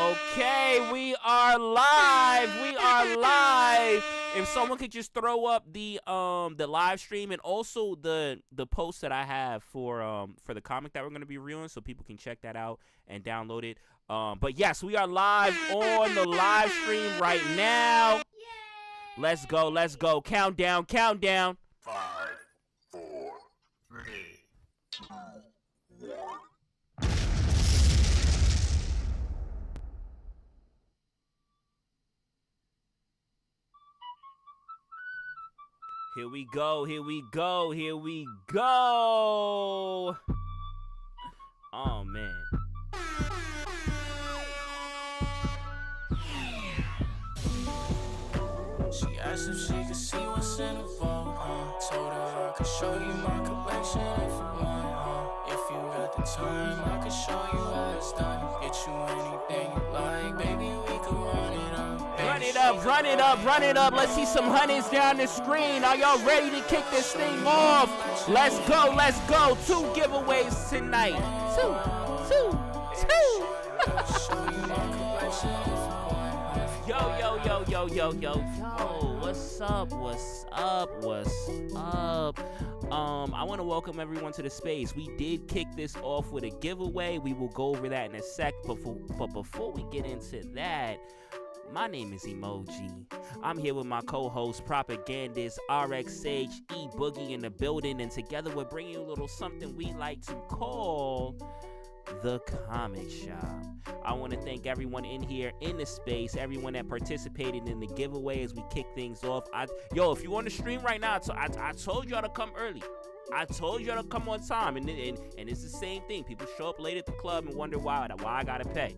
Okay, we are live. We are live. If someone could just throw up the live stream and also the post that I have for the comic that we're gonna be reviewing, so people can check that out and download it. But yes, we are live on the live stream right now. Let's go. Let's go. Countdown. Countdown. 5, 4, 3, 2, 1. Here we go, here we go, here we go. Oh, man. She asked if she could see what's in the vault, Told her I could show you my collection if you want, If you got the time, I could show you how it's done. Get you anything you like, baby, we can run it up. Run it up, run it up, run it up. Let's see some honeys down the screen. Are y'all ready to kick this thing off? Let's go, let's go. 2 giveaways tonight. Two. Yo. What's up? I want to welcome everyone to the space. We did kick this off with a giveaway. We will go over that in a sec. But before we get into that, my name is Emoji. I'm here with my co-host, propagandist RX Sage, E Boogie in the building, and together we're bringing you a little something we like to call the comic shop. I want to thank everyone in here in the space, everyone that participated in the giveaway as we kick things off. If you on the stream right now, I told y'all to come early. I told y'all to come on time, and it's the same thing. People show up late at the club and wonder why I gotta pay.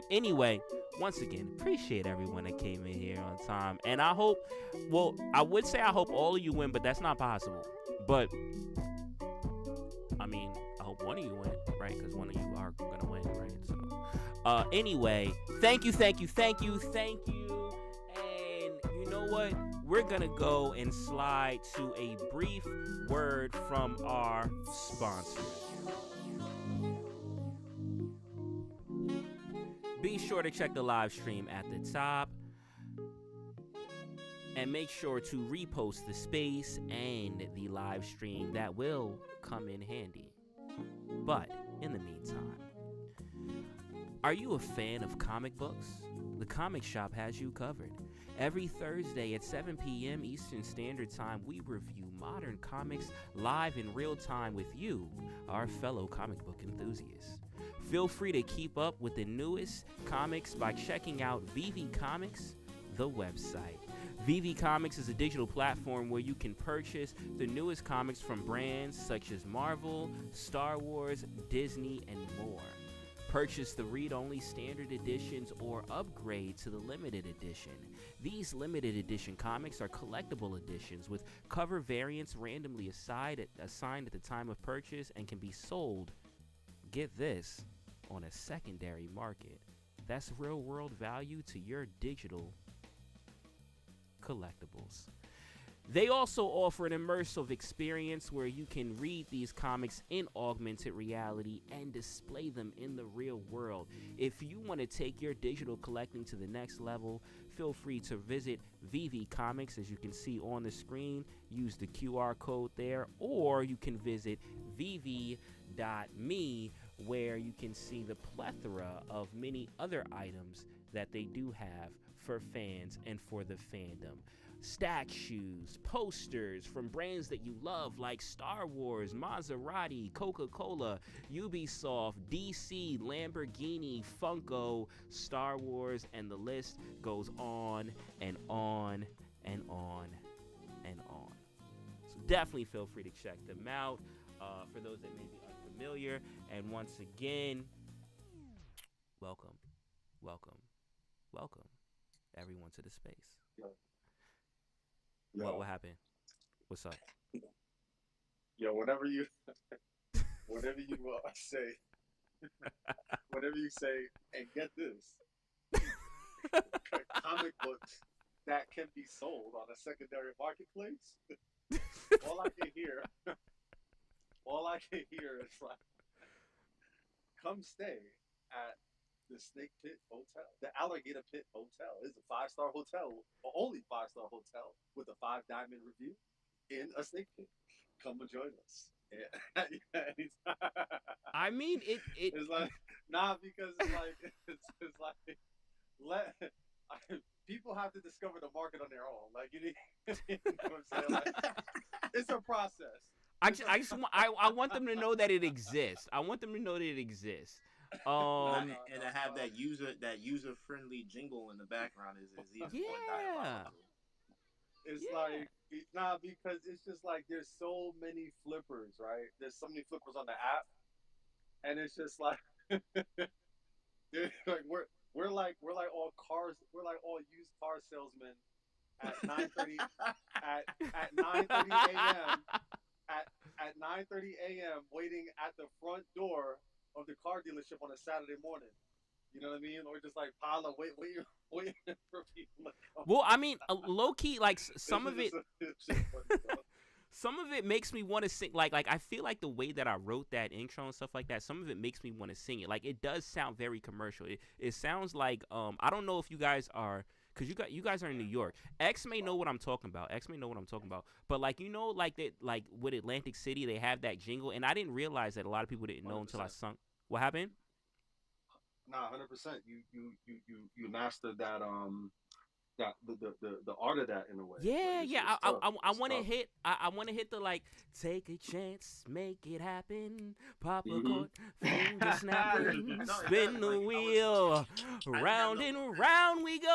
Anyway, once again, appreciate everyone that came in here on time, and I hope all of you win, but that's not possible. But I mean, I hope one of you win, right? Because one of you are gonna win, right? So, anyway, thank you. And you know what? We're gonna go and slide to a brief word from our sponsors. Be sure to check the live stream at the top. And make sure to repost the space and the live stream. That will come in handy. But in the meantime, are you a fan of comic books? The Comic Shop has you covered. Every Thursday at 7 p.m. Eastern Standard Time, we review modern comics live in real time with you, our fellow comic book enthusiasts. Feel free to keep up with the newest comics by checking out VV Comics, the website. VV Comics is a digital platform where you can purchase the newest comics from brands such as Marvel, Star Wars, Disney, and more. Purchase the read-only standard editions or upgrade to the limited edition. These limited edition comics are collectible editions with cover variants randomly assigned at the time of purchase and can be sold, get this, on a secondary market. That's real-world value to your digital collectibles. They also offer an immersive experience where you can read these comics in augmented reality and display them in the real world. If you want to take your digital collecting to the next level, feel free to visit VV Comics, as you can see on the screen. Use the QR code there, or you can visit vv.me, where you can see the plethora of many other items that they do have for fans and for the fandom. Statues, posters from brands that you love like Star Wars, Maserati, Coca-Cola, Ubisoft, DC, Lamborghini, Funko, Star Wars, and the list goes on and on and on and on. So definitely feel free to check them out for those that may be unfamiliar. And once again, welcome everyone to the space. Yo. What happened? What's up? Yo, whenever you say, and get this, comic books that can be sold on a secondary marketplace. all I can hear is like, come stay at the Snake Pit Hotel, the Alligator Pit Hotel, is a 5-star hotel, only 5-star hotel with a 5 diamond review in a snake pit. Come and join us. Yeah. I mean, it. It's like nah, because it's like let people have to discover the market on their own. Like you need, you know what I'm saying? Like it's a process. I want them to know that it exists. I want them to know that it exists. Um, And to have that user friendly jingle in the background is even more yeah, diabolical. It's yeah. like nah, because it's just like there's so many flippers, right? There's so many flippers on the app, and it's just like like we're like all cars, we're like all used car salesmen at 9:30 at 9:30 a.m. at at 9:30 a.m. waiting at the front door of the car dealership on a Saturday morning. You know what I mean? Or just like pile up, wait for people to come. Well, I mean, low key, like This is just it's just funny, bro. some of it makes me want to sing. Like I feel like the way that I wrote that intro and stuff like that. Some of it makes me want to sing it. Like it does sound very commercial. It sounds like I don't know if you guys are. Cause you guys are in New York. X may know what I'm talking about. X may know what I'm talking about. But like like that, like with Atlantic City, they have that jingle, and I didn't realize that a lot of people didn't know until I 100%. sung. What happened? Nah, 100%. You mastered that that the art of that in a way. Yeah, Like, yeah. it's tough. I It's want to tough. hit. I want to hit the like. Take a chance, make it happen. Pop a Mhm. chord, finger snapping, No, it spin does. the Like wheel, I didn't have round no. and round we That's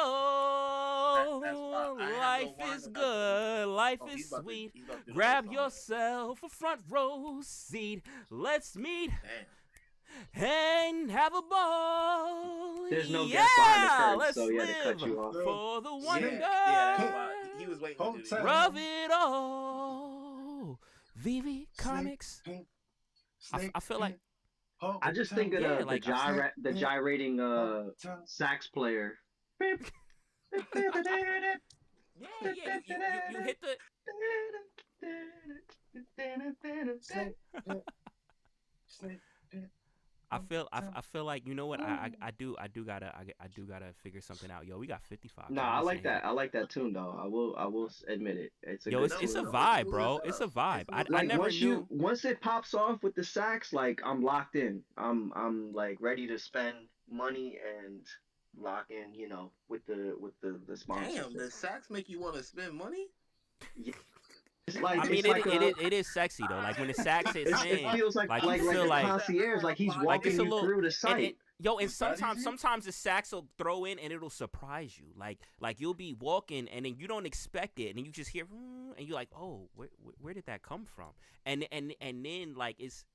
why go. I have no Life line is about the. good, life Oh, is sweet. he's about to do the whole Grab song. yourself a front row seat. Let's meet Damn. and have a ball. There's no Yeah, guest behind the curtain, let's so he had to cut live you off. for the Yeah, wonder. that's why he was waiting to do Hotel. the. Rub it all. VV Comics. I feel like I just think of Yeah, the like the gyrating sax player. yeah, yeah. You hit the. I feel like, you know what, I do gotta figure something out. Yo, we got 55 Nah, I comments in like here. that. I like that tune though. I will admit it. It's a Yo, good it's a tune. No, vibe, smooth bro. as It's a hell. vibe. It's I smooth. I Like never knew. once it pops off with the sax, like I'm locked in. I'm like ready to spend money and lock in, with the sponsors. Damn, does sax make you want to spend money? Yeah. It's like I mean, it's like a it is sexy though. Like when the sax hits it in, feels like like like you like feel a like concierge, like he's like walking it's a you little through the and site. yo, and Is that easy? sometimes the sax will throw in and it'll surprise you. Like you'll be walking and then you don't expect it and then you just hear and you're like, oh, where did that come from? And then like it's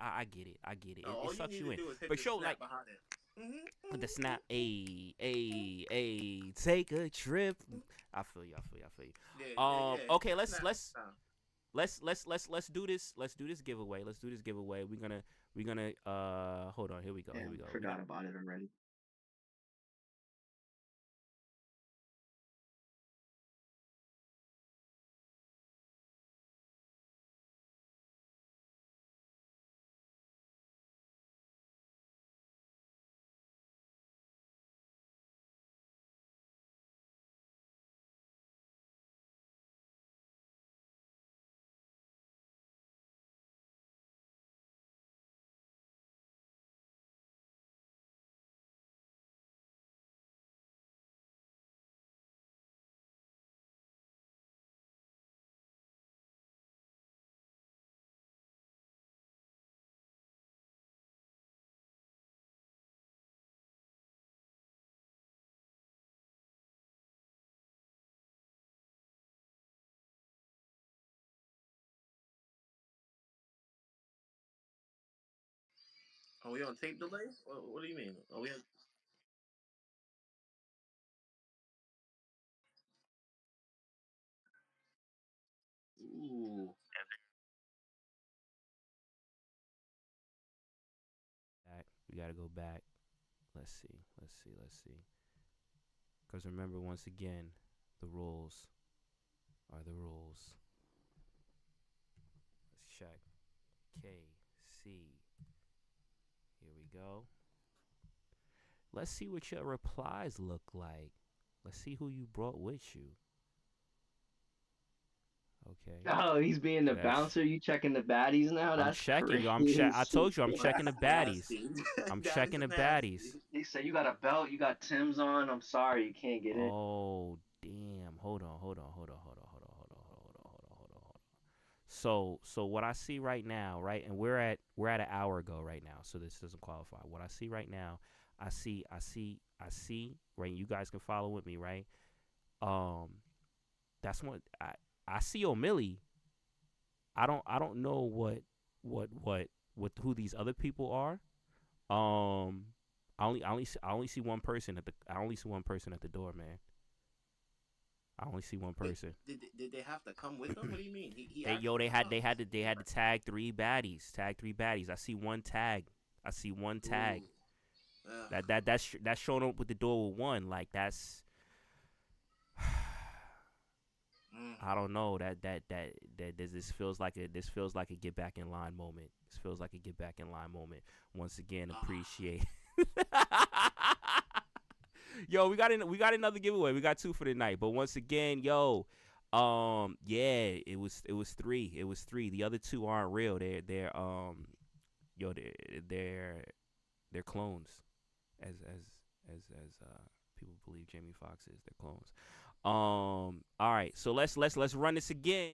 I get it. No, all It you sucks need you to in. do is hit But the show snap like behind it. the snap, take a trip. I feel you. Yeah. Okay, let's Snap. let's let's do this. Let's do this giveaway. We're gonna hold on. Here we go. Damn, forgot about it already. Are we on tape delay? What do you mean? Are we on? Ooh. Back. We gotta go back. Let's see. Because remember, once again, the rules are the rules. Let's check. KC. Here we go. Let's see what your replies look like. Let's see who you brought with you. Okay. Oh, he's being the That's bouncer. You checking the baddies now? I'm That's checking, yo. crazy. I told you I'm Well, checking the that's baddies. nasty. I'm That checking is the baddies. nasty. He said you got a belt, you got Tim's on. I'm sorry, you can't get in. Oh damn. Hold on. So what I see right now, right, and we're at an hour ago right now, so this doesn't qualify. What I see right now, I see. Right, you guys can follow with me, right? Um, that's what I see. O'Milly. I don't know what who these other people are. Um, I only see one person at the door, man. I only see one Wait, person. did they have to come with him? What do you mean? He They actually yo comes. they had to tag three baddies. Tag three baddies. I see one tag. I see one tag. Ooh. Ugh. That's showing up with the door with one. Like that's Mm. I don't know. This feels like a get back in line moment. This feels like a get back in line moment. Once again, appreciate. Yo, we got another giveaway. We got two for the night. But once again, yo, yeah, it was three. It was three. The other two aren't real. Yo, they're clones, as people believe Jamie Foxx is. They're clones. All right. So let's run this again.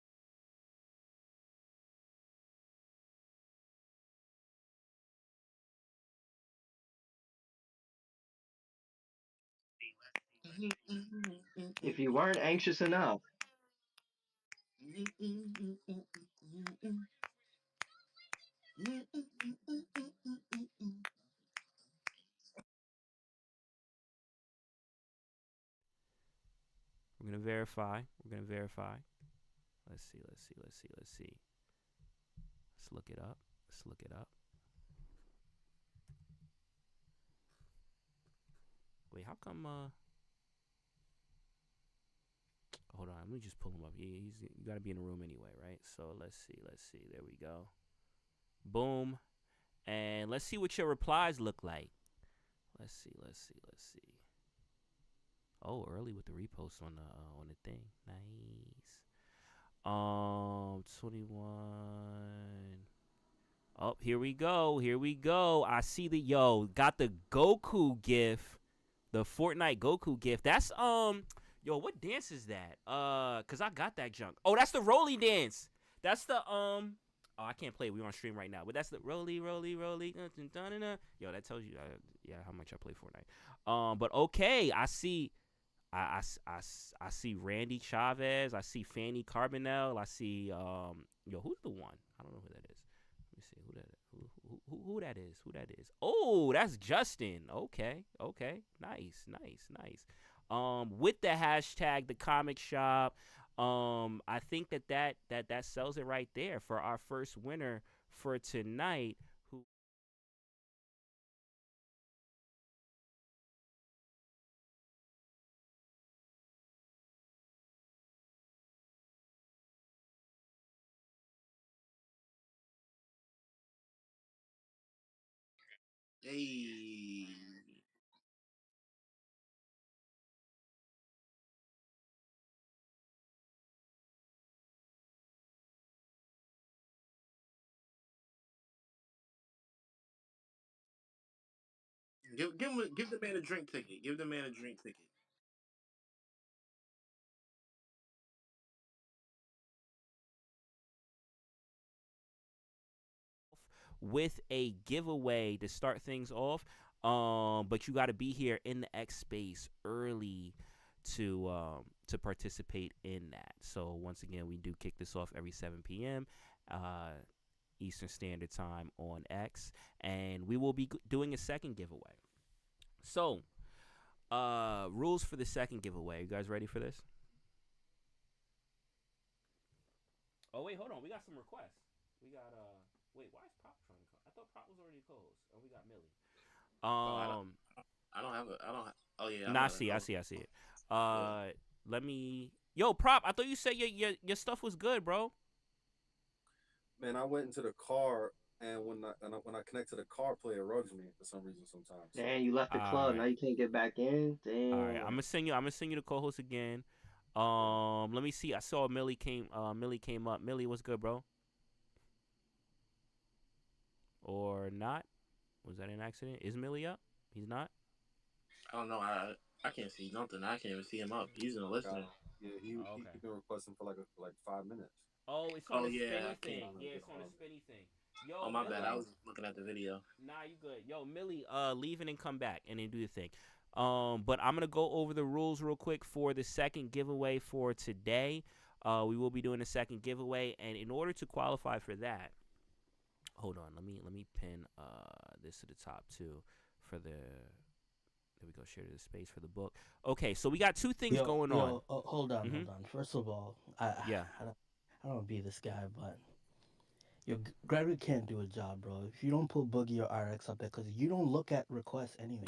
If you weren't anxious enough, We're gonna verify. We're gonna verify. Let's see. Let's look it up. Let's look it up. Wait, how come? Hold on. Let me just pull him up. You gotta be in the room anyway, right? So let's see. There we go. Boom. And let's see what your replies look like. Let's see. Oh, early with the repost on the thing. Nice. 21. Oh, here we go. I see got the Goku gif, the Fortnite Goku gif. That's yo, what dance is that? Cause I got that junk. Oh, that's the Rolly dance. That's the Oh, I can't play it. We're on stream right now, but that's the Rolly. Yo, that tells you, yeah, how much I play Fortnite. But okay, I see. I see Randy Chavez. I see Fanny Carbonell. I see yo, who's the one? I don't know who that is. Let me see who that is. Who that is. Who that is. Oh, that's Justin. Okay. Nice. With the hashtag the comic shop. I think that sells it right there for our first winner for tonight. Who Hey. Give the man a drink ticket. Give the man a drink ticket. with a giveaway to start things off. But you got to be here in the X space early to participate in that. So once again, we do kick this off every 7 p.m. Eastern Standard Time on X, and we will be doing a second giveaway. So, rules for the second giveaway. You guys ready for this? Oh wait, hold on. We got some requests. We got wait, why is Prop trying to call? I thought Prop was already closed. Oh, we got Millie. Oh, I don't have a. I don't. Oh yeah, I'm Nah, I not a see, I host. see, I see it. Yeah. Let me. Yo, Prop. I thought you said your stuff was good, bro. Man, I went into the car and when I connect to the car play, it rugs me for some reason sometimes. So Damn, you left the All club. Now right. you can't get back in. All right. I'm Damn. gonna send you. I'm gonna send you the co-host again. Let me see. I saw Millie came. Millie came up. Millie, what's good, bro? Or not? Was that an accident? Is Millie up? He's not. I don't know. I can't see nothing. I can't even see him up. He's in the listener. yeah, Oh, he okay. been requesting for like 5 minutes. Oh, it's Oh, on the yeah, spinny I thing. can't- Yeah, it's on the spinny thing. Yo, Oh, my Millie. bad. I was looking at the video. Nah, you good. Yo, Millie, leave it and come back and then do the thing. But I'm gonna go over the rules real quick for the second giveaway for today. We will be doing a second giveaway, and in order to qualify for that, hold on. Let me pin this to the top too for the. There we go. Share the space for the book. Okay, so we got two things going on. Hold on, Mhm. hold on. First of all, Yeah. I don't want to be this guy, but Gregory can't do a job, bro. If you don't put Boogie or RX up there, because you don't look at requests anyway.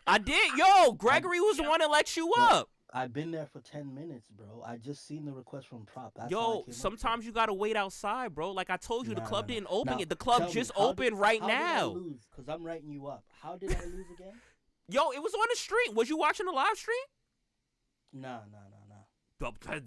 I did. Yo, Gregory was the one that let you Bro, up. I've been there for 10 minutes, bro. I just seen the request from Prop. That's how I Yo, came up sometimes you gotta wait outside, bro. Like I told you, the club didn't open Now, yet. The club tell me, just how did- opened right how did I now. lose? Because I'm writing you up. How did I lose again? Yo, it was on the stream. Was you watching the live stream? Nah.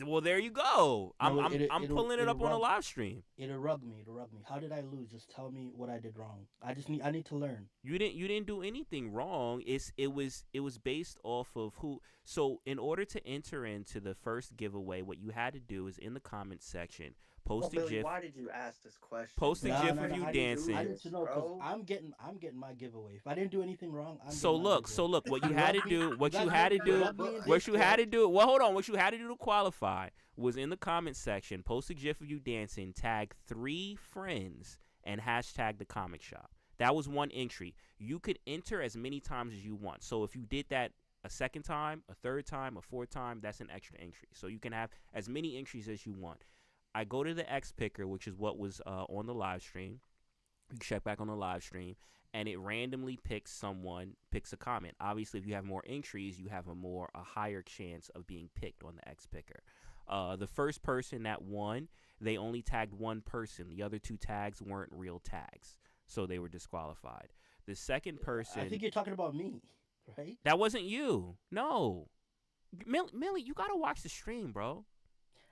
Well, there you go. I'm No, it'll pulling it up on the rub- live stream. It'll rug me. How did I lose? Just tell me what I did wrong. I need to learn. You didn't do anything wrong. It was based off of who. So in order to enter into the first giveaway, what you had to do is in the comments section post a Billy, GIF. why did you ask this question? Post a Nah, GIF nah, of nah, you I need to- dancing. I need to know because Bro. I'm getting my giveaway. If I didn't do anything wrong, I'm So getting my look, giveaway. what you You had to rub me- do, what you you guys had to rub- do, rub me in what this, you had bro. to do. Well, hold on. What you had to do to qualify was in the comments section, post a GIF of you dancing, tag 3 friends, and hashtag the comic shop. That was one entry. You could enter as many times as you want. So if you did that a second time, a third time, a fourth time, that's an extra entry. So you can have as many entries as you want. I go to the X picker, which is what was on the live stream. You check back on the live stream, and it randomly picks a comment. Obviously, if you have more entries, you have a higher chance of being picked on the X picker. The first person that won, they only tagged one person. The other 2 tags weren't real tags, so they were disqualified. The second person, I think you're talking about me, right? that wasn't you. No, Millie, you gotta watch the stream, bro.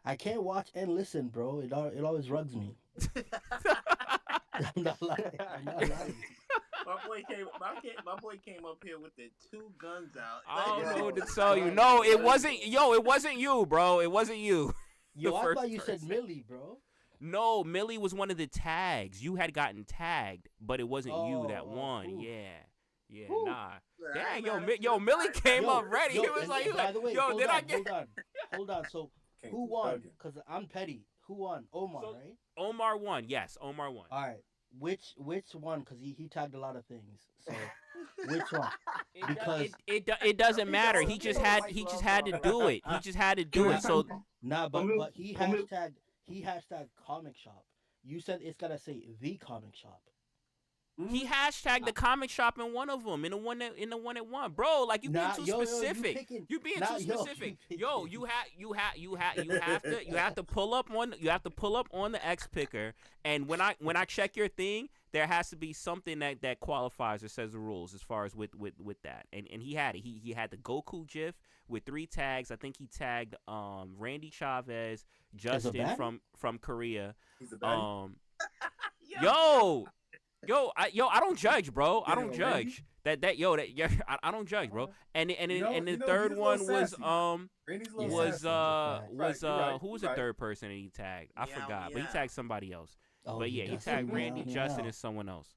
I can't watch and listen, bro. It always rugs me. I'm not lying. My boy came up here with the 2 guns out. I don't Yeah. know what to tell you. No, it wasn't. Yo, it wasn't you, bro. It wasn't you. Yo, I first thought you said person. Millie, bro. No, Millie was one of the tags. You had gotten tagged, but it wasn't you that won. ooh. Yeah, Ooh. nah. I Dang, ain't yo, Millie came Yo, up ready. yo, He was and like, by the way, yo, hold did on, I get? Hold on. So Can't who keep won? bugging. Because I'm petty. Who won? Omar, So- right? Omar won. Yes, Omar won. All right. Which one? Because he tagged a lot of things. So which one? Because- It doesn't matter. He just had to do it. He just had to do it. So Nah, but Omar- but he hashtag comic shop. You said it's gotta say the comic shop. he hashtagged the comic shop in one of them, in the one that won, bro. Like you being Nah, too yo, specific. You being too specific. Yo, you have to pull up on the X picker, and when I check your thing, there has to be something that qualifies or says the rules as far as with that. And he had it. He had the Goku GIF with 3 tags. I think he tagged Randy Chavez, Justin baddie? from Korea. He's a baddie. Yo, I don't judge, bro. I don't Yeah, Randy? judge. I don't judge, bro. And the You know, third he's a one little was sassy. Randy's a little was sassy. was Right, you're right, who was you're the right. third person that he tagged? I Meow, forgot, but he meow. tagged somebody else. Oh, But yeah, he does. tagged Meow, Randy, meow. Justin, and someone else.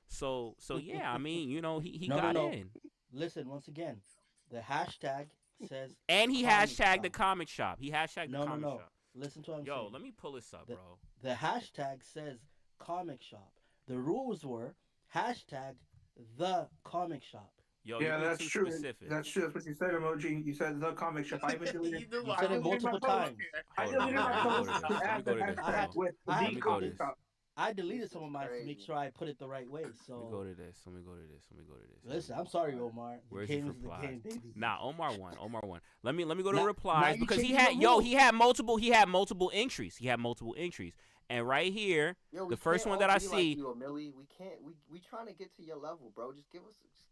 So yeah, I mean, he No, got no. in, Listen, once again, the hashtag says and he comic hashtagged the shop. comic shop. He hashtagged the No, no, comic no. shop. Listen to what I'm Yo, saying. let me pull this up, The- bro. The hashtag says comic shop. The rules were hashtag the comic shop. Yo, Yeah, you're being that's too true. specific. That's true. That's what you said, emoji. You said the comic shop. I even deleted. You knew You I said it deleted multiple my post. times. I Hold on, deleted my let me go post to this. to Let me add go to the this, hashtag bro. with Let the me go to comic this. shop. I deleted This some is of mine to crazy. make sure I put it the right way. So Let me go to this. Let me go to this. listen, I'm sorry, Omar. The Where's game his is the replies? game, baby. Nah, Omar won. Let me go to Now replies you because he changing had the rules. he had multiple entries. And right here, Yo, the we first can't one all that I be like see. you, Millie. We can't. We trying to get to your level, bro. Just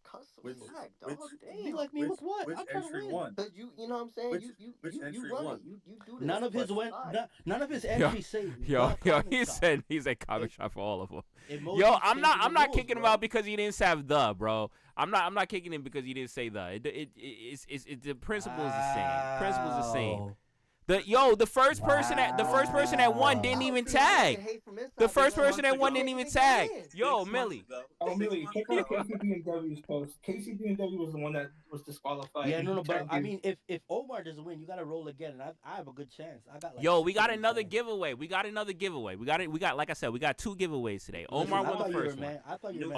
cut some Which- slack, dog. which- Damn. Be like me with what? Which I'm trying to entry win. one? Cause you know what I'm saying. Which- you which you entry run one? it. You do this. None of his but went. slide. None of his Yo, entries say Yo, the yo, comic shop. he's a comic shop for all of them. Emojis Yo, I'm changing not the rules, kicking him bro. out because he didn't have the, bro. I'm not kicking him because he didn't say the. The principle is the same. Principle is the same. Wow. The first person that won didn't even tag. The first person that won didn't even tag. Yo, Millie. Oh, Millie, check out KCB&W's post. KCB&W was the one that was disqualified. Yeah, and no, he but tagged I you. mean, if Omar doesn't win, you gotta roll again, and I have a good chance. I got like. Yo, we got 60%. another giveaway. We got like I said, we got 2 giveaways today. Listen, Omar I won thought the you were first one. I thought you were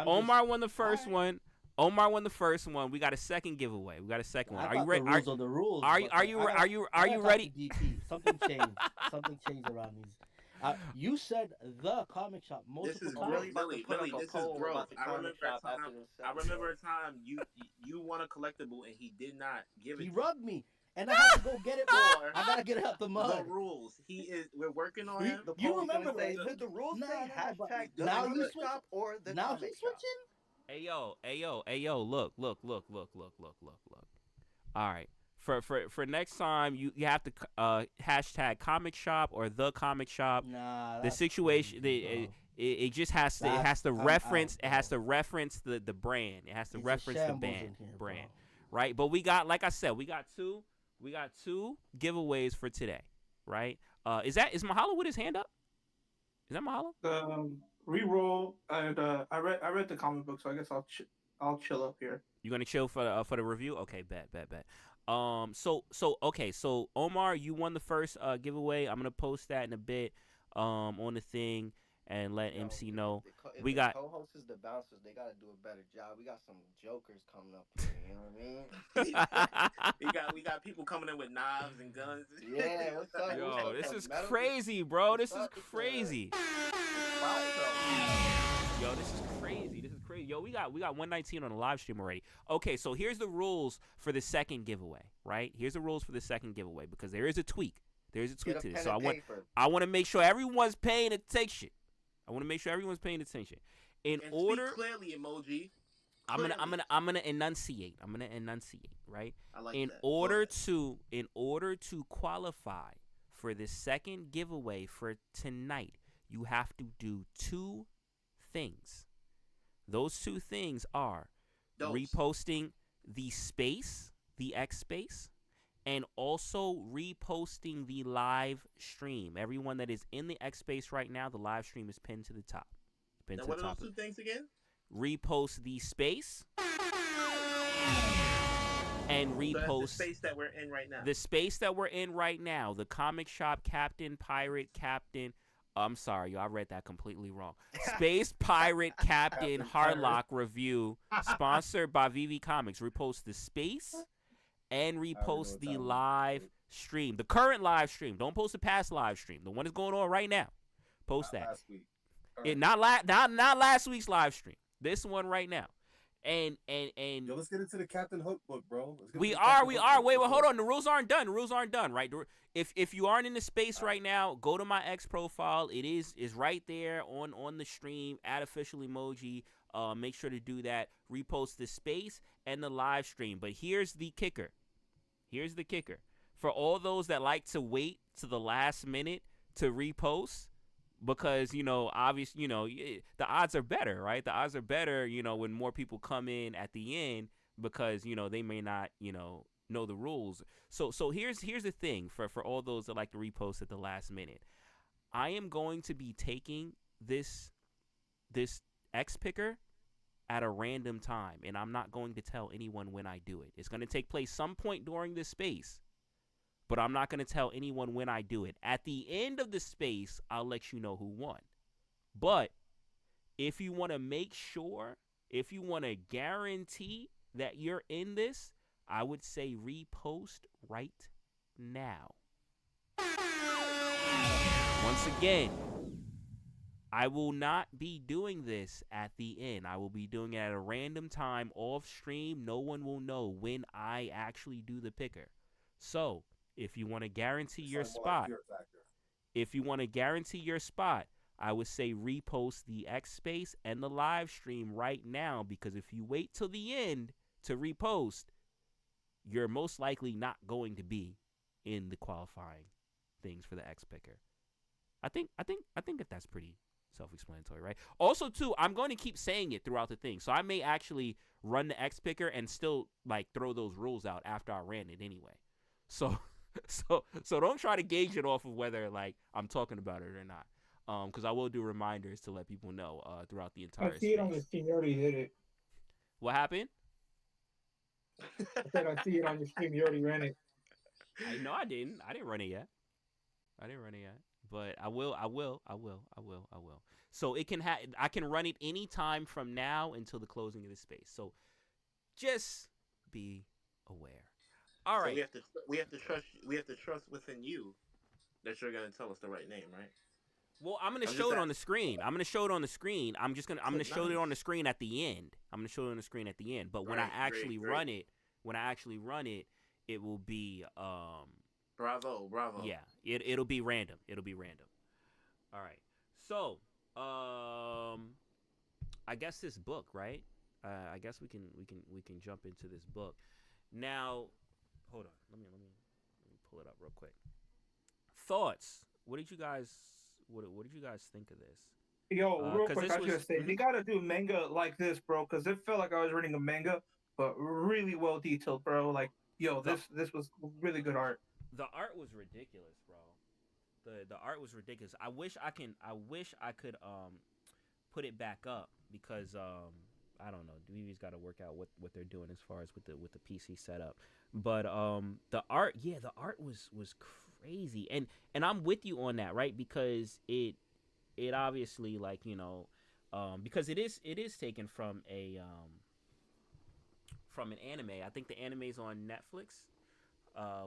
Omar won the first one. Omar won the first one. We got a second giveaway. We got a second one. I Are you thought ready? the rules are the rules. Are but you I gotta ready? talk to DP. Something changed. Something changed around these. You said the comic shop multiple This is times. really, about to Millie, put up Millie, a this is poll growth. about the I comic remember shop a time. after this I remember a time you won a collectible and he did not give it. He to rubbed me, and I had to go get it. Or I gotta get it out the the mud. rules. We're working on him. The You poll's gonna remember say, the- did the rules Nah, say nah, but hashtag now the you comic switch- shop or the Now comic he's shop? switching. Hey yo, look. All right. For next time, you have to hashtag comic shop or the comic shop. Nah, The that's situation, crazy, bro. it just has to I'm reference out, it has bro. to reference the brand. It has to It's a reference the shambles in brand here, brand. bro. Right? But we got, like I said, we got two giveaways for today, right? Is Mahalo with his hand up? Is that Mahalo? Re-roll, and I read the comic book, so I guess I'll chill up here. You gonna chill for the review? Okay, bet. So Omar, you won the first giveaway. I'm gonna post that in a bit on the thing and let MC know. We got co-hosts is the bouncers. They gotta do a better job. We got some jokers coming up here. You know what I mean? we got people coming in with knives and guns. Yeah, what's up? Yo, this is Metal- crazy, bro. This is What's up? crazy. Wow. Yo, this is crazy. Yo, we got 119 on the live stream already. Okay, so here's the rules for the second giveaway, right? Here's the rules for the second giveaway because there is a tweak. There's a tweak Get a to this. pen So and paper. I want to make sure everyone's paying attention. In And order, speak clearly, emoji. I'm gonna enunciate. Right? I like in that. order to qualify for the second giveaway for tonight, you have to do 2 things. Those 2 things are reposting the space, the X space, and also reposting the live stream. Everyone that is in the X space right now, the live stream is pinned to the top. Now, what are those 2 things again? Repost the space and repost So that's the space that we're in right now. the space that we're in right now. The comic shop captain, pirate captain. I'm sorry, I read that completely wrong. Space Pirate Captain Harlock review, sponsored by VV Comics. Repost the space and repost the live stream, the current live stream. Don't post the past live stream. The one that's going on right now. Post that. Last week. Not last week's live stream. This one right now. And Yo, let's get into the Captain Hook book, bro. we are. Wait, hold on. The rules aren't done. Right? If you aren't in the space right now, go to my X profile. It is right there on the stream. Add official emoji. Make sure to do that. Repost the space and the live stream. But here's the kicker. For all those that like to wait to the last minute to repost, because obviously the odds are better, right? The odds are better, when more people come in at the end, because they may not know the rules. So here's the thing for all those that like to repost at the last minute. I am going to be taking this X picker at a random time, and I'm not going to tell anyone when I do it. It's going to take place some point during this space, but I'm not going to tell anyone when I do it. At the end of the space, I'll let you know who won. But if you want to make sure, if you want to guarantee that you're in this, I would say repost right now. Once again, I will not be doing this at the end. I will be doing it at a random time off stream. No one will know when I actually do the picker. So, if you want to guarantee your spot, If you want to guarantee your spot, I would say repost the X space and the live stream right now, because if you wait till the end to repost, you're most likely not going to be in the qualifying things for the X picker. I think that that's pretty self-explanatory, right? Also, too, I'm going to keep saying it throughout the thing, so I may actually run the X picker and still like throw those rules out after I ran it anyway. So, so don't try to gauge it off of whether like I'm talking about it or not. Because I will do reminders to let people know throughout the I entire see it on your space. stream. You already did it. What happened? I said I see it on your stream. You already ran it. No, I didn't. I didn't run it yet. I didn't run it yet, but I will. I will. I will. I will. I will. So it can I can run it any time from now until the closing of the space. So just be aware. All So right. we have to trust within you that you're gonna tell us the right name, right? Well, I'm gonna I'm show just it on at the screen. I'm gonna show it on the screen. I'm gonna show it on the nice. screen at the end. I'm gonna show it on the screen at the end. But when I Great, actually great, great. run it, it will be Bravo, bravo. yeah, it'll be random. It'll be random. All right. So, I guess this book, right? I guess we can jump into this book. Now, hold on. Let me pull it up real quick. Thoughts? What did you guys think of this? Yo, real Cuz quick, this I was gonna was say you gotta do manga like this, bro, because it felt like I was reading a manga, but really well detailed, bro. Like, yo, the this was really good art. the art was ridiculous, bro. The art was ridiculous. I wish I could put it back up because I don't know. DV's got to work out what they're doing as far as with the PC setup. But the art, yeah, the art was crazy. And I'm with you on that, right? Because it obviously like, because it is taken from an anime. I think the anime's on Netflix.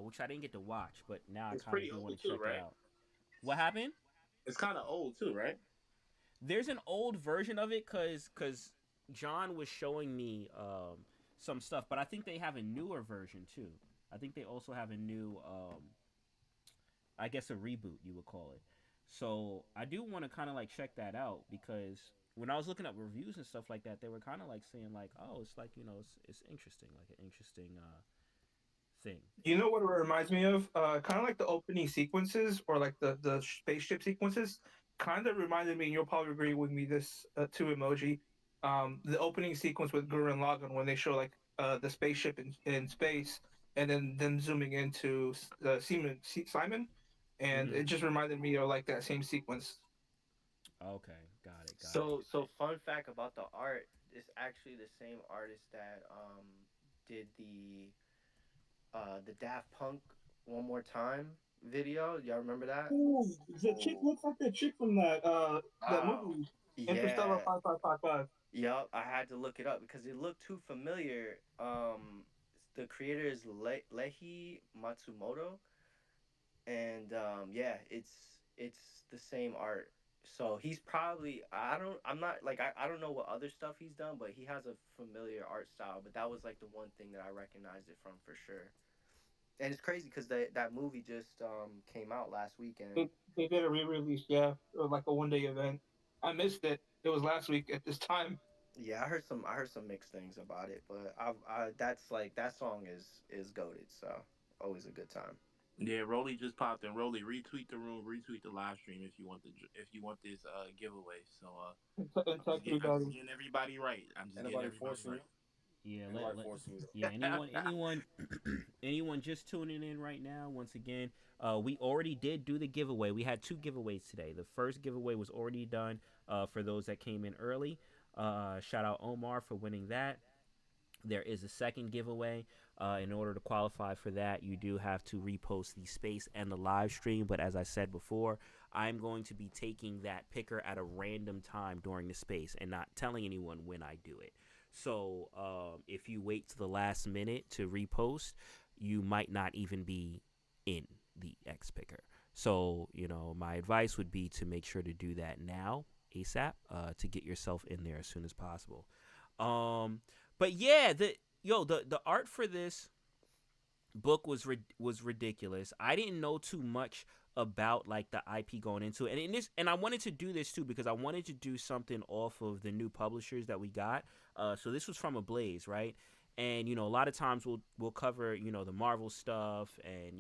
Which I didn't get to watch, but now I It's kind of pretty do old want to too, check it right? out. What happened? It's kind of old too, right? There's an old version of it because John was showing me some stuff, but I think they have a newer version too. I think they also have a new, I guess a reboot you would call it. So I do want to kind of like check that out because when I was looking up reviews and stuff like that, they were kind of like saying like, oh, it's like it's interesting, like an interesting thing. You know what it reminds me of? Kind of like the opening sequences or like the spaceship sequences. Kind of reminded me, and you'll probably agree with me. This two emoji, the opening sequence with Gurren Lagann when they show like the spaceship in space, and then them zooming into Simon, and Mm-hmm. it just reminded me of like that same sequence. Okay, got it, got it. So fun fact about the art is actually the same artist that did the Daft Punk One More Time video. Y'all remember that? Ooh, the chick looks like the chick from that Oh, movie, Interstellar yeah. 5555. Yup, I had to look it up because it looked too familiar. The creator is Lehi Matsumoto, and yeah, it's the same art. So he's probably I'm not like I don't know what other stuff he's done, but he has a familiar art style. But that was like the one thing that I recognized it from for sure. And it's crazy because that movie just came out last weekend. They did a re-release, yeah, it was like a one-day event. I missed it. It was last week at this time. Yeah, I heard some mixed things about it, but I that's like that song is goated, so always a good time. Yeah, Rolly just popped in. Rolly, retweet the room, retweet the live stream if you want this giveaway. So And tech I'm just everybody. getting everybody right. I'm just Ain't getting nobody everybody forcing you. right. Yeah, Ain't nobody forcing you. yeah. Anyone just tuning in right now. Once again, we already did do the giveaway. We had two giveaways today. The first giveaway was already done. For those that came in early, shout out Omar for winning that. There is a second giveaway. In order to qualify for that, you do have to repost the space and the live stream. But as I said before, I'm going to be taking that picker at a random time during the space and not telling anyone when I do it. So if you wait to the last minute to repost, you might not even be in the X picker. So, my advice would be to make sure to do that now, ASAP, to get yourself in there as soon as possible. But yeah, the art for this book was ridiculous. I didn't know too much about like the IP going into it. And I wanted to do this too because I wanted to do something off of the new publishers that we got. So this was from Ablaze, right? And a lot of times we'll cover the Marvel stuff and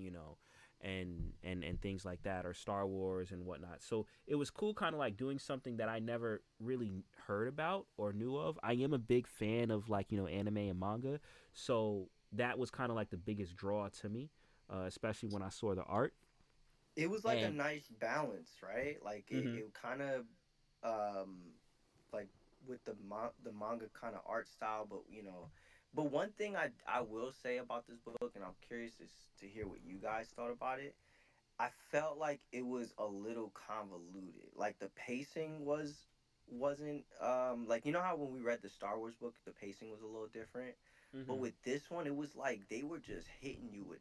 and things like that, or Star Wars and whatnot. So it was cool, kind of like doing something that I never really heard about or knew of. I am a big fan of like anime and manga, so that was kind of like the biggest draw to me, especially when I saw the art. It was like a And nice balance, right? Like hmm it kind of um like with the manga kind of art style, but but one thing I will say about this book, and I'm curious to hear what you guys thought about it. I felt like it was a little convoluted. Like the pacing wasn't like, how when we read the Star Wars book, the pacing was a little different. But hmm with this one, it was like they were just hitting you with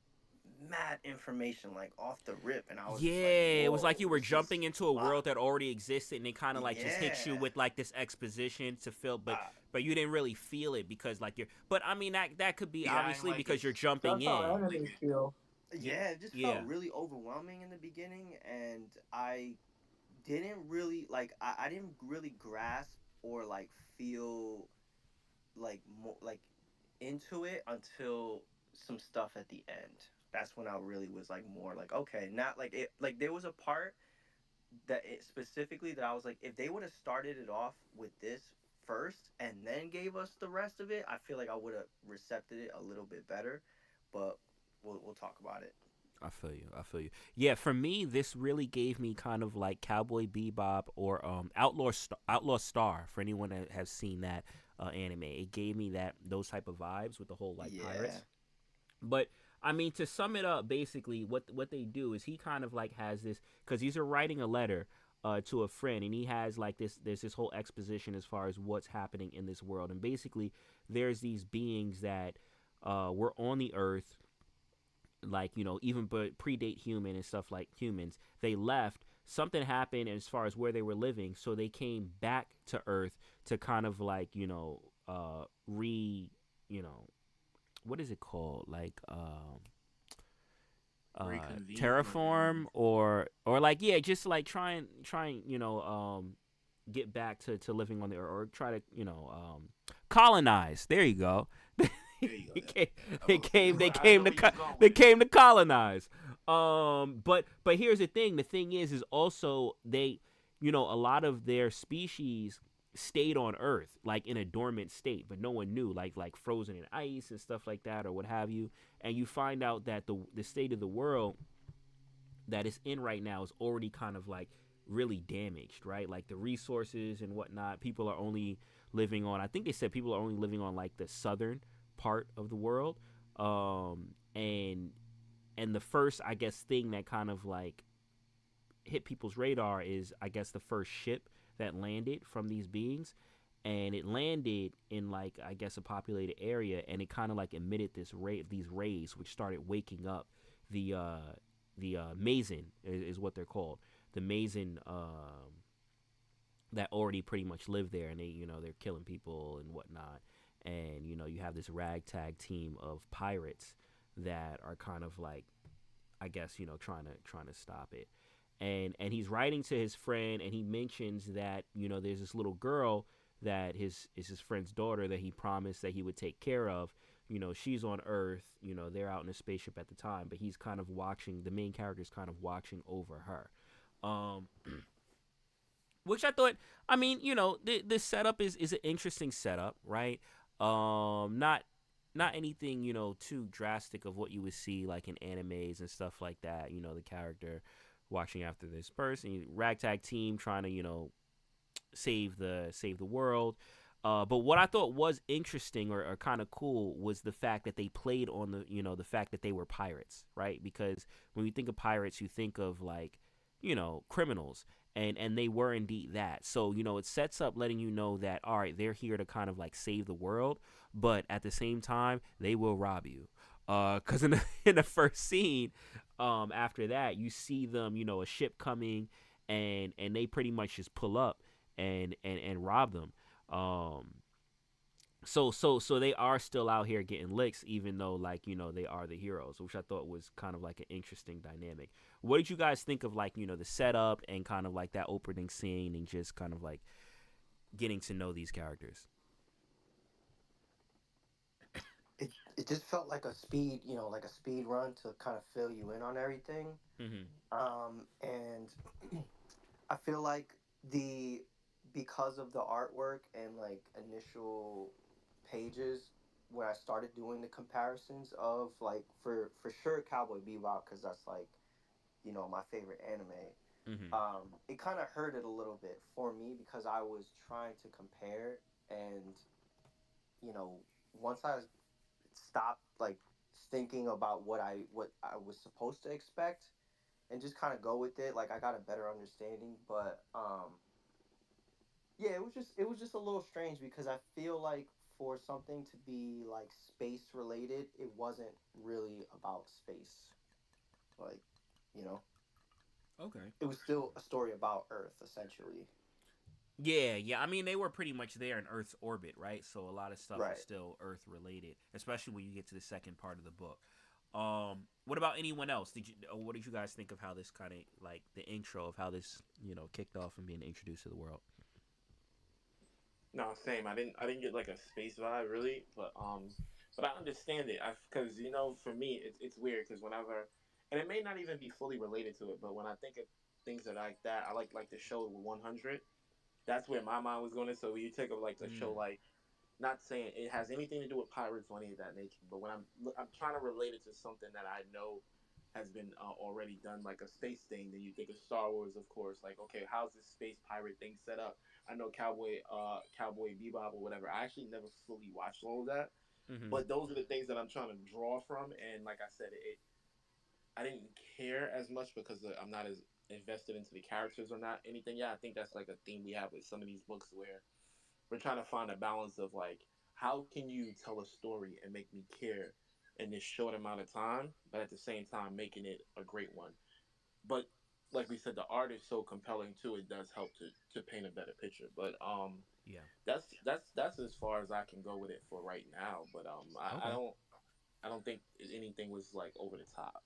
mad information like off the rip, and I was just like, yeah, it was like "Whoa, you were this is jumping into a a lot." world that already existed, and it kind of like just hits you Yeah. with like this exposition to fill, but Uh, but you didn't really feel it because like you're. But I mean that could be Yeah, I ain't obviously like because it's you're jumping That's how in. enemies feel. yeah, it just felt Yeah, really overwhelming in the beginning, and I didn't really I didn't really grasp or like feel like more like into it until some stuff at the end. That's when I really was like more like, okay, not like it, like there was a part that it specifically that I was like, if they would have started it off with this first and then gave us the rest of it, I feel like I would have recepted it a little bit better. But we'll talk about it. I feel you. I feel you. Yeah, for me, this really gave me kind of like Cowboy Bebop or Outlaw Star. For anyone that has seen that anime, it gave me those type of vibes with the whole like Yeah. pirates. But I mean, to sum it up, basically, what they do is he kind of like has this because he's writing a letter to a friend, and he has like there's this whole exposition as far as what's happening in this world, and basically, there's these beings that were on the earth, like even but predate human and stuff like humans. They left. Something happened as far as where they were living, so they came back to Earth to kind of like re you know what is it called, like reconvene terraform, or like yeah, just like trying get back to living on the earth, or try to colonize. There you go. There you go. they came, I they know came where to you're going they with it. came to colonize. But here's the thing. The thing is also they, a lot of their species stayed on Earth like in a dormant state, but no one knew, like frozen in ice and stuff like that, or what have you. And you find out that the state of the world that it's in right now is already kind of like really damaged, right? Like the resources and whatnot. People are only living on. I think they said people are only living on like the southern part of the world. And the first, I guess, thing that kind of like hit people's radar is, I guess, the first ship that landed from these beings, and it landed in like, I guess, a populated area, and it kind of like emitted these rays, which started waking up the Mason is what they're called, the Mason that already pretty much live there, and they're killing people and whatnot, and you have this ragtag team of pirates that are kind of like, I guess, trying to stop it. And he's writing to his friend, and he mentions that there's this little girl that is his friend's daughter that he promised that he would take care of. She's on Earth. They're out in a spaceship at the time, but he's kind of watching. The main character is kind of watching over her, which I thought. I mean, the setup is an interesting setup, right? Not anything too drastic of what you would see like in animes and stuff like that. The character watching after this person, ragtag team trying to save the world. But what I thought was interesting or kind of cool was the fact that they played on the fact that they were pirates, right? Because when you think of pirates, you think of like criminals, and they were indeed that. So it sets up letting you know that, all right, they're here to kind of like save the world, but at the same time they will rob you. Because in the first scene, after that, you see them, a ship coming, and they pretty much just pull up and rob them. So they are still out here getting licks, even though like they are the heroes, which I thought was kind of like an interesting dynamic. What did you guys think of like the setup and kind of like that opening scene and just kind of like getting to know these characters? It just felt like a speed, like a speed run to kind of fill you in on everything. Mm-hmm. And I feel like the because of the artwork and like initial pages where I started doing the comparisons of like for sure Cowboy Bebop because that's like my favorite anime. Mm-hmm. It kind of hurt it a little bit for me because I was trying to compare, and you know once I stopped like thinking about what I was supposed to expect and just kind of go with it, like I got a better understanding. But yeah, it was just a little strange because I feel like for something to be like space related, it wasn't really about space. Like, you know, Okay. it was still a story about Earth essentially. Yeah, yeah. I mean, they were pretty much there in Earth's orbit, right? So a lot of stuff is Right. still Earth related, especially when you get to the second part of the book. What about anyone else? What did you guys think of how this kind of like the intro of how this kicked off and being introduced to the world? No, same. I didn't get like a space vibe really, but I understand it. I because for me it's weird because whenever, and it may not even be fully related to it, but when I think of things that like that, I like the show 100. That's where my mind was going. So when you take of like a show Mm. like, not saying it has anything to do with pirates or any of that nature, but when I'm trying to relate it to something that I know has been already done, like a space thing, then you think of Star Wars, of course. Like, okay, how's this space pirate thing set up? I know Cowboy Bebop or whatever. I actually never fully watched all of that, Mm-hmm. but those are the things that I'm trying to draw from. And like I said, I didn't care as much because I'm not as invested into the characters or not anything. Yeah, I think that's like a theme we have with some of these books where we're trying to find a balance of like how can you tell a story and make me care in this short amount of time, but at the same time making it a great one. But like we said, the art is so compelling too. It does help to paint a better picture. But Yeah. that's as far as I can go with it for right now. But Okay. I don't think anything was like over the top.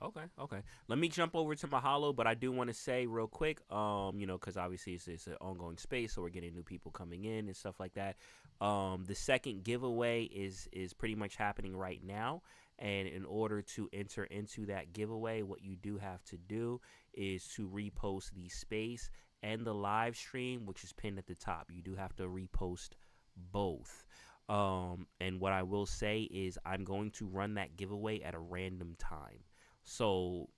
Okay, okay. Let me jump over to Mahalo, but I do want to say real quick, because obviously it's an ongoing space, so we're getting new people coming in and stuff like that. The second giveaway is pretty much happening right now, and in order to enter into that giveaway, what you do have to do is to repost the space and the live stream, which is pinned at the top. You do have to repost both. And what I will say is I'm going to run that giveaway at a random time. So,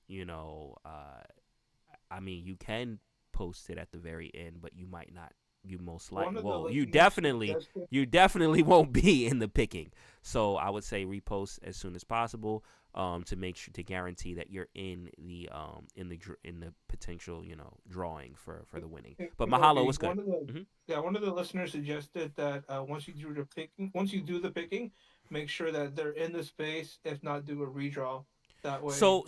you know, I mean, you can post it at the very end, but you might not. You most One likely, of the well, listeners suggested. you definitely won't be in the picking. So I would say repost as soon as possible, to make sure to guarantee that you're in the potential drawing for the winning. But Mahalo, Emoji. what's good? Hmm. One of the listeners suggested that once you do the picking, make sure that they're in the space. If not, do a redraw. That way, So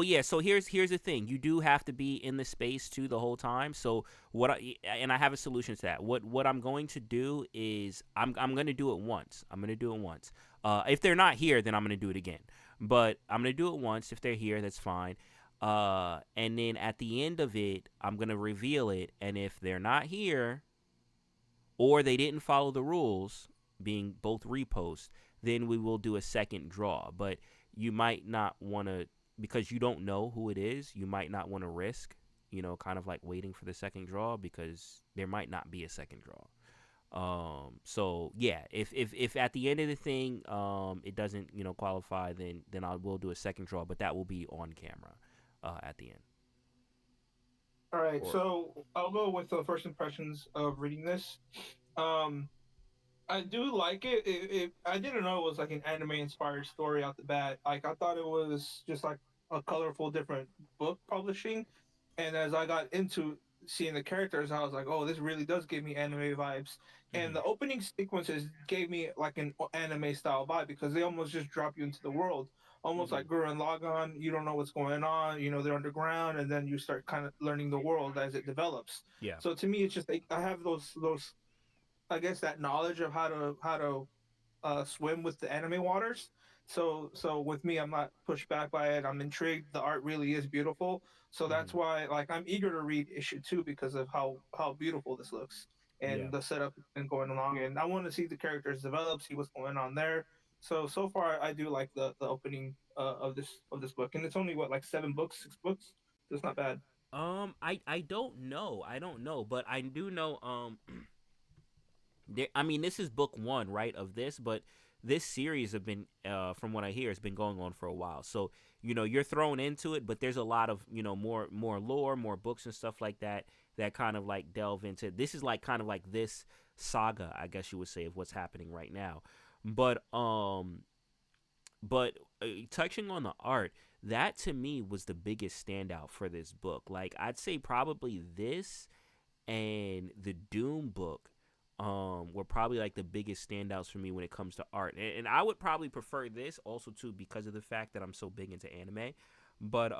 yeah. So here's the thing. You do have to be in the space too the whole time. So I have a solution to that. What I'm going to do is I'm going to do it once. I'm going to do it once. If they're not here, then I'm going to do it again. But I'm going to do it once. If they're here, that's fine. And then at the end of it, I'm going to reveal it. And if they're not here, or they didn't follow the rules, being both reposts, then we will do a second draw. But you might not want to, because you don't know who it is, you might not want to risk, kind of like waiting for the second draw because there might not be a second draw. So yeah, if at the end of the thing, it doesn't, qualify, then I will do a second draw, but that will be on camera, at the end. all right. Or So I'll go with the first impressions of reading this. Um, I do like it. I didn't know it was like an anime inspired story out the bat. Like I thought it was just like a colorful, different book publishing. And as I got into seeing the characters, I was like, oh, this really does give me anime vibes. And mm-hmm, the opening sequences gave me like an anime style vibe because they almost just drop you into the world, almost mm-hmm, like Gurren Lagann. You don't know what's going on. They're underground, and then you start kind of learning the world as it develops. yeah, So to me, it's just I have those I guess that knowledge of how to swim with the anime waters. So with me, I'm not pushed back by it. I'm intrigued. The art really is beautiful. So that's Hmm. why like I'm eager to read issue 2 because of how beautiful this looks Yeah. and the setup and going along. And I want to see the characters develop, see what's going on there. So far, I do like the opening of this book, and it's only what like 7 books, 6 books. So it's not bad. I don't know. I don't know, but I do know. I mean, this is book one, right, of this, but this series have been, from what I hear, has been going on for a while. So you're thrown into it, but there's a lot of more lore, more books and stuff like that that kind of like delve into. This is like kind of like this saga, I guess you would say, of what's happening right now. But touching on the art, that to me was the biggest standout for this book. Like I'd say probably this and the Doom book were probably like the biggest standouts for me when it comes to art. And I would probably prefer this also too because of the fact that I'm so big into anime. But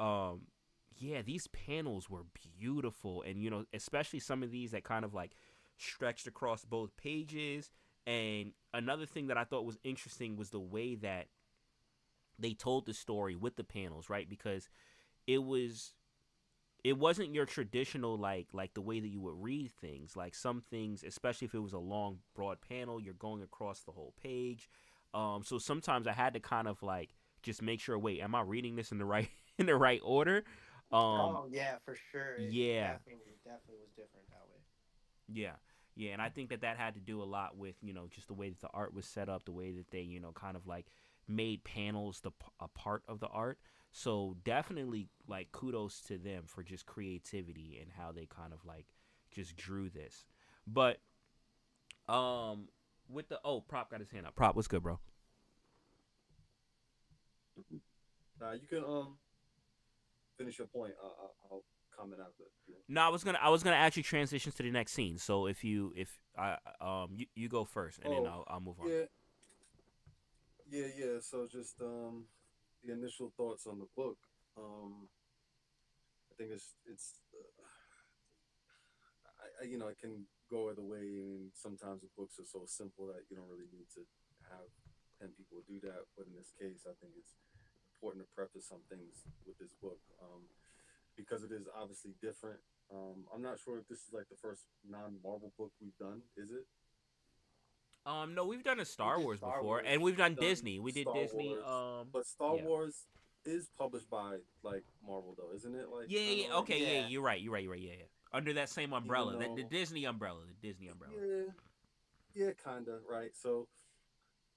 yeah, these panels were beautiful, and especially some of these that kind of like stretched across both pages. And another thing that I thought was interesting was the way that they told the story with the panels, right? Because it was it wasn't your traditional like the way that you would read things. Like some things, especially if it was a long broad panel, you're going across the whole page. So sometimes I had to kind of like just make sure, wait, am I reading this in the right in the right order? um Oh yeah, for sure. It yeah, definitely was different that way. yeah, yeah. And I think that that had to do a lot with just the way that the art was set up, the way that they kind of like made panels a part of the art. So definitely like kudos to them for just creativity and how they kind of like just drew this. But um with the Prop got his hand up. Prop, what's good, bro? You can finish your point. I'll comment after. No, I was gonna actually transition to the next scene. So if I you go first and then Oh, I'll move on. yeah, yeah. So just the initial thoughts on the book. I think it can go either way. I mean, sometimes the books are so simple that you don't really need to have 10 people do that. But in this case, I think it's important to preface some things with this book because it is obviously different. I'm not sure if this is like the first non-Marvel book we've done. Is it? No, we've done a We Star did Wars Star before, Wars. and we've We've done done Disney. We did Star Disney. Wars, but Star Yeah, Wars is published by like Marvel, though, isn't it? Like yeah, kind yeah. of like Okay, yeah, Yeah. you're right. You're right. You're right. Yeah, yeah. Under that same even umbrella, the though Disney umbrella, the Disney umbrella. yeah, yeah, kind of right. So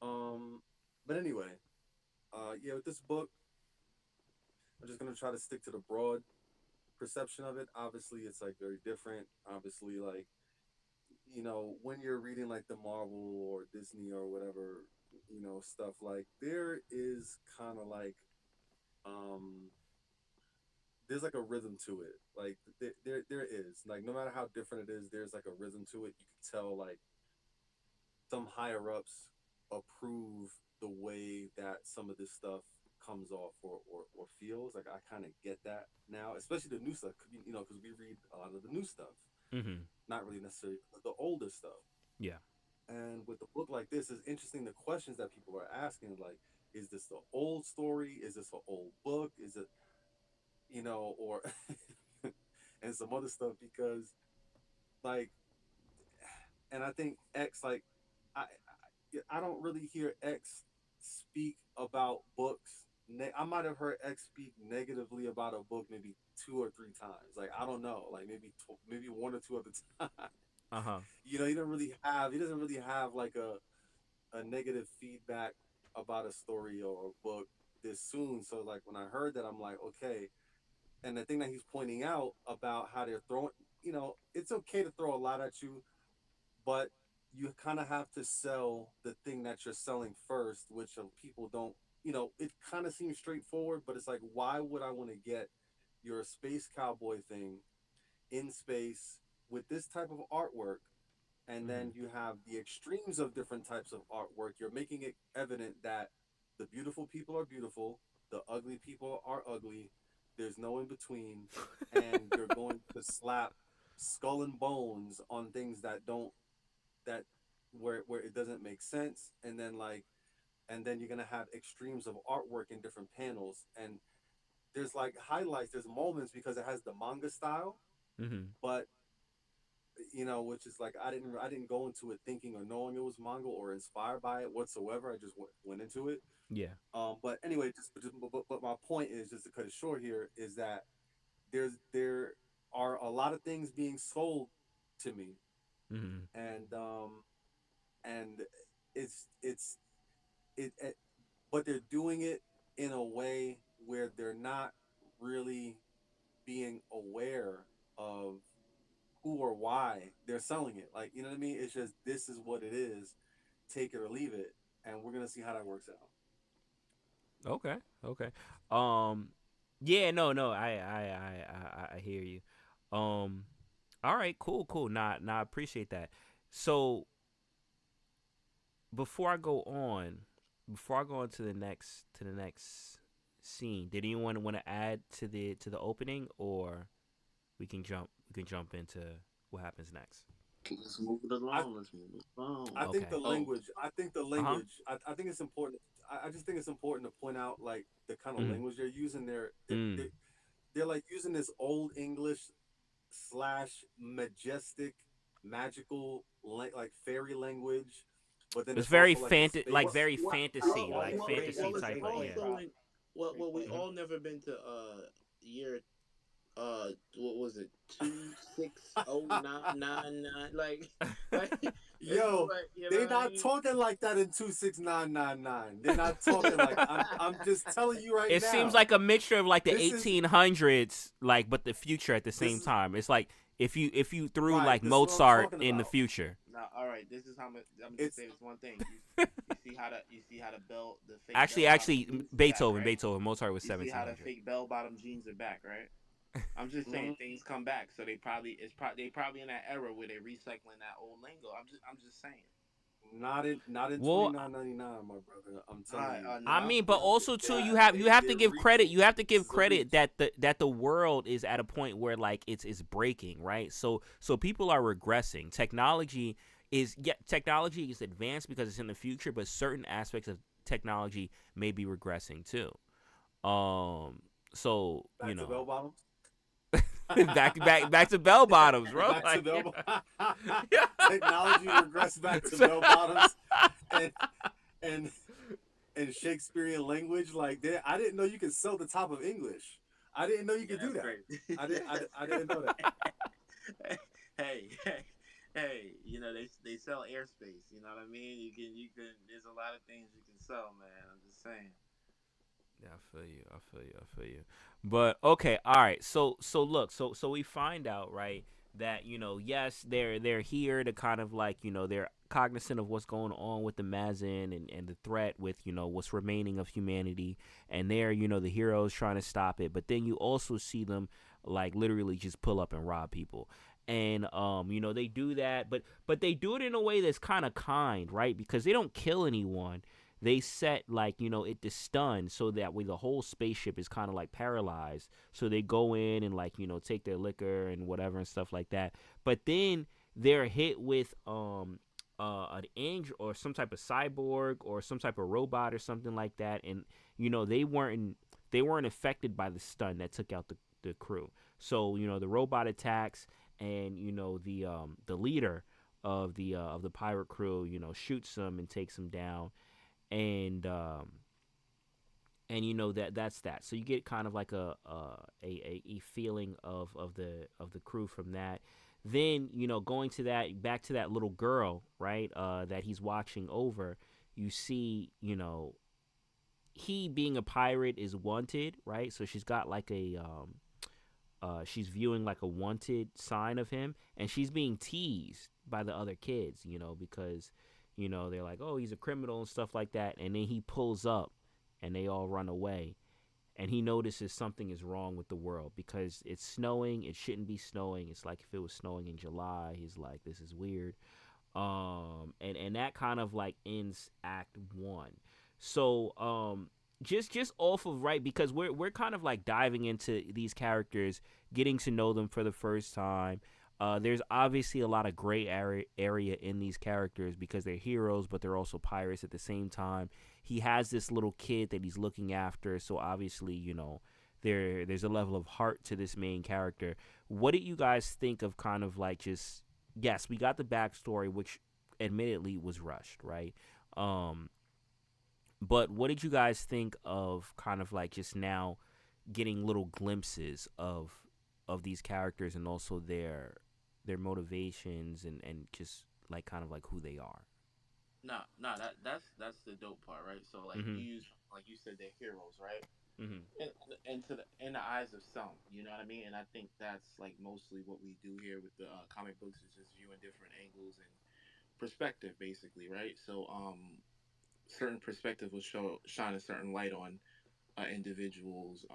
um, but anyway, yeah, with this book, I'm just gonna try to stick to the broad perception of it. Obviously, it's like very different. Obviously, like when you're reading like the Marvel or Disney or whatever, stuff like there is kind of like um there's like a rhythm to it. Like there is like no matter how different it is, there's like a rhythm to it. You can tell like some higher ups approve the way that some of this stuff comes off or feels. Like I kind of get that now, especially the new stuff. Because we read a lot of the new stuff, Mm-hmm. not really necessarily the older stuff. Yeah. And with a book like this, it's interesting the questions that people are asking. Like, is this the old story? Is this an old book? Is it or and some other stuff because like and I think X like I don't really hear X speak about books. I might have heard X speak negatively about a book maybe 2 or 3 times. Like I don't know, like maybe one or two other times. Uh huh. He doesn't really have like a negative feedback about a story or a book this soon. So like when I heard that, I'm like, okay. And the thing that he's pointing out about how they're throwing, it's okay to throw a lot at you, but you kind of have to sell the thing that you're selling first, which people don't. It kind of seems straightforward, but it's like, why would I want to get your space cowboy thing in space with this type of artwork? And Mm-hmm. then you have the extremes of different types of artwork. You're making it evident that the beautiful people are beautiful, the ugly people are ugly. There's no in between, and you're going to slap skull and bones on things that don't that where it doesn't make sense, and then you're gonna have extremes of artwork in different panels, and there's like highlights, there's moments because it has the manga style, Mm-hmm. but which is like I didn't go into it thinking or knowing it was manga or inspired by it whatsoever. I just went into it. Yeah. But anyway, but my point is, just to cut it short here, is that there are a lot of things being sold to me, Mm-hmm. and it's it, but they're doing it in a way where they're not really being aware of who or why they're selling it. Like, you know what I mean? It's just, this is what it is. Take it or leave it, and we're gonna see how that works out. Okay. Okay. Um. Yeah. No. No. I hear you. Um. All right. Cool. Cool. Nah. I appreciate that. So before I go on, before I go on to the next scene, did anyone want to add to the opening, or we can jump into what happens next? Let's move it I along. Let's move it along. I think Okay. the language. I think the Uh huh. language. I think it's important. I just think it's important to point out, like, the kind of Mm. language they're using. Mm. They're like using this old English slash majestic, magical, like fairy language, but then It's it's very also like a space. like very What? fantasy, All like these great fantasy Well, it's type great of all yeah. points, so Rob. in. Well, Great we points. Mm-hmm. all never been to year what was it 26099 like Yo, like you know they what I not mean? talking like that in 26999. They're not talking like, I'm just telling you right It seems now. like a mixture of like the This is 1800s, like, but the future at the this same is time. It's like if you threw right. like This is what I'm Mozart talking in the about. future. Now, all right, this is how I'm just It's saying this one thing. You see how the bell the fake Actually, bell bottom actually, jeans is back, Beethoven, right? Mozart was You see how the 1700. fake bell bottom jeans are back, right? I'm just saying mhm. things come back, so they probably in that era where they're recycling that old lingo. I'm just saying. Not in Well, 2999, my brother. I'm All telling right, you. I no, mean, but no. also too, Yeah, you have to they're give credit. reaching. You have to This give is a credit reach. that the world is at a point where like it's breaking, right? So people are regressing. Technology is advanced because it's in the future, but certain aspects of technology may be regressing too. Um, so Back to bell bottoms. back to bell bottoms, bro. Back to Like, bell. Technology regressed back to bell bottoms, and and and Shakespearean language. Like, I didn't know you could sell the top of English. I didn't know you Yeah, could do that's that. crazy. I didn't know that. Hey, they sell airspace. You know what I mean? You can. There's a lot of things you can sell, man. I'm just saying. yeah, I feel you. I feel you. I feel you. But okay, all right. So look, so we find out, right, that yes, they're here to kind of like they're cognizant of what's going on with the Mazin and the threat with what's remaining of humanity, and they're the heroes trying to stop it. But then you also see them like literally just pull up and rob people. And they do that, but they do it in a way that's kind of kind, right? Because they don't kill anyone. They set like it to stun, so that way the whole spaceship is kind of like paralyzed. So they go in and like take their liquor and whatever and stuff like that. But then they're hit with an angel or some type of cyborg or some type of robot or something like that, and they weren't affected by the stun that took out the crew. So the robot attacks, and the leader of the pirate crew shoots them and takes them down, and that's that. So you get kind of like a feeling of the crew from that. Then going to that back to that little girl, right, that he's watching over. You see, he being a pirate is wanted, right? So she's got like she's viewing like a wanted sign of him, and she's being teased by the other kids, because they're like, oh, he's a criminal and stuff like that. And then he pulls up and they all run away, and he notices something is wrong with the world because it's snowing. It shouldn't be snowing. It's like if it was snowing in July. He's like, this is weird. And that kind of like ends act 1. So just off of, right, because we're kind of like diving into these characters, getting to know them for the first time. There's obviously a lot of gray area in these characters because they're heroes, but they're also pirates at the same time. He has this little kid that he's looking after, so obviously, there's a level of heart to this main character. What did you guys think of kind of like just yes, we got the backstory, which admittedly was rushed, right? Um, but what did you guys think of kind of like just now getting little glimpses of these characters and also their motivations and just like kind of like who they are. No, that's the dope part, right? So like Mhm. you use like you said they're heroes, right? Mhm. And to the in the eyes of some, you know what I mean? And I think that's like mostly what we do here with the comic books is just viewing different angles and perspective, basically, right? So certain perspective will shine a certain light on individuals,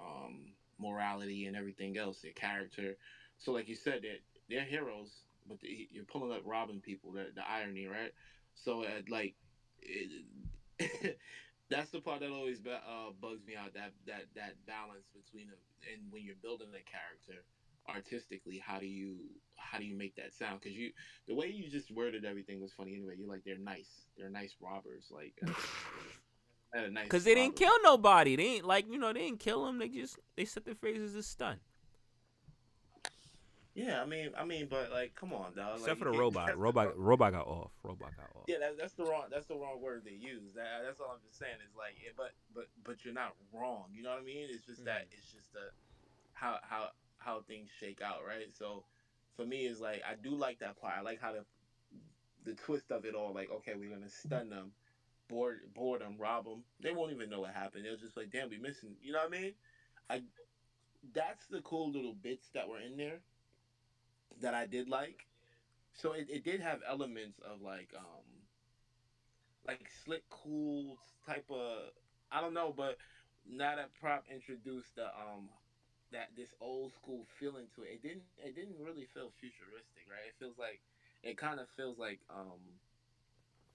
morality, and everything else, their character. So, like you said, they're heroes, but you're pulling up robbing people. The irony, right? So, that's the part that always bugs me out. That balance between and when you're building a character artistically, how do you make that sound? Because the way you just worded everything was funny anyway. You're like they're nice robbers. Like I had a Cause nice they didn't robber. kill nobody. They ain't like they didn't kill them. They set their faces as stunt. Yeah, but like, come on, dog. Like, Except you for the can't. robot. That's the wrong. Robot got off. Robot got off. Yeah, That's the wrong word they use. That's all I'm just saying. Is like, but you're not wrong. You know what I mean? It's just that Mhm. it's just the how things shake out, right? So, for me, it's like I do like that part. I like how the twist of it all. Like, okay, we're gonna stun them, board them, rob them. They won't even know what happened. They'll just like, damn, we missing. You know what I mean? I That's the cool little bits that were in there that I did like. So it did have elements of like slick cool type of, I don't know, but now that prop introduced that this old school feeling to it, it didn't really feel futuristic, right? It feels like it kind of feels like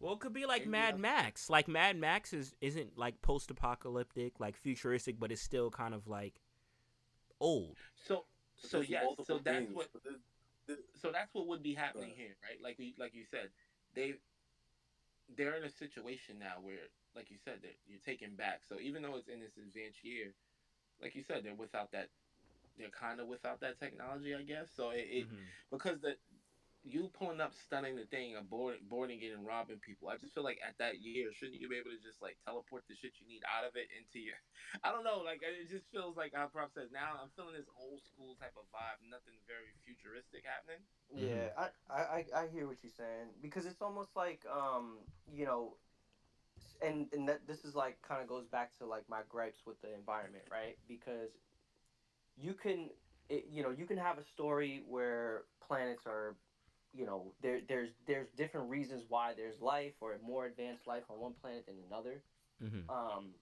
Well, it could be like Indiana. Mad Max. Like Mad Max isn't like post apocalyptic, like futuristic, but it's still kind of like old. So But so there's yes, multiple themes. But that's what would be go happening ahead. here, right? Like you said, they they're in a situation now where, like you said, that you're taken back. So even though it's in this advanced year, like you said, they're kind of without that technology, I guess. So it Mhm. because you pulling up, stunning the thing, of boarding it and robbing people. I just feel like at that year, shouldn't you be able to just like teleport the shit you need out of it into your? I don't know. Like it just feels like how Prop says now. I'm feeling this old school type of vibe. Nothing very futuristic happening. Mhm. Yeah, I hear what you're saying because it's almost like and that this is like kind of goes back to like my gripes with the environment, right? Because you can you can have a story where planets are there's different reasons why there's life or more advanced life on one planet than another. Mhm. um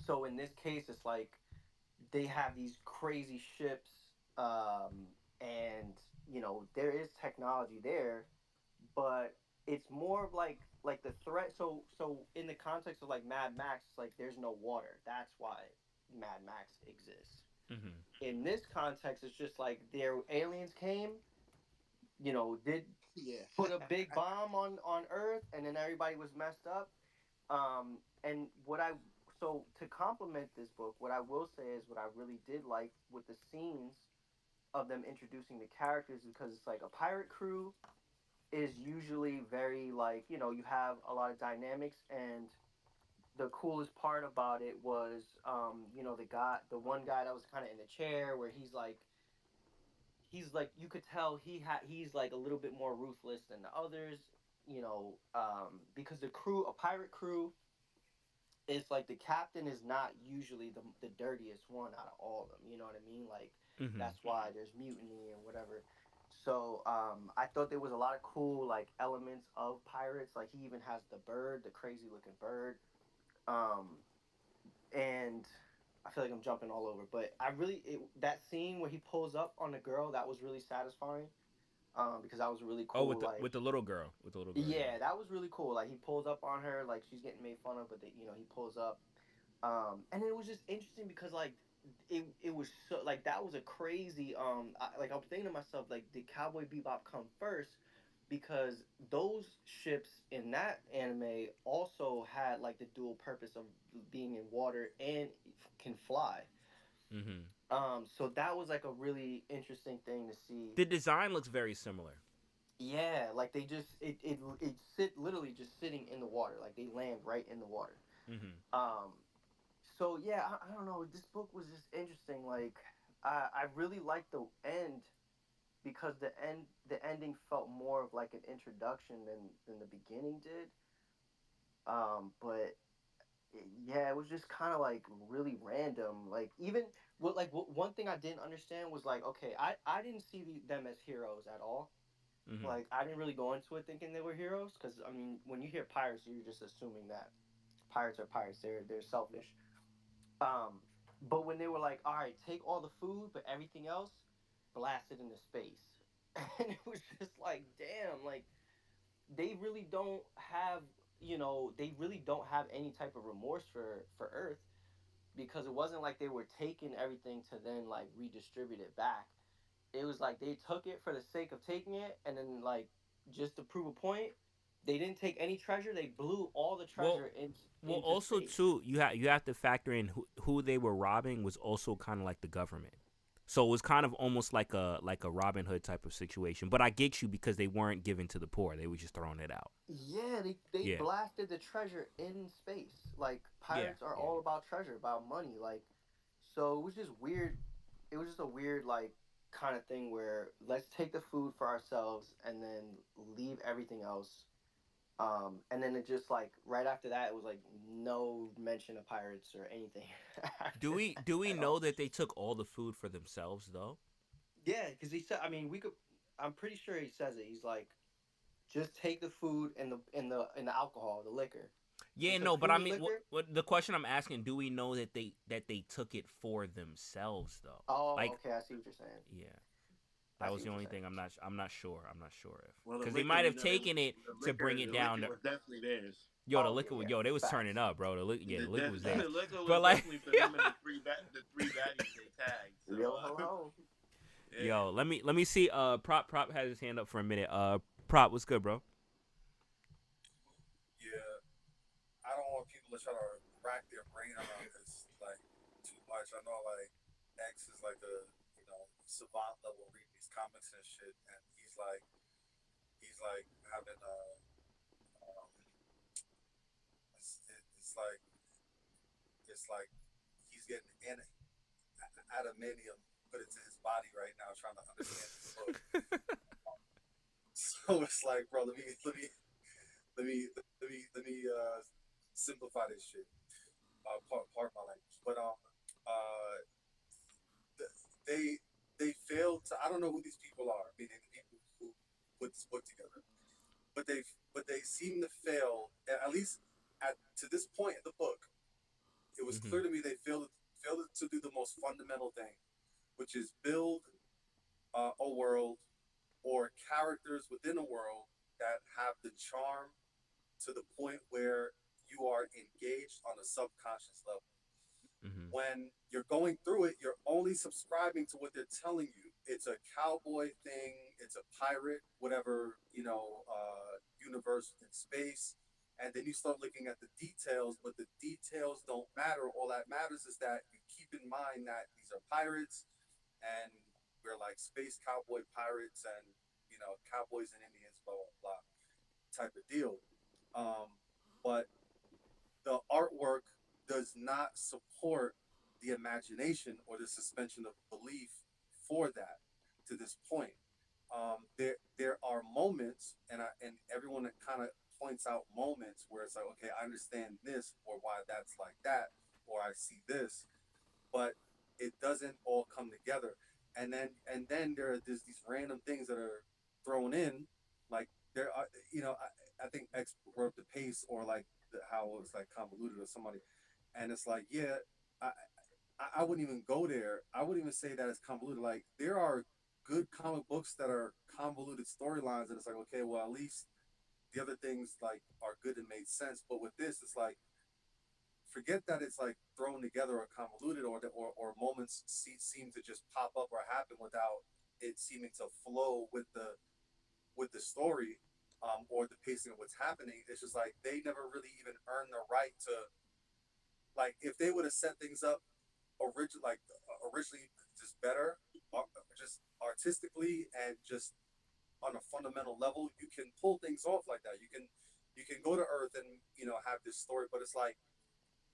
so in this case it's like they have these crazy ships, and there is technology there, but it's more of like the threat. So in the context of like Mad Max, like there's no water, that's why Mad Max exists. Mhm. In this context it's just like their aliens came, did Yeah. put a big bomb on Earth, and then everybody was messed up. And what I so to complement this book, what I will say is what I really did like with the scenes of them introducing the characters, because it's like a pirate crew is usually very like you have a lot of dynamics. And the coolest part about it was the one guy that was kind of in the chair, where he's like you could tell he's like a little bit more ruthless than the others, because the crew, a pirate crew, it's like the captain is not usually the dirtiest one out of all of them. You know what I mean? Like Mhm. that's why there's mutiny and whatever. So I thought there was a lot of cool like elements of pirates. Like he even has the bird, the crazy looking bird. Um, and I feel like I'm jumping all over, but that scene where he pulls up on the girl, that was really satisfying. Because that was really Oh, cool. Like with the little girl. With the little girl, yeah. yeah, that was really cool. Like he pulls up on her, like she's getting made fun of, but he pulls up. And it was just interesting because like it was so like that was a crazy like I'm thinking to myself like did Cowboy Bebop come first because those ships in that anime also had like the dual purpose of being in water and can fly. Mm-hmm. So that was like a really interesting thing to see. The design looks very similar. Yeah, like they just it sit literally just sitting in the water, like they land right in the water. Mm-hmm. Um, so yeah, I don't know. This book was just interesting. Like I really liked the end because the ending felt more of like an introduction than the beginning did. But yeah, it was just kind of like really random. Like even one thing I didn't understand was like okay, I didn't see them as heroes at all. Mm-hmm. Like I didn't really go into it thinking they were heroes because I mean when you hear pirates, you're just assuming that pirates are pirates. They're selfish. Um, but when they were like, all right, take all the food, but everything else, blast it into space, and it was just like, damn, like they really don't have, they really don't have any type of remorse for Earth because it wasn't like they were taking everything to then like redistribute it back. It was like they took it for the sake of taking it, and then like just to prove a point, they didn't take any treasure. They blew all the Well, treasure well, into also space. too, you have to factor in who they were robbing was also kind of like the government. So it was kind of almost like a Robin Hood type of situation. But I get you because they weren't given to the poor; they were just throwing it out. Yeah, they Yeah, blasted the treasure in space. Like yeah, pirates are yeah. all about treasure, about money. Like, so it was just weird. It was just a weird like kind of thing where let's take the food for ourselves and then leave everything else. And then it just like right after that, it was like no mention of pirates or anything Do after we that do we at know all. that they took all the food for themselves though? Yeah, because he said. I mean, we could. I'm pretty sure he says it. He's like, just take the food and the alcohol, the liquor. Yeah, It's a no, but I fruity mean, liquor. what the question I'm asking? Do we know that they took it for themselves though? Oh, Like, okay. I see what you're saying. yeah, I that see was the what you're only saying. thing I'm not sure. I'm not sure if Well, the because they liquor, might we have know they taken it to bring it the down. liquor was definitely theirs. Yo, the Oh yeah, liquor, yeah. yo, they was turning Facts. up, bro. Yeah, the liquor was there. The liquor was But like, definitely for them and the three baddies they tagged. So Yo ho ho. yeah. yo, let me see. Prop has his hand up for a minute. Prop, what's good, bro? Yeah, I don't want people to try to rack their brain around this like too much. I know like X is like a savant level reading these comics and shit, and he's like having um, it's like he's getting adamantium put into his body right now, trying to understand this book. So it's like, bro, let me simplify this shit. Part my language, but uh, they they failed to. I don't know who these people are, meaning the people who put this book together, but they seem to fail at least at to this point in the book. It was Mhm. clear to me they failed to do the most fundamental thing, which is build a world or characters within a world that have the charm to the point where you are engaged on a subconscious level. Mhm. When you're going through it, you're only subscribing to what they're telling you. It's a cowboy thing, it's a pirate, whatever, universe in space. And then you start looking at the details, but the details don't matter. All that matters is that you keep in mind that these are pirates and we're like space cowboy pirates and, cowboys and Indians, blah, blah, blah type of deal. Um, but the artwork does not support the imagination or the suspension of belief for that to this point. There are moments, and everyone that kind of points out moments where it's like, okay, I understand this or why that's like that, or I see this, but it doesn't all come together. And then there's these random things that are thrown in, like there are, I think X brought up the pace or like how it was like convoluted or somebody, and it's like, yeah, I I wouldn't even go there. I wouldn't even say that it's convoluted. Like there are good comic books that are convoluted storylines, and it's like, okay, well at least the other things like are good and made sense. But with this, it's like forget that it's like thrown together or convoluted, or moments seem to just pop up or happen without it seeming to flow with the story, or the pacing of what's happening. It's just like they never really even earned the right to, like, if they would have set things up originally just better, just artistically and just on a fundamental level, you can pull things off like that. You can go to Earth and have this story, but it's like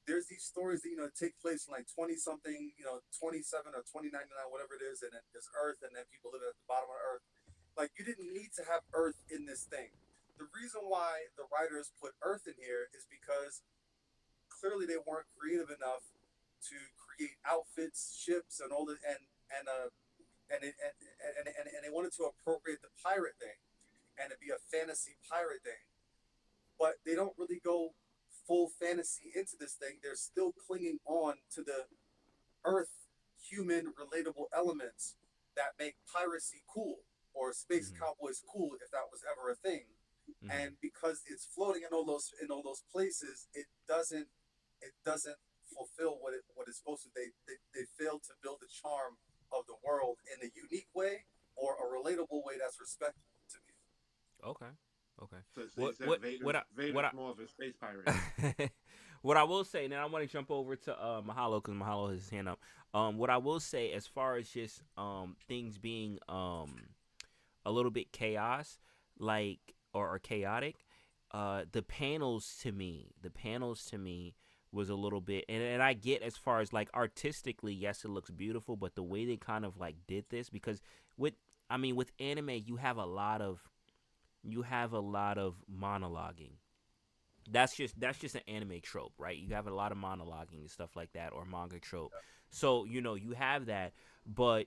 there's these stories that take place in like 20 something, 27 or 2099, whatever it is, and then there's Earth, and then people live at the bottom of Earth. Like, you didn't need to have Earth in this thing. The reason why the writers put Earth in here is because clearly they weren't creative enough to create outfits, ships, and all the and they wanted to appropriate the pirate thing and it be a fantasy pirate thing, but they don't really go full fantasy into this thing. They're still clinging on to the Earth human relatable elements that make piracy cool or space Mm-hmm. cowboys cool if that was ever a thing. Mm-hmm. And because it's floating in all those places, it doesn't fulfill what it's supposed to. They fail to build the charm of the world in a unique way or a relatable way that's respectable to me. Okay. Okay. So you What said what what Vader's more of a space pirate. I what I will say, and then I want to jump over to Mahalo because Mahalo has his hand up. What I will say as far as just things being a little bit chaos, like or chaotic, the panels to me was a little bit, and I get as far as like artistically, yes, it looks beautiful, but the way they kind of like did this because with I mean with anime you have a lot of monologuing. That's just an anime trope, right? You have a lot of monologuing and stuff like that, or manga trope. So you have that, but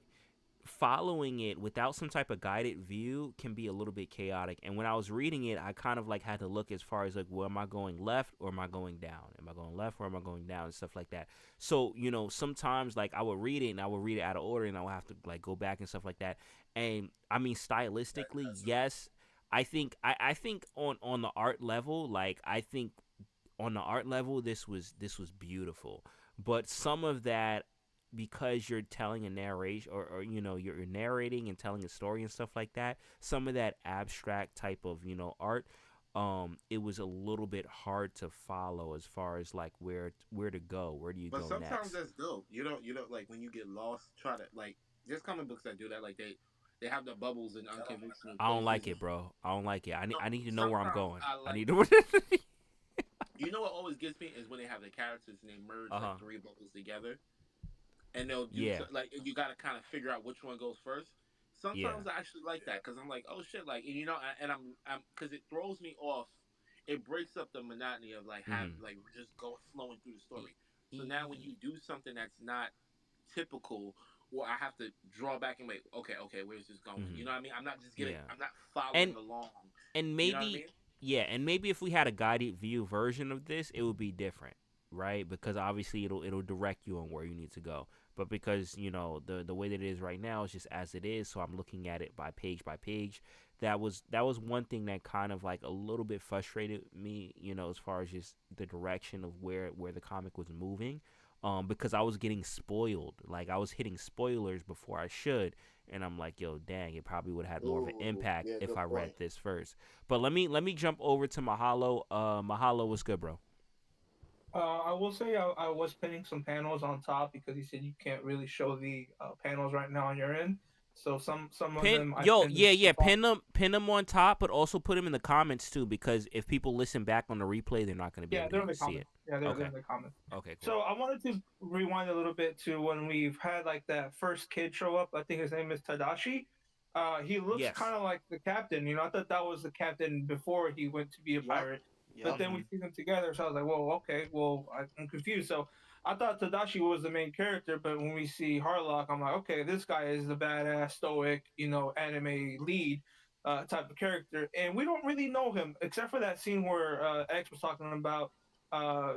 following it without some type of guided view can be a little bit chaotic. And when I was reading it, I kind of like had to look as far as like, well, am I going left or am I going down? Am I going left or am I going down and stuff like that? So sometimes like I would read it and I would read it out of order and I would have to like go back and stuff like that. And I mean, stylistically, yes, I think on the art level, like I think on the art level, this was beautiful. But some of that, because you're telling a narration, or you're narrating and telling a story and stuff like that, some of that abstract type of art, it was a little bit hard to follow as far as like where to go, where do you But go sometimes next. that's dope. You don't like when you get lost. Try to like. There's comic books that do that. Like they have the bubbles in unconventional I don't places. like it, bro. I don't like it. I need No, I need to know where I'm sometimes going. I I like need it. to. You know what always gets me is when they have the characters and they merge Uh like huh. three bubbles together, and they'll do Yeah. so, like you got to kind of figure out which one goes first. Yeah. Sometimes I actually like that because I'm like, oh shit, like and I'm because it throws me off. It breaks up the monotony of like have Mhm. like just go flowing through the E- story. So now when e- you do something that's not typical, or I have to draw back and wait, okay, where's this going? You mhm. know what I mean? I'm not just getting, Yeah. I'm not following And along. and You know what I maybe mean? yeah, and maybe if we had a guided view version of this, it would be different, right? Because obviously it'll direct you on where you need to go. But because the way that it is right now is just as it is, so I'm looking at it by page. That was one thing that kind of like a little bit frustrated me, as far as just the direction of where the comic was moving. Because I was getting spoiled, like I was hitting spoilers before I should, and I'm like, yo, dang, it probably would have had more of an Ooh, impact yeah, if good I read point. this first. But let me jump over to Mahalo. Mahalo, what's good, bro? I will say I was pinning some panels on top because he said you can't really show the panels right now on your end. So some of Pin, them I yo, pinned yeah, them yeah, up on. pin them on top, but also put them in the comments too, because if people listen back on the replay, they're not going to be Yeah, able they're in to the see comments. it. Yeah, they're Okay, in the comments. okay, cool. So I wanted to rewind a little bit to when we've had like that first kid show up. I think his name is Tadashi. He looks Yes. kind of like the captain. I thought that was the captain before he went to be a Yup. pirate. But Yup. then we Mhm. see them together, so I was like, "Well, okay, well, I'm confused." So I thought Tadashi was the main character, but when we see Harlock, I'm like, "Okay, this guy is the badass, stoic, anime lead type of character." And we don't really know him except for that scene where X was talking about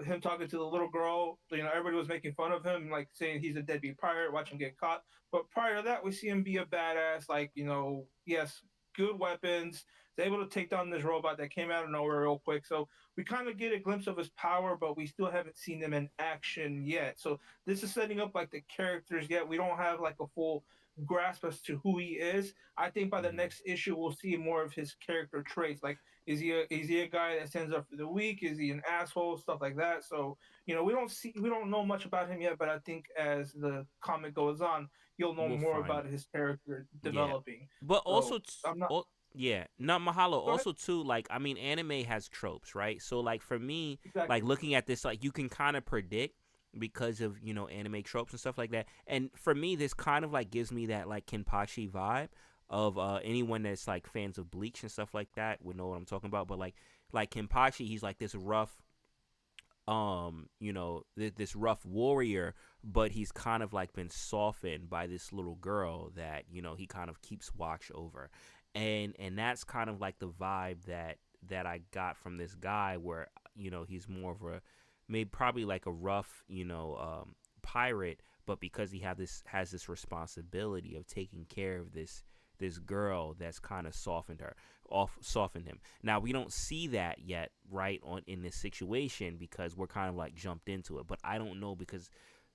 him talking to the little girl. Everybody was making fun of him, like saying he's a deadbeat pirate. Watch him get caught. But prior to that, we see him be a badass. Like, yes. good weapons. He's able to take down this robot that came out of nowhere real quick. So we kind of get a glimpse of his power, but we still haven't seen him in action yet. So this is setting up like the characters yet. We don't have like a full grasp as to who he is. I think by the Mhm. next issue we'll see more of his character traits. Like is he a guy that stands up for the weak? Is he an asshole? Stuff like that. So we don't know much about him yet, but I think as the comic goes on, you'll know We'll more find about it. his character Yeah, developing. but So also, I'm not. yeah, not Mahalo. Go ahead. Also, too, like I mean, anime has tropes, right? So, like for me, like Exactly. looking at this, like you can kind of predict because of anime tropes and stuff like that. And for me, this kind of like gives me that like Kenpachi vibe of anyone that's like fans of Bleach and stuff like that would know what I'm talking about. But like Kenpachi, he's like this rough this rough warrior, but he's kind of like been softened by this little girl that he kind of keeps watch over, and that's kind of like the vibe that I got from this guy, where he's more of a maybe probably like a rough pirate, but because he has this responsibility of taking care of this girl that's kind of softened him. Now we don't see that yet, right, on in this situation, because we're kind of like jumped into it. But I don't know, because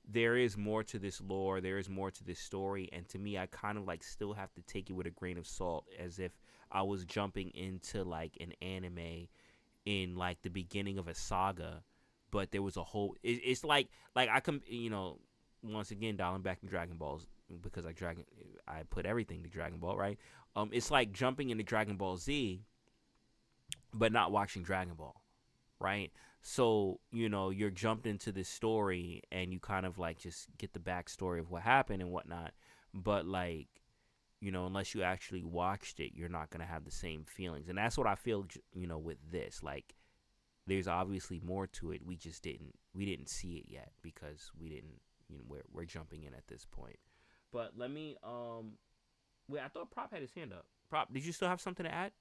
there is more to this lore, there is more to this story, and to me I kind of like still have to take it with a grain of salt, as if I was jumping into like an anime in like the beginning of a saga, but there was a whole it's like I can once again dialing back to Dragon Balls, because I put everything to Dragon Ball, right? It's like jumping into Dragon Ball Z, but not watching Dragon Ball, right? So you're jumped into this story, and you kind of like just get the backstory of what happened and whatnot, but like unless you actually watched it, you're not gonna have the same feelings, and that's what I feel with this. Like, there's obviously more to it. We didn't see it yet, because we didn't we're jumping in at this point. But let me wait, I thought Prop had his hand up. Prop, did you still have something to add?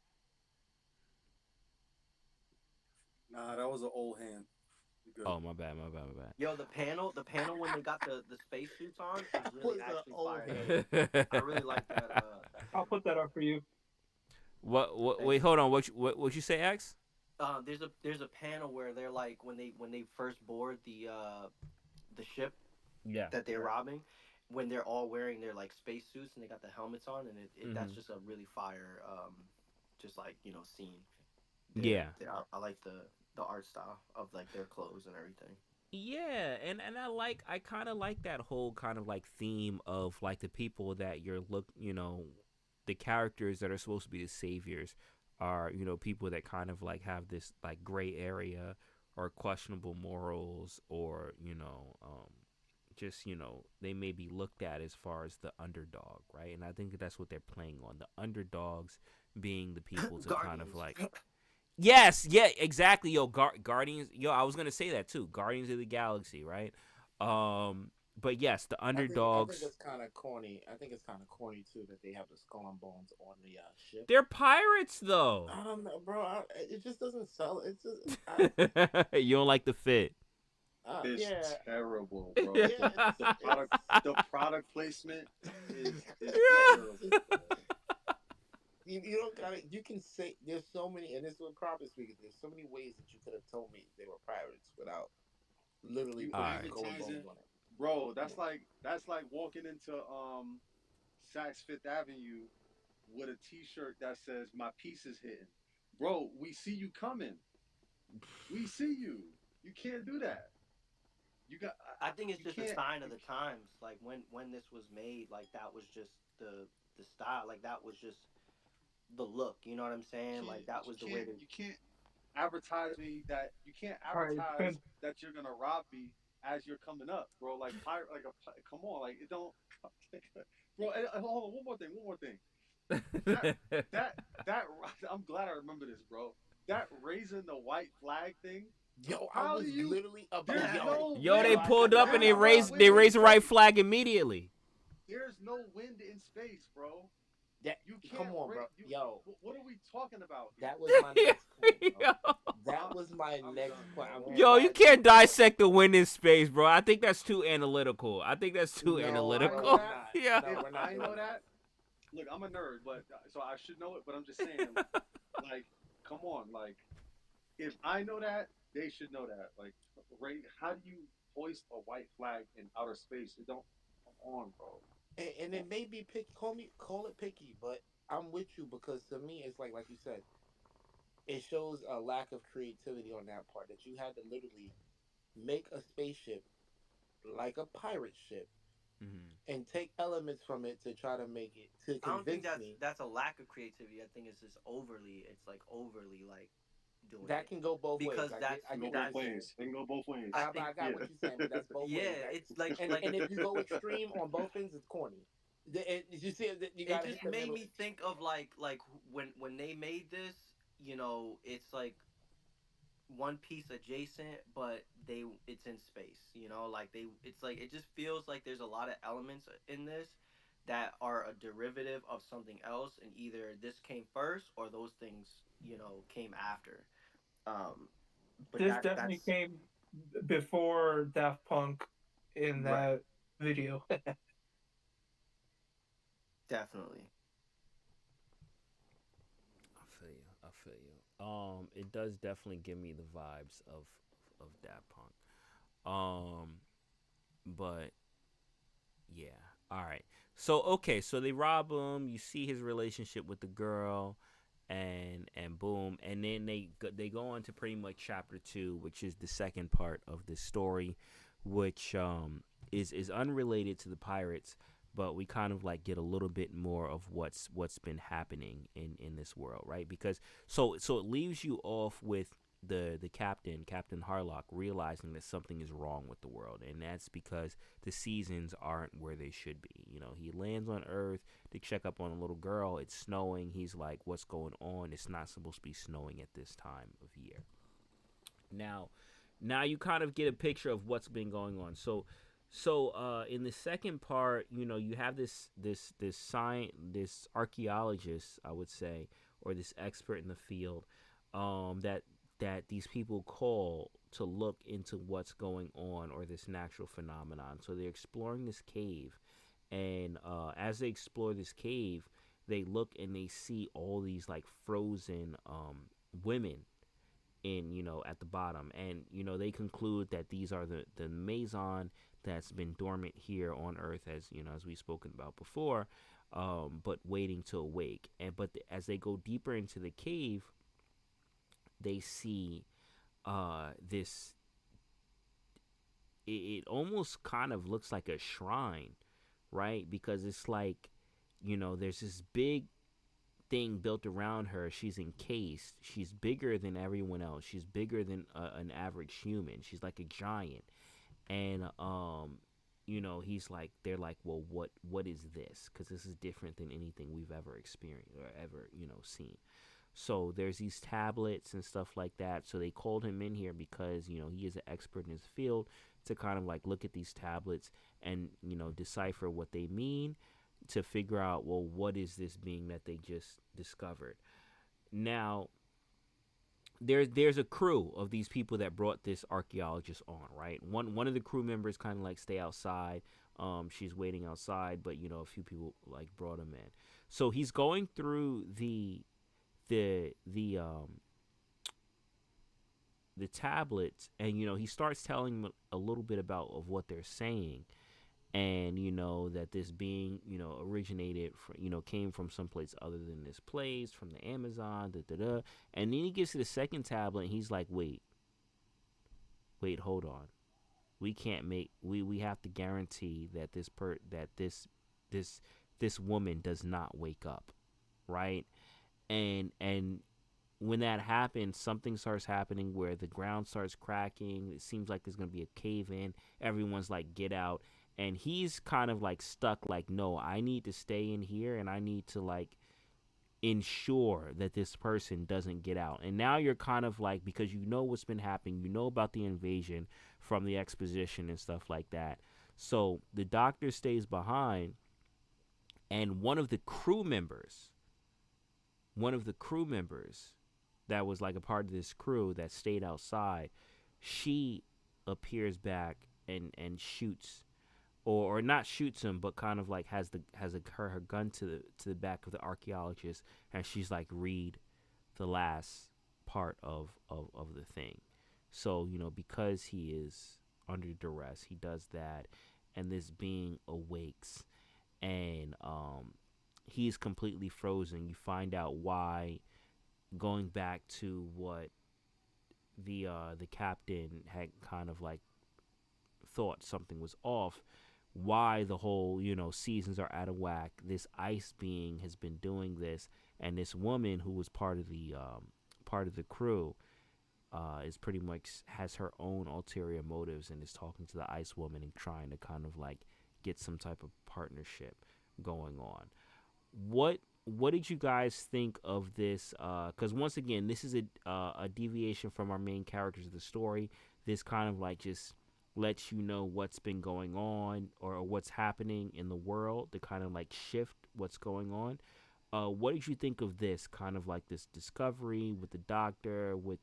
Nah, that was an old hand. You good. Oh, my bad. Yo, the panel when they got the spacesuits on is Was really the actually old fire. I really like that. I'll put that up for you. What wait, hold on. What you say, X? There's a panel where they're like when they first board the ship Yeah. that they're robbing, when they're all wearing their like spacesuits and they got the helmets on, and that's Mhm. just a really fire just like scene. Yeah. I like the art style of like their clothes and everything. Yeah, and I kind of like that whole kind of like theme of like the people that the characters that are supposed to be the saviors are people that kind of like have this like gray area or questionable morals, or just they may be looked at as far as the underdog, right? And I think that's what they're playing on, the underdogs being the people to kind of Guardians. like yes, yeah, exactly, yo. Guardians, yo. I was gonna say that too. Guardians of the Galaxy, right? But yes, the I think underdogs. it's kind of corny. I think it's kind of corny too that they have the skull and bones on the ship. They're pirates, though. I don't know, bro. It just doesn't sell. It's just You don't like the fit. It's yeah. terrible, bro. Yeah, The product placement is Yeah. terrible. You don't gotta. You can say there's so many, and this is what Prop is speaking. There's so many ways that you could have told me they were pirates without literally You putting Alright. gold bones advertising, on it. bro. That's like walking into Saks Fifth Avenue with a T-shirt that says "My piece is hidden." Bro, we see you coming. We see you. You can't do that. You got. I think it's you just a can't- sign of the times. Like when this was made, like that was just the style. Like that was just the look. You know what I'm saying? Like that was the way to. You can't advertise me that you can't All right, advertise that you're gonna rob me as you're coming up, bro. Like pirate, come on, like it don't, bro. Hold on, one more thing. That I'm glad I remember this, bro. That raising the white flag thing. Yo, How I was do you- literally about There's no Yo, they wind. pulled up and they There's no raised wind the in right space. flag immediately. There's no wind in space, bro. That, You can't. come on, bro. Yo, what are we talking about? Here? that was my next point. Bro. Yo. That was my I'm next done. point. I'm Yo, you glad can't dissect the wind in space, bro. I think that's too analytical. I think that's too No, analytical. we're not. Yeah. No, we're not I doing know that. look, I'm a nerd, but so I should know it. But I'm just saying, like, come on, like, if I know that, they should know that. Like, Ray, how do you hoist a white flag in outer space? It don't. Come on, bro. And it may be pick. Call it picky, but I'm with you because to me, it's like you said, it shows a lack of creativity on that part that you had to literally make a spaceship like a pirate ship Hmm. and take elements from it to try to make it to I don't think convince me that's a lack of creativity. I think it's just overly. It's like overly like doing that it can go both ways. because that's It can go what both you're that's. saying. ways. It can go both ways. I I think got Yeah. what you're saying, but that's both ways. yeah, it's like And if you go extreme on both ends, it's corny. You see, you it gotta hit just the made middle. me think of like when they made this, it's like One Piece adjacent, but it's in space. Like it's like it just feels like there's a lot of elements in this that are a derivative of something else, and either this came first or those things came after. Um, but This definitely that's came before Daft Punk in right, that video. definitely. I feel you. I feel you. It does definitely give me the vibes of Daft Punk. But yeah. All right. So okay. So they rob him. You see his relationship with the girl, and boom, and then they go on to pretty much chapter 2, which is the second part of the story, which is unrelated to the pirates, but we kind of like get a little bit more of what's been happening in this world, right? Because so it leaves you off with the Captain Harlock, realizing that something is wrong with the world, and that's because the seasons aren't where they should be. He lands on Earth to check up on a little girl. It's snowing. He's like, what's going on? It's not supposed to be snowing at this time of year. Now you kind of get a picture of what's been going on. So in the second part, you have this archaeologist, I would say, or this expert in the field, that these people call to look into what's going on, or this natural phenomenon. So they're exploring this cave, and as they explore this cave, they look and they see all these like frozen women in at the bottom, and they conclude that these are the Maison that's been dormant here on Earth, as we've spoken about before, but waiting to awake. As they go deeper into the cave, they see this. It almost kind of looks like a shrine, right? Because it's like, there's this big thing built around her. She's encased. She's bigger than everyone else. She's bigger than an average human. She's like a giant. And he's like, they're like, well, what is this? Because this is different than anything we've ever experienced or ever seen. So there's these tablets and stuff like that. So they called him in here because he is an expert in his field, to kind of like look at these tablets and decipher what they mean, to figure out, well, what is this being that they just discovered. Now there's a crew of these people that brought this archaeologist on, right? One of the crew members kind of like stay outside. She's waiting outside, but a few people like brought him in. So he's going through the tablets, and he starts telling them a little bit about of what they're saying, and that this being originated from, came from someplace other than this place, from the Amazon, and then he gets to the second tablet, and he's like, wait, hold on, we can't make we have to guarantee that this woman does not wake up, right? And when that happens, something starts happening where the ground starts cracking. It seems like there's going to be a cave in. Everyone's like, get out. And he's kind of like stuck, like, no, I need to stay in here, and I need to like ensure that this person doesn't get out. And now you're kind of like, because what's been happening, about the invasion from the exposition and stuff like that. So the doctor stays behind, and one of the crew members that was like a part of this crew that stayed outside, she appears back and shoots or not shoots him, but kind of like has her gun to the back of the archaeologist, and she's like, read the last part of the thing. So because he is under duress, he does that, and this being awakes, and he's completely frozen. You find out why, going back to what the captain had kind of like thought something was off, why the whole seasons are out of whack. This ice being has been doing this, and this woman who was part of the crew is pretty much has her own ulterior motives and is talking to the ice woman and trying to kind of like get some type of partnership going on. What did you guys think of this? Because once again, this is a deviation from our main characters of the story. This kind of like just lets you know what's been going on or what's happening in the world to kind of like shift what's going on. What did you think of this kind of like this discovery with the doctor, with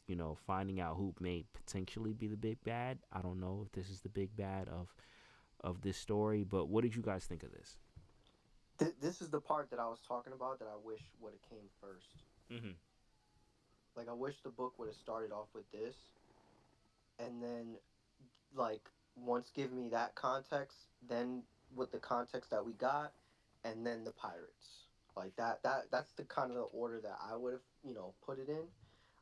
finding out who may potentially be the big bad? I don't know if this is the big bad of this story, but what did you guys think of this? This is the part that I was talking about that I wish would have came first. Mm-hmm. Like I wish the book would have started off with this, and then like once give me that context, then with the context that we got, and then the pirates. Like that's the kind of the order that I would have put it in.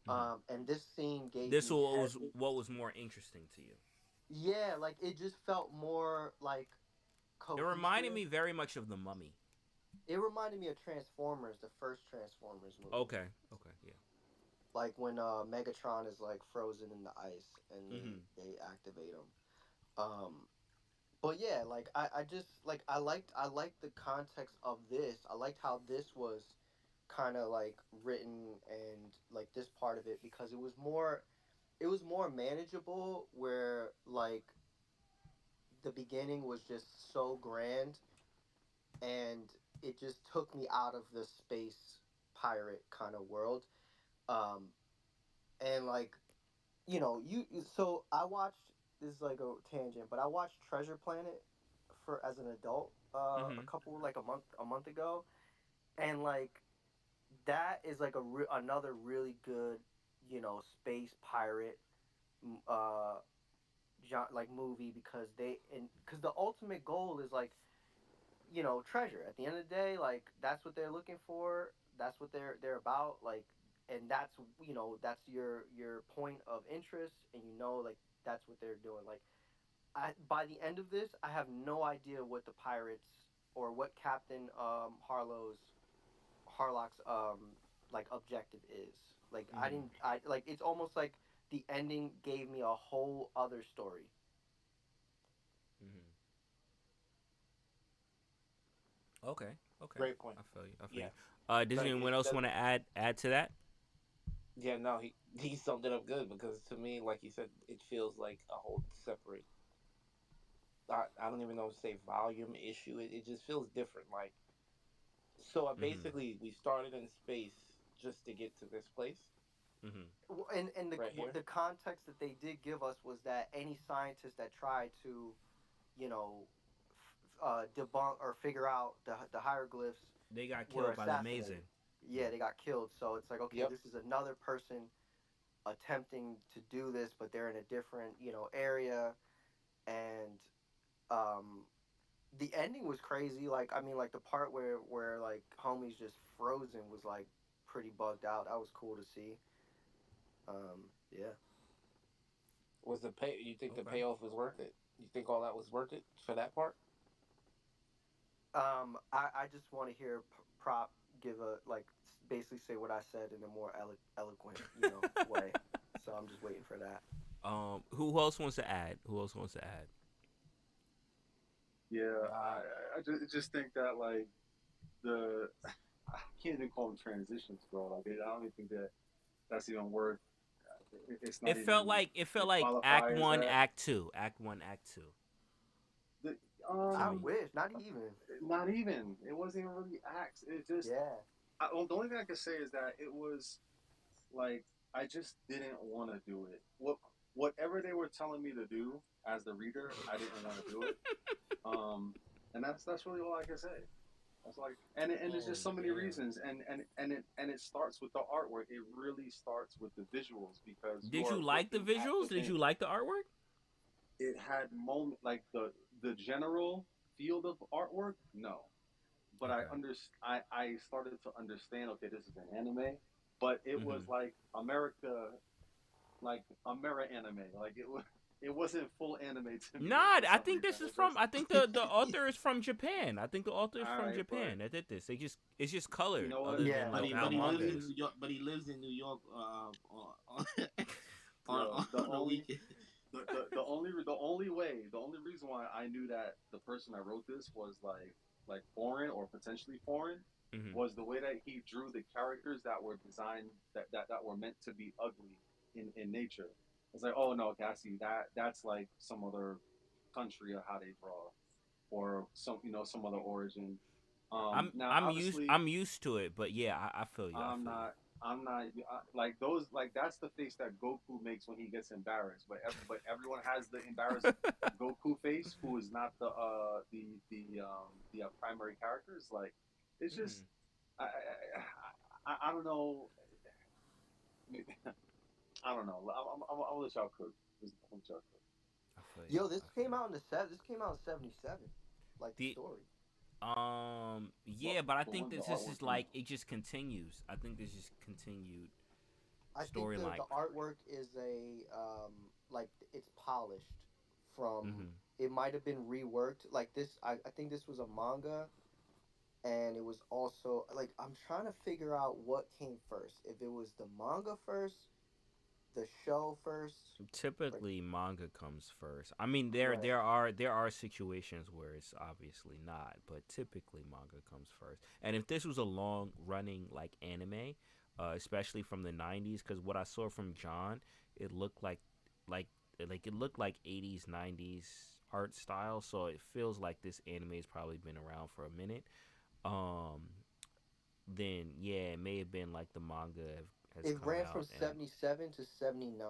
Mm-hmm. And this scene gave This me was heavy. what was more interesting to you. Yeah, like it just felt more like It reminded cohesive. me very much of the Mummy. It reminded me of Transformers, the first Transformers movie. Okay. Okay. Yeah. Like when Megatron is like frozen in the ice and Mm-hmm. they activate him. Um, but yeah, like I just like I liked the context of this. I liked how this was kind of like written and like this part of it because it was more manageable where like the beginning was just so grand and it just took me out of the space pirate kind of world. Um, and like so I watched this is like a tangent, but I watched Treasure Planet for as an adult Mm-hmm. a couple like a month ago, and like that is like another really good space pirate uh like movie because because the ultimate goal is like treasure at the end of the day, like that's what they're looking for, that's what they're about, like, and that's your point of interest, and like that's what they're doing. Like by the end of this I have no idea what the pirates or what Captain Harlock's like objective is. Like I Mm-hmm. didn't I like it's almost like the ending gave me a whole other story. Mm-hmm. Okay. Okay. Great point. I feel you. I feel Yeah, you. Does like anyone it else does. want to add to that? Yeah, no, he summed it up good because to me, like you said, it feels like a whole separate. I don't even know if to say volume issue. It just feels different. Like so, Mm-hmm. basically we started in space just to get to this place Mm-hmm. And right here. the context that they did give us was that any scientist that tried to you know debunk or figure out the hieroglyphs They got were killed by the assassinated. Amazing. Yeah, they got killed. So it's like, okay, Yep. this is another person attempting to do this, but they're in a different area. And um, the ending was crazy. Like I mean, like the part where like homie's just frozen was like pretty bugged out. That was cool to see. Yeah. Was the pay? You think the Okay. payoff was worth it? You think all that was worth it for that part? I just want to hear prop give a like basically say what I said in a more eloquent way. So I'm just waiting for that. Who else wants to add? Who else wants to add? Yeah, Uh, I just think that like the I can't even call them transitions, bro. Like I don't even think that that's even worth. It's not It felt even like to Act qualify as One, that. Act Two, Act One, Act Two. The, To I me. wish not even. not even. It wasn't even really acts. It just. Yeah. The only thing I can say is that it was like I just didn't want to do it. Whatever they were telling me to do as the reader, I didn't want to do it. And that's really all I can say. That's like, and it's Oh just so many damn. reasons, and it starts with the artwork. It really starts with the visuals because you Did are you like the looking at the visuals? Did thing. you like the artwork? It had moment like the general field of artwork. No, but Okay. I started to understand. Okay, this is an anime, but it was Mhm. like America, like Ameri anime. Like it wasn't full anime to me Nah, for I some think reason. this is It from. just I think the author is from Japan. I think the author is all from right, but Japan that did this. It's just you colored, know what? other than Yeah, But like no, he how but he no, lives manga in is. New York. But he lives in New York. Yo, the On the only weekend. the only reason why I knew that the person that wrote this was like foreign or potentially foreign Mhm. was the way that he drew the characters that were designed that were meant to be ugly in nature. It's like, oh no, okay, I see that's like some other country or how they draw or some other origin. Now obviously I'm used to it, but yeah, I feel you. I I'm feel you. not. I'm not like those. Like that's the face that Goku makes when he gets embarrassed. But everyone has the embarrassed Goku face, who is not the primary characters. Like it's just Mhm. I don't know. I don't know. I'll let y'all cook. I'll let y'all cook. I feel you. yo, this I feel came you. out in the set. This came out in '77, like the The story. yeah, but I But think when the that this artwork is came like out, it just continues. I think this just continued I think storyline. the artwork is like it's polished from. Mhm. It might have been reworked. Like this, I think this was a manga, and it was also like I'm trying to figure out what came first. If it was the manga first, the show first, like Typically, manga comes first. I mean, there right. there are there are situations where it's obviously not, but typically manga comes first. And if this was a long running like anime, especially from the '90s, because what I saw from John, it looked like it looked like '80s '90s art style. So it feels like this anime has probably been around for a minute. Um, then yeah, it may have been like the manga has It come ran from out and '77 to '79.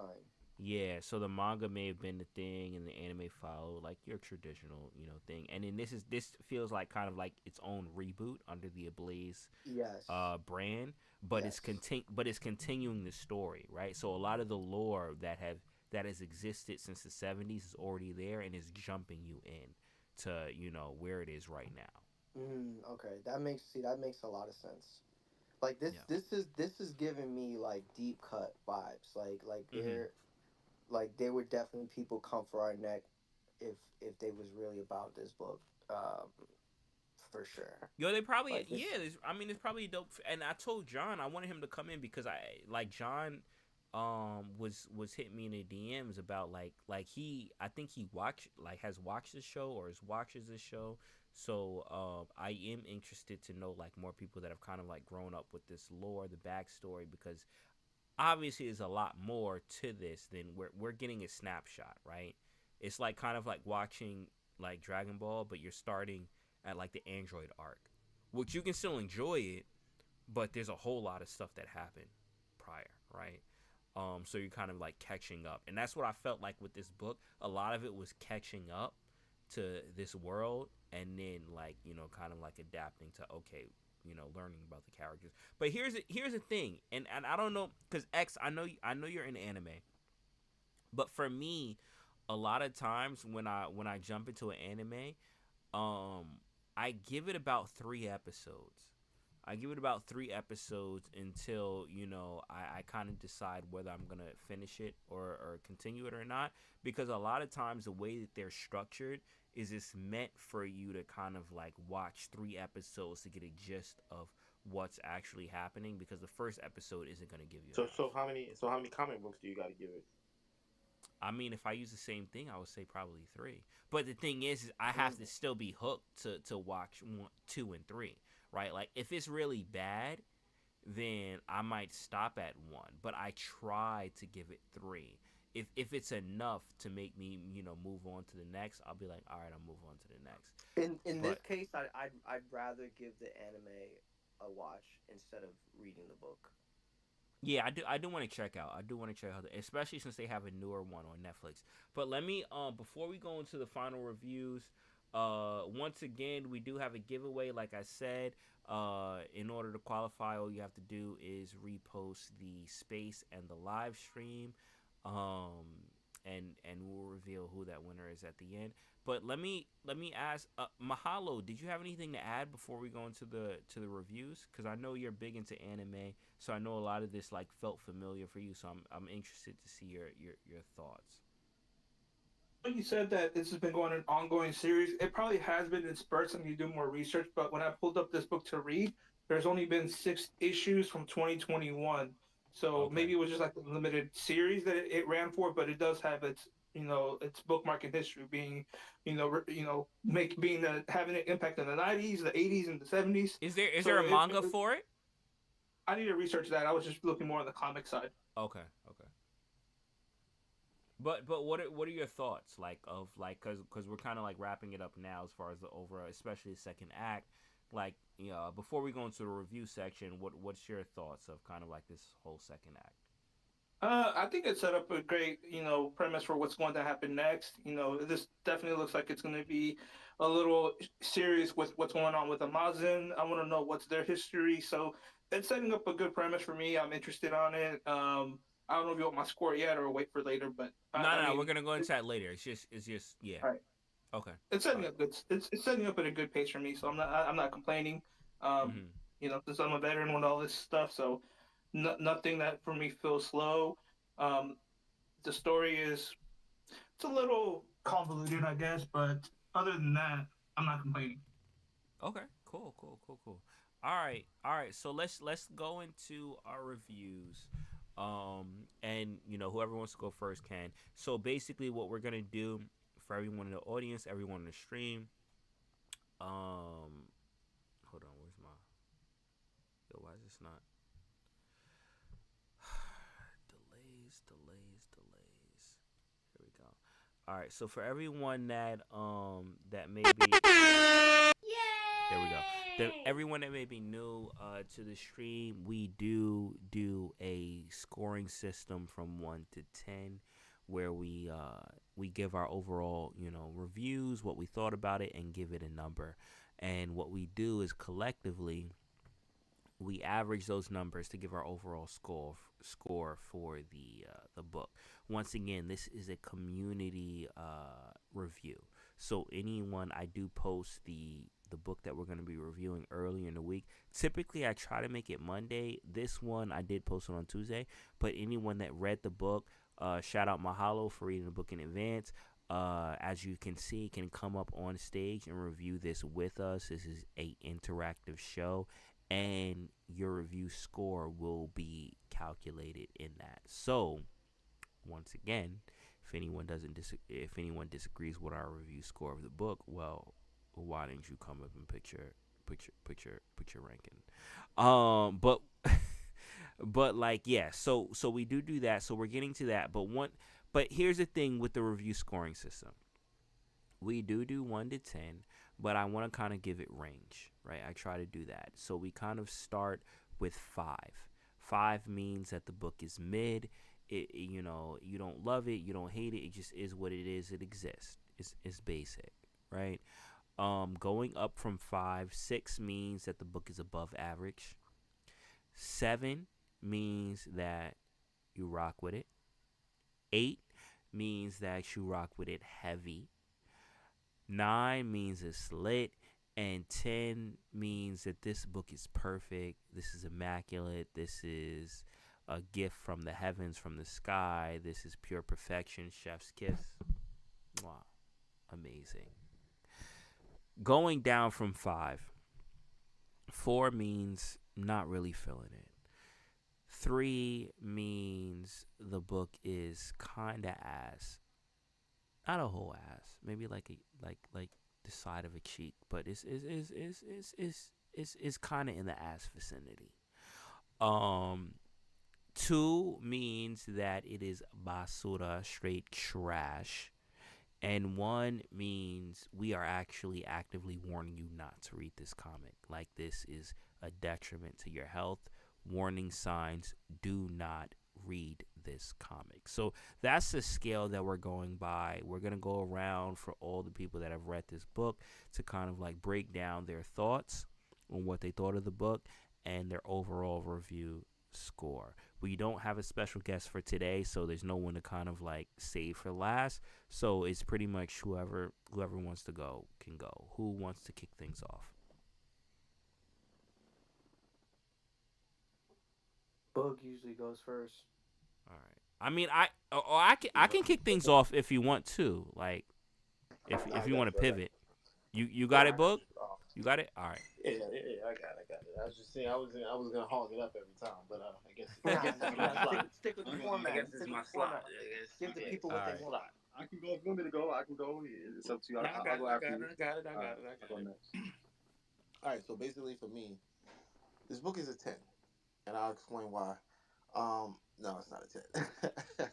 yeah, so the manga may have been the thing, and the anime followed like your traditional, thing. And then this feels like kind of like its own reboot under the Ablaze, Yes, brand, but yes. but it's continuing the story, right? So a lot of the lore that has existed since the '70s is already there and is jumping you in to where it is right now. Okay, that makes a lot of sense. Like Yeah. this is giving me like deep cut vibes. Like Mhm. they would definitely people come for our neck if they was really about this book. Um, for sure. Yo, they probably Like yeah. this. I mean, it's probably dope. And I told John I wanted him to come in because I like John, was hitting me in the DMs about he I think he has watched the show or is watches the show. So I am interested to know like more people that have kind of like grown up with this lore, the backstory, because obviously there's a lot more to this than we're getting a snapshot, right? It's like kind of like watching like Dragon Ball, but you're starting at like the android arc, which you can still enjoy it, but there's a whole lot of stuff that happened prior, right? So you're kind of like catching up, and that's what I felt like with this book. A lot of it was catching up to this world, and then like kind of like adapting to okay, learning about the characters. But here's the thing, and I don't know because X, I know you're in anime, but for me, a lot of times when I jump into an anime, um, I give it about 3 episodes. I give it about 3 episodes until I kind of decide whether I'm gonna finish it or continue it or not. Because a lot of times the way that they're structured is it's meant for you to kind of like watch 3 episodes to get a gist of what's actually happening. Because the first episode isn't gonna give you So enough. how many comic books do you got to give it? I mean, if I use the same thing, I would say probably three. But the thing is I have to Mm. still be hooked to watch one, two, and three, right? Like if it's really bad, then I might stop at one. But I try to give it three. If it's enough to make me move on to the next, I'll be like, all right, I'll move on to the next. In this But case, I'd rather give the anime a watch instead of reading the book. yeah, I do want to check out. I do want to check out, especially since they have a newer one on Netflix. But let me before we go into the final reviews, Once again, we do have a giveaway. Like I said, in order to qualify, all you have to do is repost the space and the live stream, and we'll reveal who that winner is at the end. But let me ask, Mahalo, did you have anything to add before we go into the reviews? Because I know you're big into anime, so I know a lot of this like felt familiar for you. So I'm interested to see your thoughts. You said that this has been going an ongoing series. It probably has been in spurts and you do more research, but when I pulled up this book to read, there's only been 6 issues from 2021. So Okay. maybe it was just like a limited series that it ran for, but it does have its its bookmark in history being make being having an impact in the 90s, the 80s, and the 70s. Is there So a manga for it? I need to research that. I was just looking more on the comic side. Okay. Okay. But what are your thoughts like of like because we're kind of like wrapping it up now as far as the overall, especially the second act. Like, before we go into the review section, what's your thoughts of kind of like this whole second act? I think it set up a great, premise for what's going to happen next. This definitely looks like it's going to be a little serious with what's going on with Amazon. I want to know what's their history. So it's setting up a good premise for me. I'm interested on it. I don't know if you want my score yet or wait for later, but No, we're gonna go into that later. It's just yeah. all right. Okay. It's All setting right. up good. It's setting up at a good pace for me. So I'm not complaining. Um, Mhm. since I'm a veteran with all this stuff, so nothing that for me feels slow. Um, the story is it's a little convoluted, I guess, but other than that, I'm not complaining. Okay. Cool. Cool. Cool. Cool. All right. All right. So let's go into our reviews. And whoever wants to go first can. So basically, what we're gonna do for everyone in the audience, everyone in the stream. Hold on. Where's my? Yo, why is this not? Delays. Here we go. All right. So for everyone that may be, there we go. Everyone that may be new to the stream, we do a scoring system from 1 to 10, where we give our overall reviews, what we thought about it, and give it a number. And what we do is collectively we average those numbers to give our overall score for the book. Once again, this is a community review, so anyone, I do post the book that we're going to be reviewing early in the week. Typically, I try to make it Monday. This one I did post it on Tuesday, but anyone that read the book, shout out Mahalo for reading the book in advance. As you can see, can come up on stage and review this with us. This is a interactive show, and your review score will be calculated in that. So, once again, if anyone disagrees with our review score of the book, well, why didn't you come up and picture ranking? But but like, yeah. So we do that. So we're getting to that. But here's the thing with the review scoring system. We do 1 to 10, but I want to kind of give it range, right? I try to do that. So we kind of start with 5. 5 means that the book is mid. You don't love it, you don't hate it. It just is what it is. It exists. It's basic, right? Going up from 5, 6 means that the book is above average. 7 means that you rock with it. 8 means that you rock with it heavy. 9 means it's lit. And 10 means that this book is perfect. This is immaculate. This is a gift from the heavens, from the sky. This is pure perfection. Chef's kiss. Wow. Amazing. Going down from 5. 4 means not really feeling it. 3 means the book is kind of ass. Not a whole ass. Maybe like the side of a cheek, but it's kind of in the ass vicinity. 2 means that it is basura, straight trash. And 1 means we are actually actively warning you not to read this comic. Like, this is a detriment to your health. Warning signs: do not read this comic. So that's the scale that we're going by. We're going to go around for all the people that have read this book to kind of like break down their thoughts on what they thought of the book and their overall review score. We don't have a special guest for today, so there's no one to kind of like save for last. So it's pretty much whoever wants to go can go. Who wants to kick things off? Boog usually goes first. All right. I mean, I can kick things off if you want to. Like, I if you got want to you. I got pivot, you. you Yeah, got it, I got book. you. You got it. All right. Yeah, I got it. I was just saying, I was gonna hog it up every time, but I Nah, guess it's my nah, slot. stick with the I format. guess Stick it's with my the slot. format. Give the people All what they right. want. I can go if you want me to go. I can go. It's up to you. Nah, I'll go after you. I got it. All right, I I'll got go it. next. All right, so basically for me, this book is a 10, and I'll explain why. No, it's not a 10.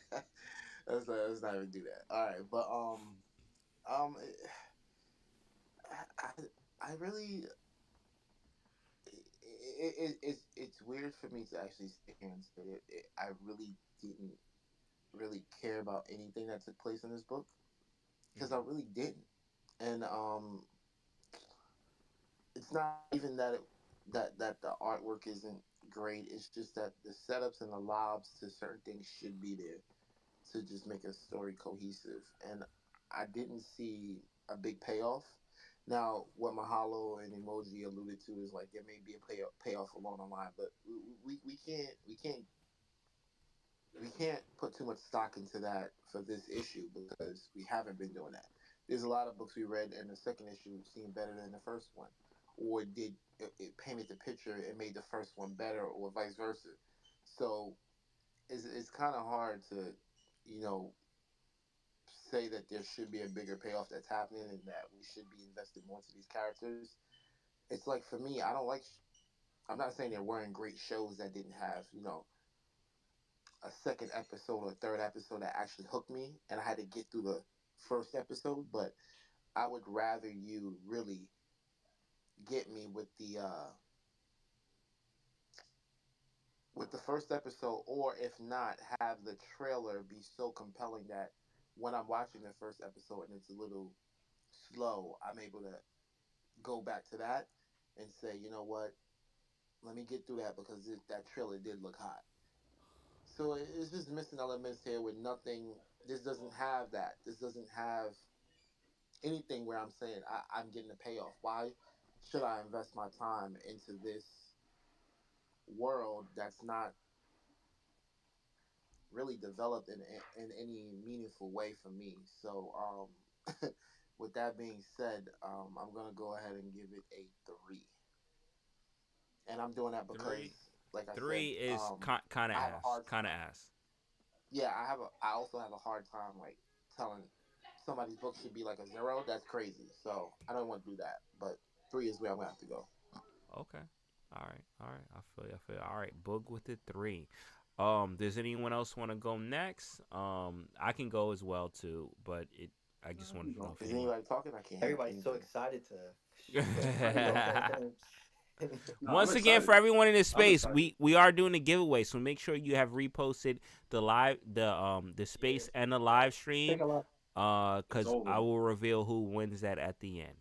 Let's not even do that. All right, but um, I really, it's weird for me to actually sit here and say that I really didn't really care about anything that took place in this book because I really didn't, and it's not even that that the artwork isn't great. It's just that the setups and the lobs to certain things should be there to just make a story cohesive. And I didn't see a big payoff. Now, what Mahalo and Emoji alluded to is like there may be a payoff along the line, but we can't put too much stock into that for this issue because we haven't been doing that. There's a lot of books we read, and the second issue seemed better than the first one, or it painted the picture and made the first one better, or vice versa. So it's kind of hard to, you know, say that there should be a bigger payoff that's happening and that we should be invested more into these characters. It's like for me, I don't like. I'm not saying there weren't great shows that didn't have, a second episode or third episode that actually hooked me, and I had to get through the first episode. But I would rather you really get me with the first episode, or if not, have the trailer be so compelling that when I'm watching the first episode and it's a little slow, I'm able to go back to that and say, you know what, let me get through that because that trailer did look hot. So it's just missing elements here with nothing. This doesn't have that. This doesn't have anything where I'm saying I'm getting a payoff. Why should I invest my time into this world that's not really developed in any meaningful way for me? So, with that being said, I'm gonna go ahead and give it a 3, and I'm doing that because, Three. like I said, Three is kind of I have a ass. hard Kind of time. ass. Yeah, I also have a hard time like telling somebody's book should be like a 0. That's crazy. So I don't want to do that. But 3 is where I'm gonna have to go. Okay. All right. All right. I feel you. I feel you. All right. Book with the 3. Does anyone else want to go next? I can go as well too, but I just wanted to know if Is anyone. anybody talking? I can't hear Everybody's so anything. excited to shoot. No, I'm Once again, excited. for everyone in this I'm space, excited. we are doing a giveaway, so make sure you have reposted the space and the live Take stream, a lot. It's cause over. I will reveal who wins that at the end.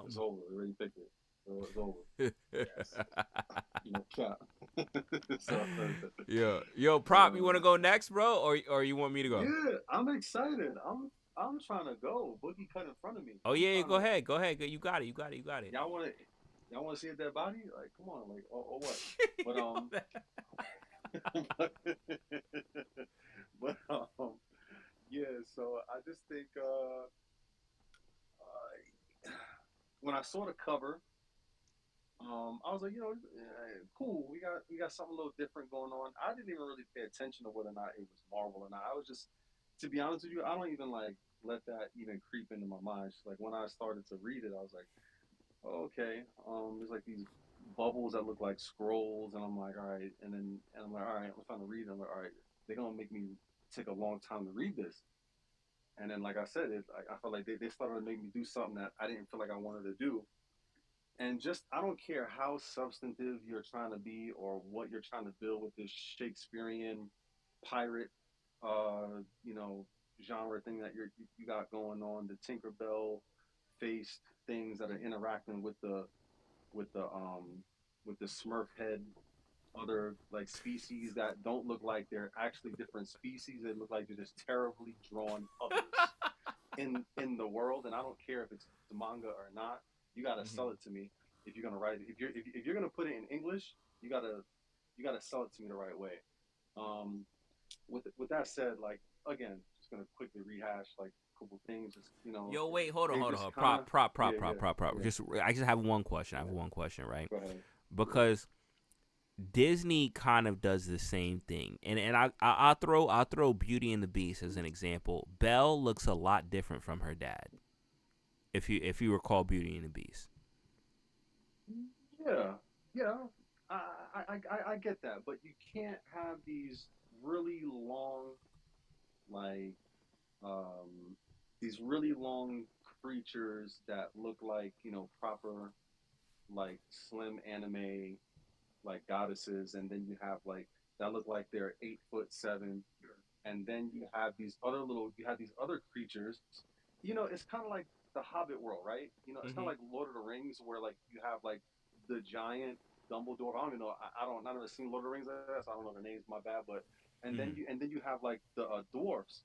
It's over. We already picked it. So it's over. Yes. No cap. So, yo, prop, you want to go next, bro, or you want me to go? yeah, I'm excited. I'm trying to go. Boogie cut in front of me. Oh I'm yeah, trying go to. ahead, go ahead. You got it, you got it, you got it. Y'all want to see a dead body? Like, come on, like, or what? But Yo, but yeah. So I just think when I saw the cover, I was like, cool. We got something a little different going on. I didn't even really pay attention to whether or not it was Marvel or not. I was just, to be honest with you, I don't even like let that even creep into my mind. Just like when I started to read it, I was like, oh, okay. There's like these bubbles that look like scrolls, and I'm like, all right. And I'm like, all right. I'm trying to read. I'm like, all right. They're gonna make me take a long time to read this. And then, like I said, I felt like they started to make me do something that I didn't feel like I wanted to do. And just, I don't care how substantive you're trying to be or what you're trying to build with this Shakespearean, pirate, you know, genre thing that you got going on. The Tinkerbell faced things that are interacting with the um with the Smurf head, other like species that don't look like they're actually different species. They look like they're just terribly drawn others in the world. And I don't care if it's manga or not. You got to sell Mhm. it to me if you're gonna write it. If you're gonna put it in English, you gotta sell it to me the right way. Um, with that said, like again, just gonna quickly rehash like a couple things. Just Yo, wait, hold on, they hold on, just hold on. kind of yeah, yeah, Prop. yeah, Just, I just have one question. I have yeah. one question, right? Go ahead. Yeah. Because Disney kind of does the same thing, and I'll throw Beauty and the Beast as an example. Belle looks a lot different from her dad. If you recall Beauty and the Beast. Yeah, yeah. I get that, but you can't have these really long, like, um, these really long creatures that look like proper, like slim anime like goddesses, and then you have like that look like they're 8'7", and then you have these other creatures. It's kind of like the Hobbit world, right? It's kind of Mhm. like Lord of the Rings, where like you have like the giant Dumbledore. I don't even know. I've never seen Lord of the Rings like that, so I don't know their names. My bad. But Mhm. and then you have like the dwarfs,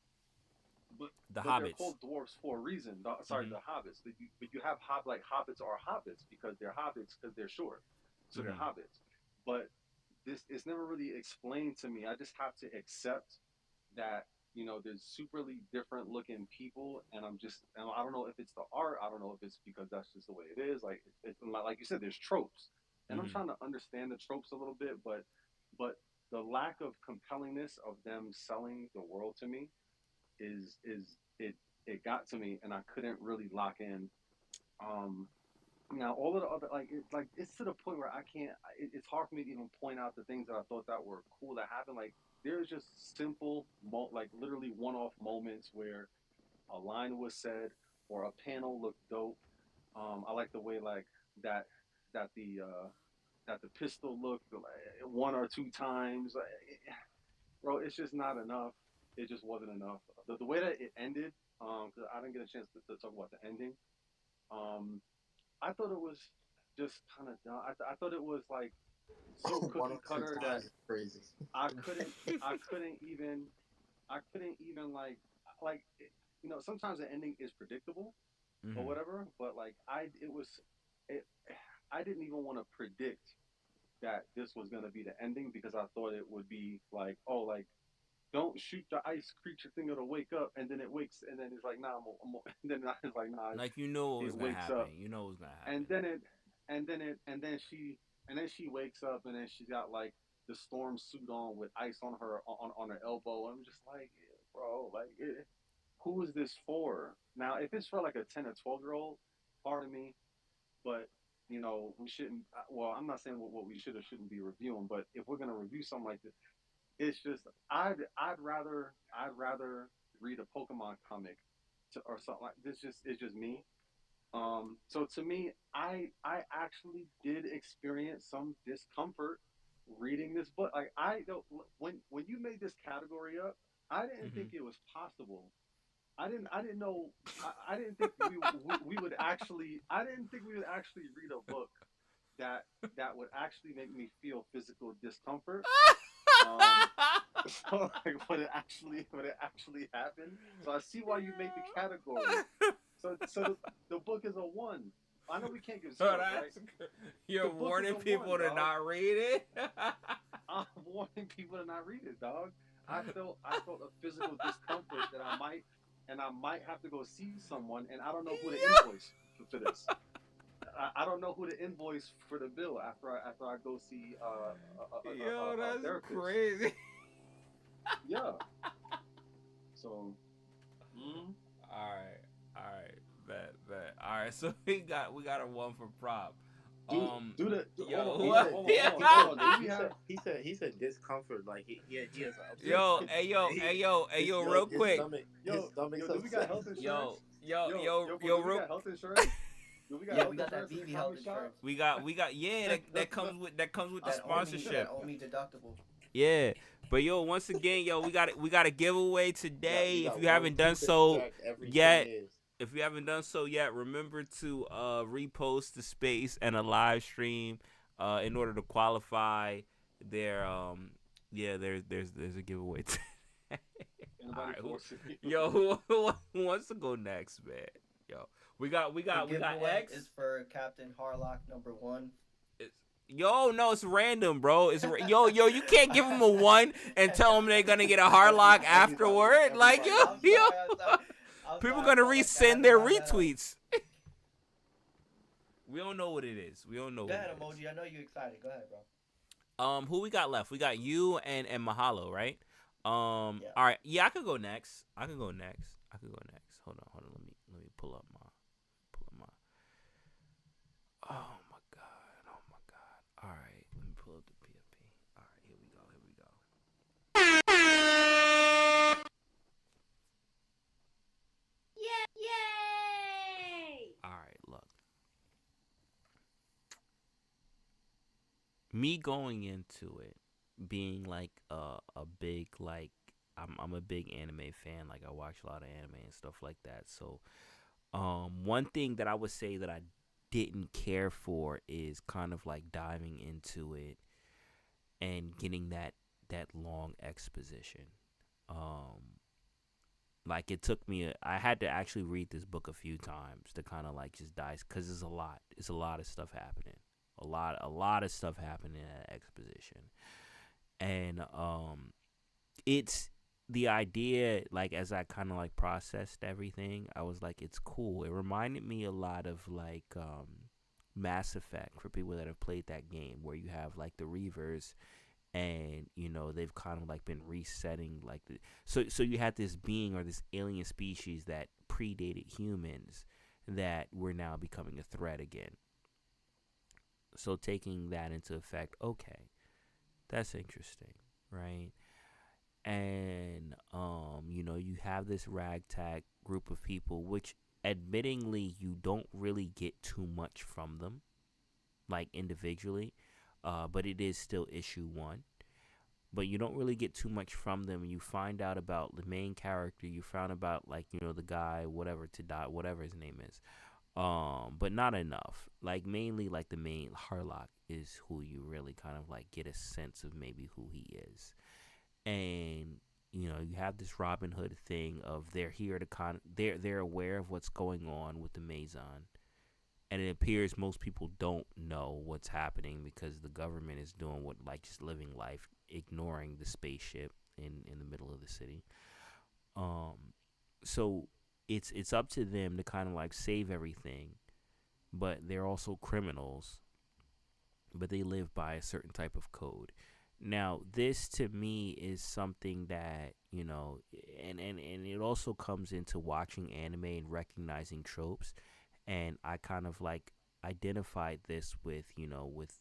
but The they're Hobbits. called dwarves for a reason. Sorry, Mhm. the hobbits. But you have like hobbits are hobbits because they're short, so they're Mhm. hobbits. But this it's never really explained to me. I just have to accept that there's superly different looking people, and I don't know if it's the art. I don't know if it's because that's just the way it is. Like like you said, there's tropes, and I'm Mhm. trying to understand the tropes a little bit, but the lack of compellingness of them selling the world to me is it got to me, and I couldn't really lock in. Um, Now all of the other it's to the point where I can't. It's hard for me to even point out the things that I thought that were cool that happened. Like there's just simple, like literally one-off moments where a line was said or a panel looked dope. I like the way like that that the uh, that the pistol looked like, one or two times. Bro, it's just not enough. It just wasn't enough. The way that it ended, because I didn't get a chance to talk about the ending. Um, I thought it was just kind of dumb. I thought it was like so One or cookie two cutter that times is crazy. I couldn't I couldn't even like sometimes the ending is predictable or Mhm. whatever, but like it I didn't even want to predict that this was gonna be the ending because I thought it would be like, oh, like don't shoot the ice creature thing, it'll wake up, and then it wakes, and then it's like nah, and then it's like nah, Like, you know what was it gonna wakes happen. up, You know what was gonna and happen. then it and then she wakes up, and then she's got like the storm suit on with ice on her elbow. I'm just like, bro, like who is this for? Now, if it's for like a 10 or 12 year old, pardon me, but we shouldn't. Well, I'm not saying what we should or shouldn't be reviewing, but if we're gonna review something like this, it's just I'd rather read a Pokemon comic or something like this. Just it's just me. So to me, I actually did experience some discomfort reading this book. Like I don't when you made this category up, I didn't think Mhm. it was possible. I didn't know I didn't think we would actually I didn't think we would actually read a book that that would actually make me feel physical discomfort. Um, so like what it actually happened. So I see why you made the category. So the book is a one. I know we can't give Oh, zeros, right? that's good. You're The book is warning a one, people to dog. not read it. I'm warning people to not read it, dog. I felt a physical discomfort that I might have to go see someone, and I don't know who to invoice for this. I don't know who to invoice for the bill after I go see Yo, a that's therapist. crazy. Yeah. So. Mm, All right, all right, bet. All right, so we got a one for prop. do the hold on He Yo, hold on said hold on hold yeah. on he hold said on. dis- Do we have he said discomfort like he has an upset Yo, stomach. hey yo, He, hey yo, hey yo, real his quick. stomach his yo stomach's yo? Do we got upset. health Yo, insurance? yo, Yo yo, yo, bro. yo, Do we real. got health insurance? Do we got Yeah, health we got that insurance at the BB coffee health shop? insurance Yeah, that comes with that owe me sponsorship. deductible. Yeah. But yo, once again, yo, we got a giveaway today. We If got you one haven't done Cupid so check every 10 yet, years. if you haven't done so yet, remember to repost the space and a live stream in order to qualify their yeah, there's a giveaway. All Anybody right, forcing you? yo, who wants to go next, man? Yo, we got The giveaway X. is for Captain Harlock #1. Yo, no, it's random, bro. Yo, you can't give them a 1 and tell them they're gonna get a Harlock afterward. Like, yo, I'm yo, sorry, people sorry, gonna bro, like, resend their I had to- retweets. We don't know what it is. We don't know. Go what ahead, it is. emoji. I know you're excited. Go ahead, bro. Who we got left? We got you and Mahalo, right? Yeah. All right. Yeah, I could go next. Hold on. Let me pull up my. Oh my god. All right. Let me pull up the PFP. All right. Here we go. Yay! All right. Look. Me going into it, being like a big like I'm a big anime fan. Like I watch a lot of anime and stuff like that. So one thing that I would say that I didn't care for is kind of like diving into it and getting that long exposition. Like it took me I had to actually read this book a few times to kind of like just dice, because it's a lot of stuff happening. A lot of stuff happening in that exposition. And it's the idea, like as I kind of like processed everything, I was like, it's cool. It reminded me a lot of like Mass Effect, for people that have played that game, where you have like the Reavers, and you know they've kind of like been resetting like so you had this being or this alien species that predated humans that were now becoming a threat again. So taking that into effect, okay, that's interesting, right? And you know, you have this ragtag group of people, which admittingly you don't really get too much from them, like individually, but it is still issue 1. But you don't really get too much from them. You find out about the main character. You found about like, you know, the guy, whatever, to die, whatever his name is. But not enough. Like mainly like the main Harlock is who you really kind of like get a sense of maybe who he is. And you know, you have this Robin Hood thing of they're here to they're aware of what's going on with the Maison. And it appears most people don't know what's happening because the government is doing what, like, just living life, ignoring the spaceship in the middle of the city. So it's up to them to kind of like save everything, but they're also criminals. But they live by a certain type of code. Now, this to me is something that, you know, and it also comes into watching anime and recognizing tropes. And I kind of like identified this with, you know, with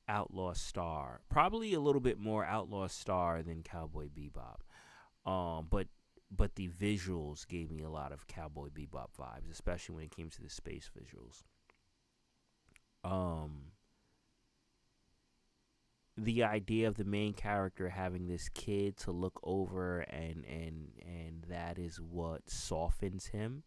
Outlaw Star. Probably a little bit more Outlaw Star than Cowboy Bebop. But the visuals gave me a lot of Cowboy Bebop vibes, especially when it came to the space visuals. The idea of the main character having this kid to look over, and that is what softens him.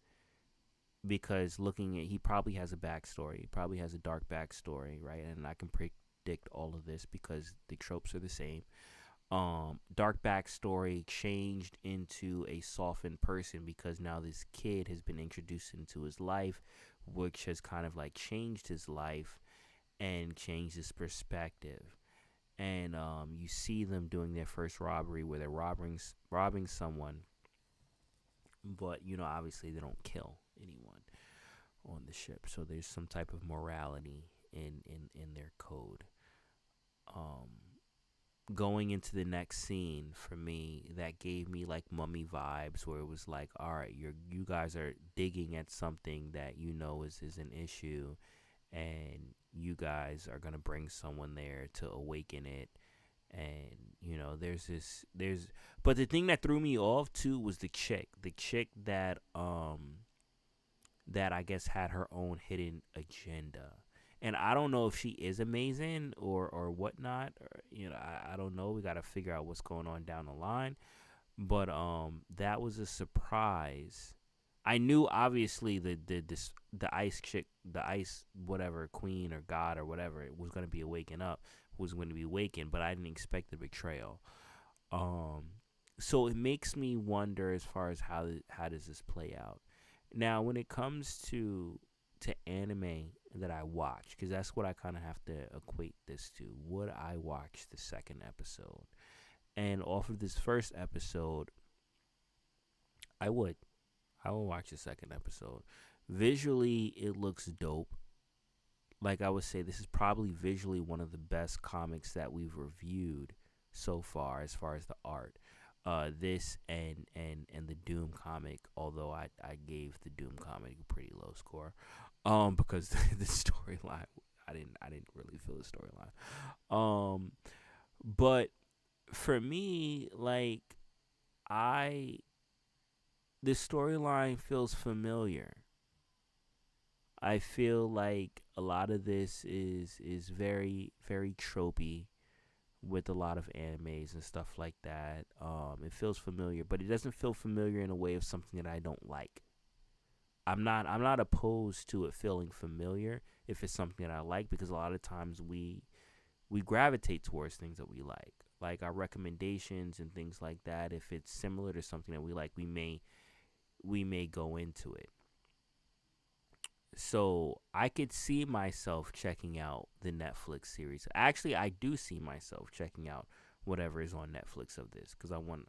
Because he probably has a backstory. He probably has a dark backstory, right? And I can predict all of this because the tropes are the same. Dark backstory changed into a softened person because now this kid has been introduced into his life, which has kind of like changed his life and changed his perspective. And you see them doing their first robbery where they're robbing someone, but you know, obviously they don't kill anyone on the ship, so there's some type of morality in their code. Going into the next scene, for me, that gave me like Mummy vibes, where it was like, all right, you guys are digging at something that you know is an issue, and you guys are gonna bring someone there to awaken it. And you know, but the thing that threw me off too was the chick that I guess had her own hidden agenda. and I don't know if she is amazing or whatnot. Or, I don't know. We got to figure out what's going on down the line. But that was a surprise. I knew obviously the ice chick, the ice whatever queen or god or whatever it was going to be awakened up, was going to be awakened, but I didn't expect the betrayal. Um, so it makes me wonder as far as how does this play out. Now, when it comes to anime that I watch, because that's what I kind of have to equate this to. Would I watch the second episode? And off of this first episode, I would. I will watch the second episode. Visually, it looks dope. Like I would say, this is probably visually one of the best comics that we've reviewed so far, as the art. This and the Doom comic, although I gave the Doom comic a pretty low score, because the storyline, I didn't really feel the storyline, but for me, like I the storyline feels familiar. I feel like a lot of this is very very tropey with a lot of animes and stuff like that. It feels familiar, but it doesn't feel familiar in a way of something that I don't like. I'm not opposed to it feeling familiar if it's something that I like, because a lot of times we gravitate towards things that we like our recommendations and things like that. If it's similar to something that we like, we may go into it. So I could see myself checking out the Netflix series. Actually, I do see myself checking out whatever is on Netflix of this, because I want,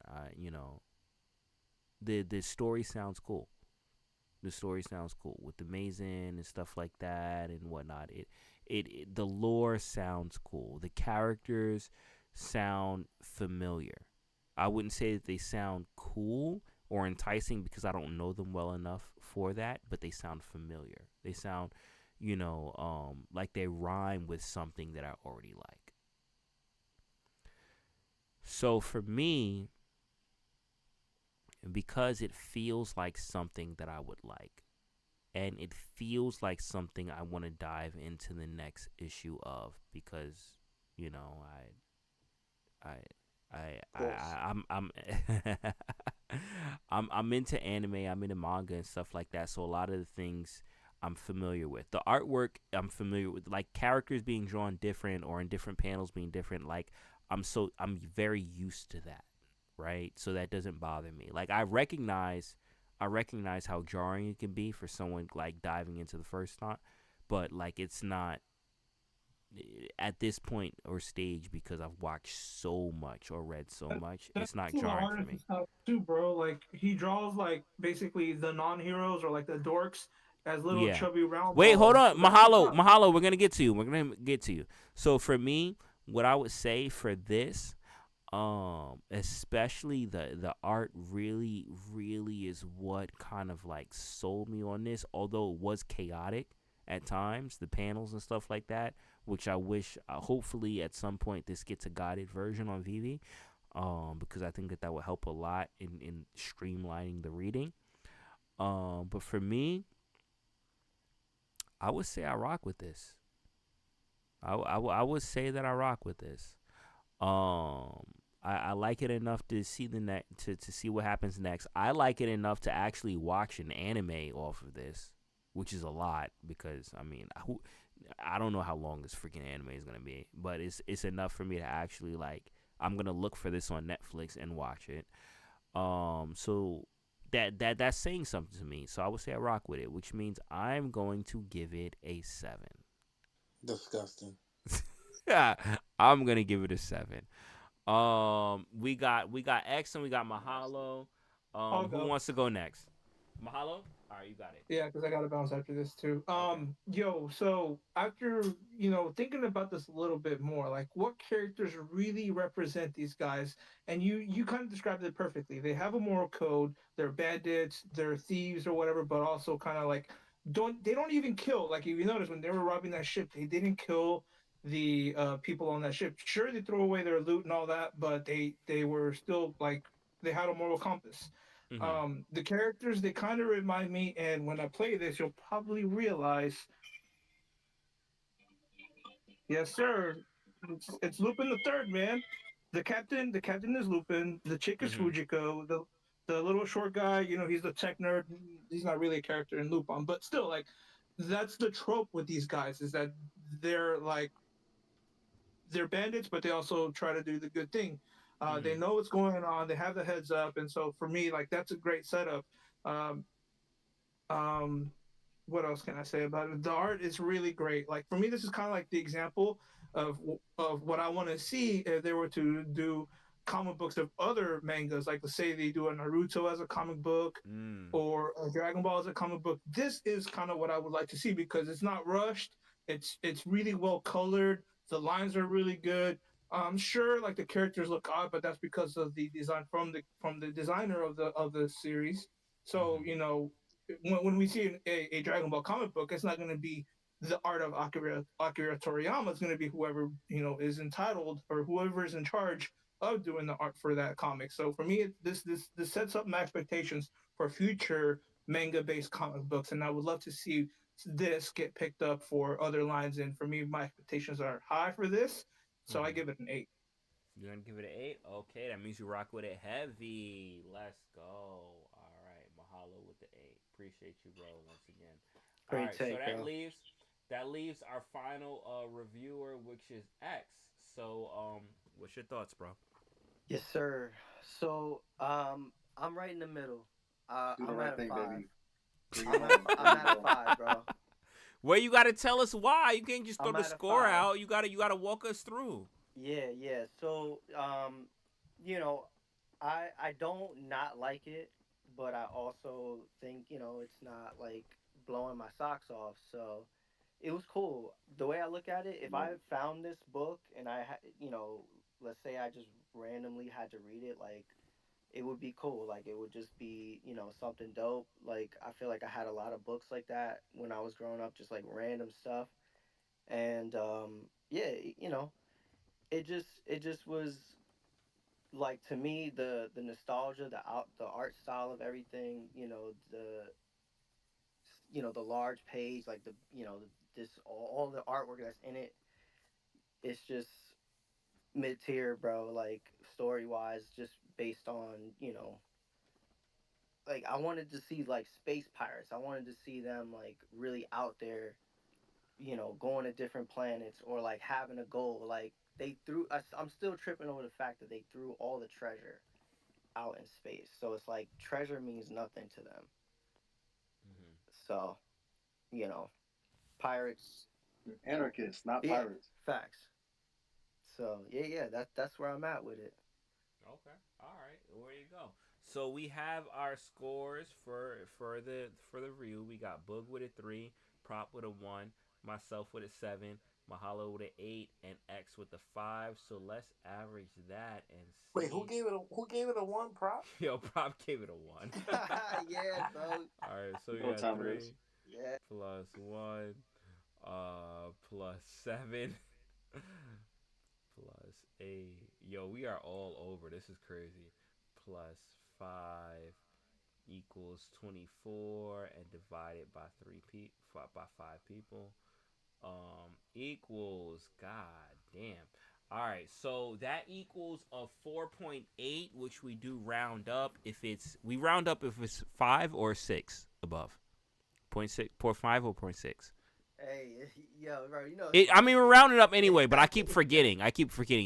the story sounds cool. The story sounds cool with the Mason and stuff like that and whatnot. The lore sounds cool. The characters sound familiar. I wouldn't say that they sound cool or enticing because I don't know them well enough for that, but they sound familiar. They sound, like they rhyme with something that I already like. So for me, because it feels like something that I would like, and it feels like something I want to dive into the next issue of, because you know I I'm I'm into anime, I'm into manga and stuff like that. So a lot of the things I'm familiar with. The artwork I'm familiar with, like characters being drawn different or in different panels being different. Like I'm very used to that, right? So that doesn't bother me. Like I recognize how jarring it can be for someone like diving into the first thought, but like it's not at this point or stage, because I've watched so much or read so much. That's It's not what the jarring for artist me. is how too, bro. Like he draws like basically the non-heroes or like the dorks as little Yeah. chubby round Wait, hold balls. on. So that's what's Mahalo, up. Mahalo. We're gonna get to you. We're gonna get to you. So for me, what I would say for this, especially the art really really is what kind of like sold me on this. Although it was chaotic at times, the panels and stuff like that, which I wish, hopefully at some point this gets a guided version on Vivi, because I think that would help a lot in streamlining the reading. But for me, I would say I rock with this. I would say that I rock with this. Um, I like it enough to see to see what happens next. I like it enough to actually watch an anime off of this, which is a lot, because I mean, I don't know how long this freaking anime is gonna be, but it's enough for me to actually like. I'm gonna look for this on Netflix and watch it. So that's saying something to me. So I would say I rock with it, which means I'm going to give it a 7. Disgusting. Yeah, I'm gonna give it a 7. We got X and we got Mahalo. I'll Who go. wants to go next? Mahalo. All right, you got it. Yeah, because I gotta bounce after this too. Okay. Yo, so after thinking about this a little bit more, like what characters really represent these guys, and you kind of described it perfectly. They have a moral code. They're bandits, they're thieves or whatever, but also kind of like they don't even kill. Like if you notice when they were robbing that ship, they didn't kill the people on that ship. Sure, they throw away their loot and all that, but they were still like they had a moral compass. Mhm. The characters they kind of remind me, and when I play this, you'll probably realize Yes, sir. It's Lupin the Third, man. The captain is Lupin. The chick is Mm-hmm. Fujiko. The little short guy, he's the tech nerd. He's not really a character in Lupin, but still, like, that's the trope with these guys is that they're like they're bandits, but they also try to do the good thing. They Mm-hmm. know what's going on. They have the heads up, and so for me, like that's a great setup. Um, um, what else can I say about it? The art is really great. Like for me, this is kind of like the example of what I want to see if they were to do comic books of other mangas. Like let's say they do a Naruto as a comic book Mm. or a Dragon Ball as a comic book. This is kind of what I would like to see because it's not rushed. It's really well colored. The lines are really good. I'm sure like the characters look odd, but that's because of the design from the designer of the series. So Mm-hmm. when we see a Dragon Ball comic book, it's not going to be the art of Akira Toriyama. It's going to be whoever is entitled or whoever is in charge of doing the art for that comic. So for me, this sets up my expectations for future manga based comic books, and I would love to see this get picked up for other lines. And for me, my expectations are high for this, so I Mm-hmm. give it an 8. You're gonna give it an 8? Okay, that means you rock with it heavy. Let's go. All right, mahalo with the 8. Appreciate you, bro. Once again. All Great right, so take, bro. that leaves our final reviewer, which is X. So what's your thoughts, bro? Yes, sir. So, I'm right in the middle. Do the I'm right at a thing, five. baby. Bring it home. There I'm you at a go. five, bro. Well, you gotta tell us why. You can't just throw I'm the at a score five. out. You gotta walk us through. Yeah, yeah. So, you know, I don't not like it, but I also think it's not like blowing my socks off. So it was cool. The way I look at it, if I Right. found this book and let's say I just randomly had to read it, like it would be cool. Like it would just be something dope. Like I feel like I had a lot of books like that when I was growing up, just like random stuff. And yeah, it just was like to me the nostalgia, the art style of everything, the large page, like this all the artwork that's in it. It's just mid tier, bro. Like story wise, just based on like I wanted to see like space pirates. I wanted to see them like really out there, going to different planets or like having a goal. Like I'm still tripping over the fact that they threw all the treasure out in space. So it's like treasure means nothing to them. Mm-hmm. So, you know, pirates, Anarchists, not yeah, pirates. facts. So, yeah, yeah, that's where I'm at with it. Okay. All right. Where you go? So we have our scores for the review. We got Boog with a 3, Prop with a 1, myself with a 7, Mahalo with an 8, and X with a 5. So let's average that and Wait, see. who gave it a one prop? Yo, Prop gave it a 1. Yeah, bro. All right. So You we know what got time it 3 is. Yeah. plus 1, plus 7. Plus 8. Yo, we are all over. This is crazy. Plus 5 equals 24 and divided by 5 people equals god damn. All right, so that equals a 4.8, which we do round up if it's we round up if it's 5 or 6 above. Point 0.6, point 0.5 or point 0.6. Hey, yo, bro, I mean, we're rounding up anyway, but I keep yeah. forgetting.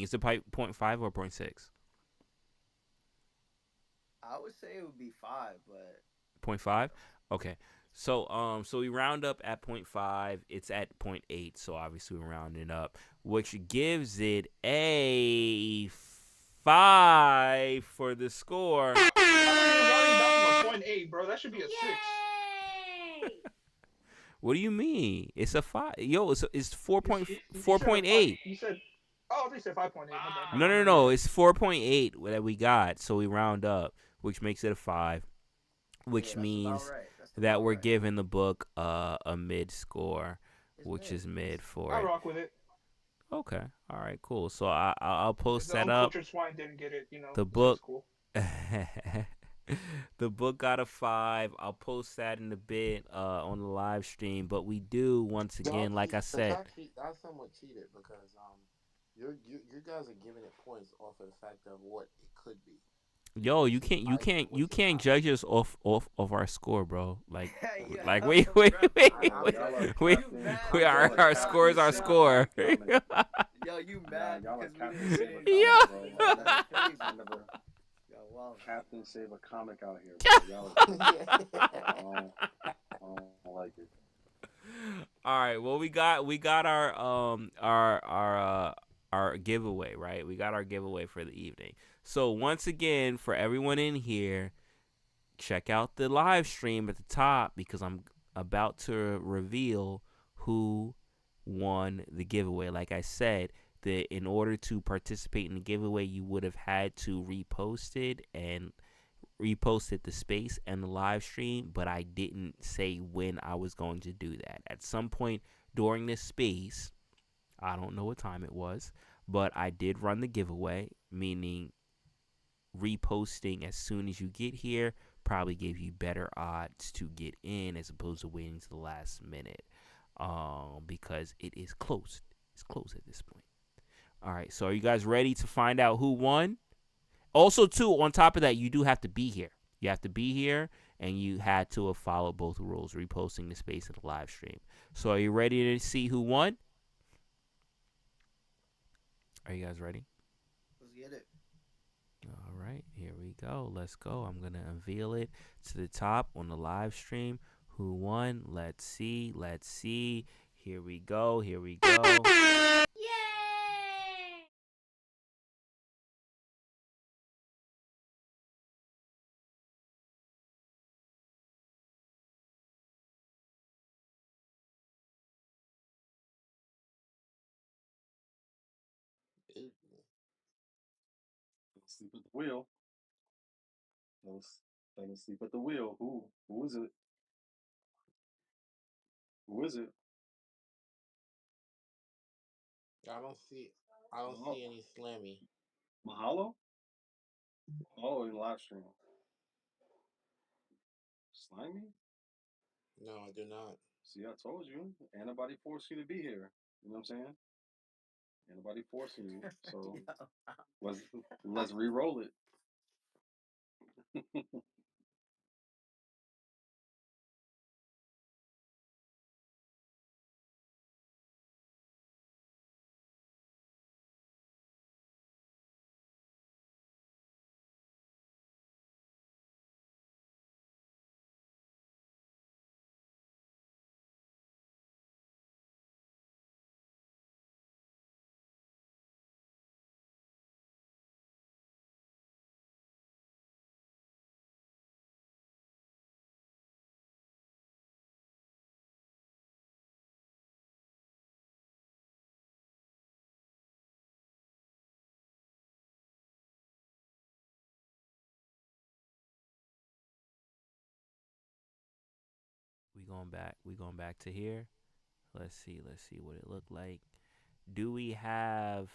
Is it point 0.5 or point 0.6? I would say it would be five, but Point 0.5. Okay. So we round up at point 0.5. It's at point 0.8, so obviously we're rounding up, which gives it a 5 for the score. How are you rounding down from a point 8, bro? That should be a 6. Yay! What do you mean? It's a 5. Yo, it's 4 point, You said 4.8. You said, oh, they said 5.8. No. It's 4.8 that we got, so we round up, which makes it a 5, yeah, which that's about means right. That's that about we're right. giving the book a mid score, It's which mid. is mid for I it. rock with it. Okay. All right. Cool. So I'll If post the that up. uncultured swine didn't get it, The it's book. cool. The book got a 5. I'll post that in a bit on the live stream. But we do once again, like I said, That's somewhat cheated because you guys are giving it points off of the fact of what it could be. yo, you This is can't, you higher than can't, what you you're can't possibly. judge us off our score, bro. Yeah, Like wait, bro. I wait, Y'all are we You Captain. mad we Y'all are because are we our didn't score Captain is our finish Save a out? score. comic. Yo, you Nah, mad y'all are because we Captain didn't Save a finish? Yeah. comic, bro. That's crazy. I never Yo, wow. Captain Save a comic out here, bro. Y'all are crazy. I don't like it. All right. Well, we got our giveaway, right? We got our giveaway for the evening. So once again, for everyone in here, check out the live stream at the top because I'm about to reveal who won the giveaway. Like I said, in order to participate in the giveaway, you would have had to repost it and reposted the space and the live stream, but I didn't say when I was going to do that. At some point during this space, I don't know what time it was, but I did run the giveaway, meaning reposting as soon as you get here probably gave you better odds to get in as opposed to waiting to the last minute, because it is closed. It's closed at this point. All right, so are you guys ready to find out who won? Also, too, on top of that, you do have to be here. You have to be here, and you had to have followed both rules, reposting the space in the live stream. So, are you ready to see who won? Are you guys ready? Let's get it. All right, here we go. Let's go. I'm going to unveil it to the top on the live stream. Who won? Let's see. Let's see. Here we go. Here we go. Yay! Sleep at the wheel. Fell asleep at the wheel. Who is it? Who is it? I don't see. I don't Oh, see any Slammy. Mahalo? Oh, in live stream. Slimy? No, I do not. See, I told you. Ain't nobody forced you to be here. You know what I'm saying? Ain't nobody forcing you. So Yo. let's let's re-roll it. We going back. We going back to here. Let's see. Let's see what it looked like. Do we have?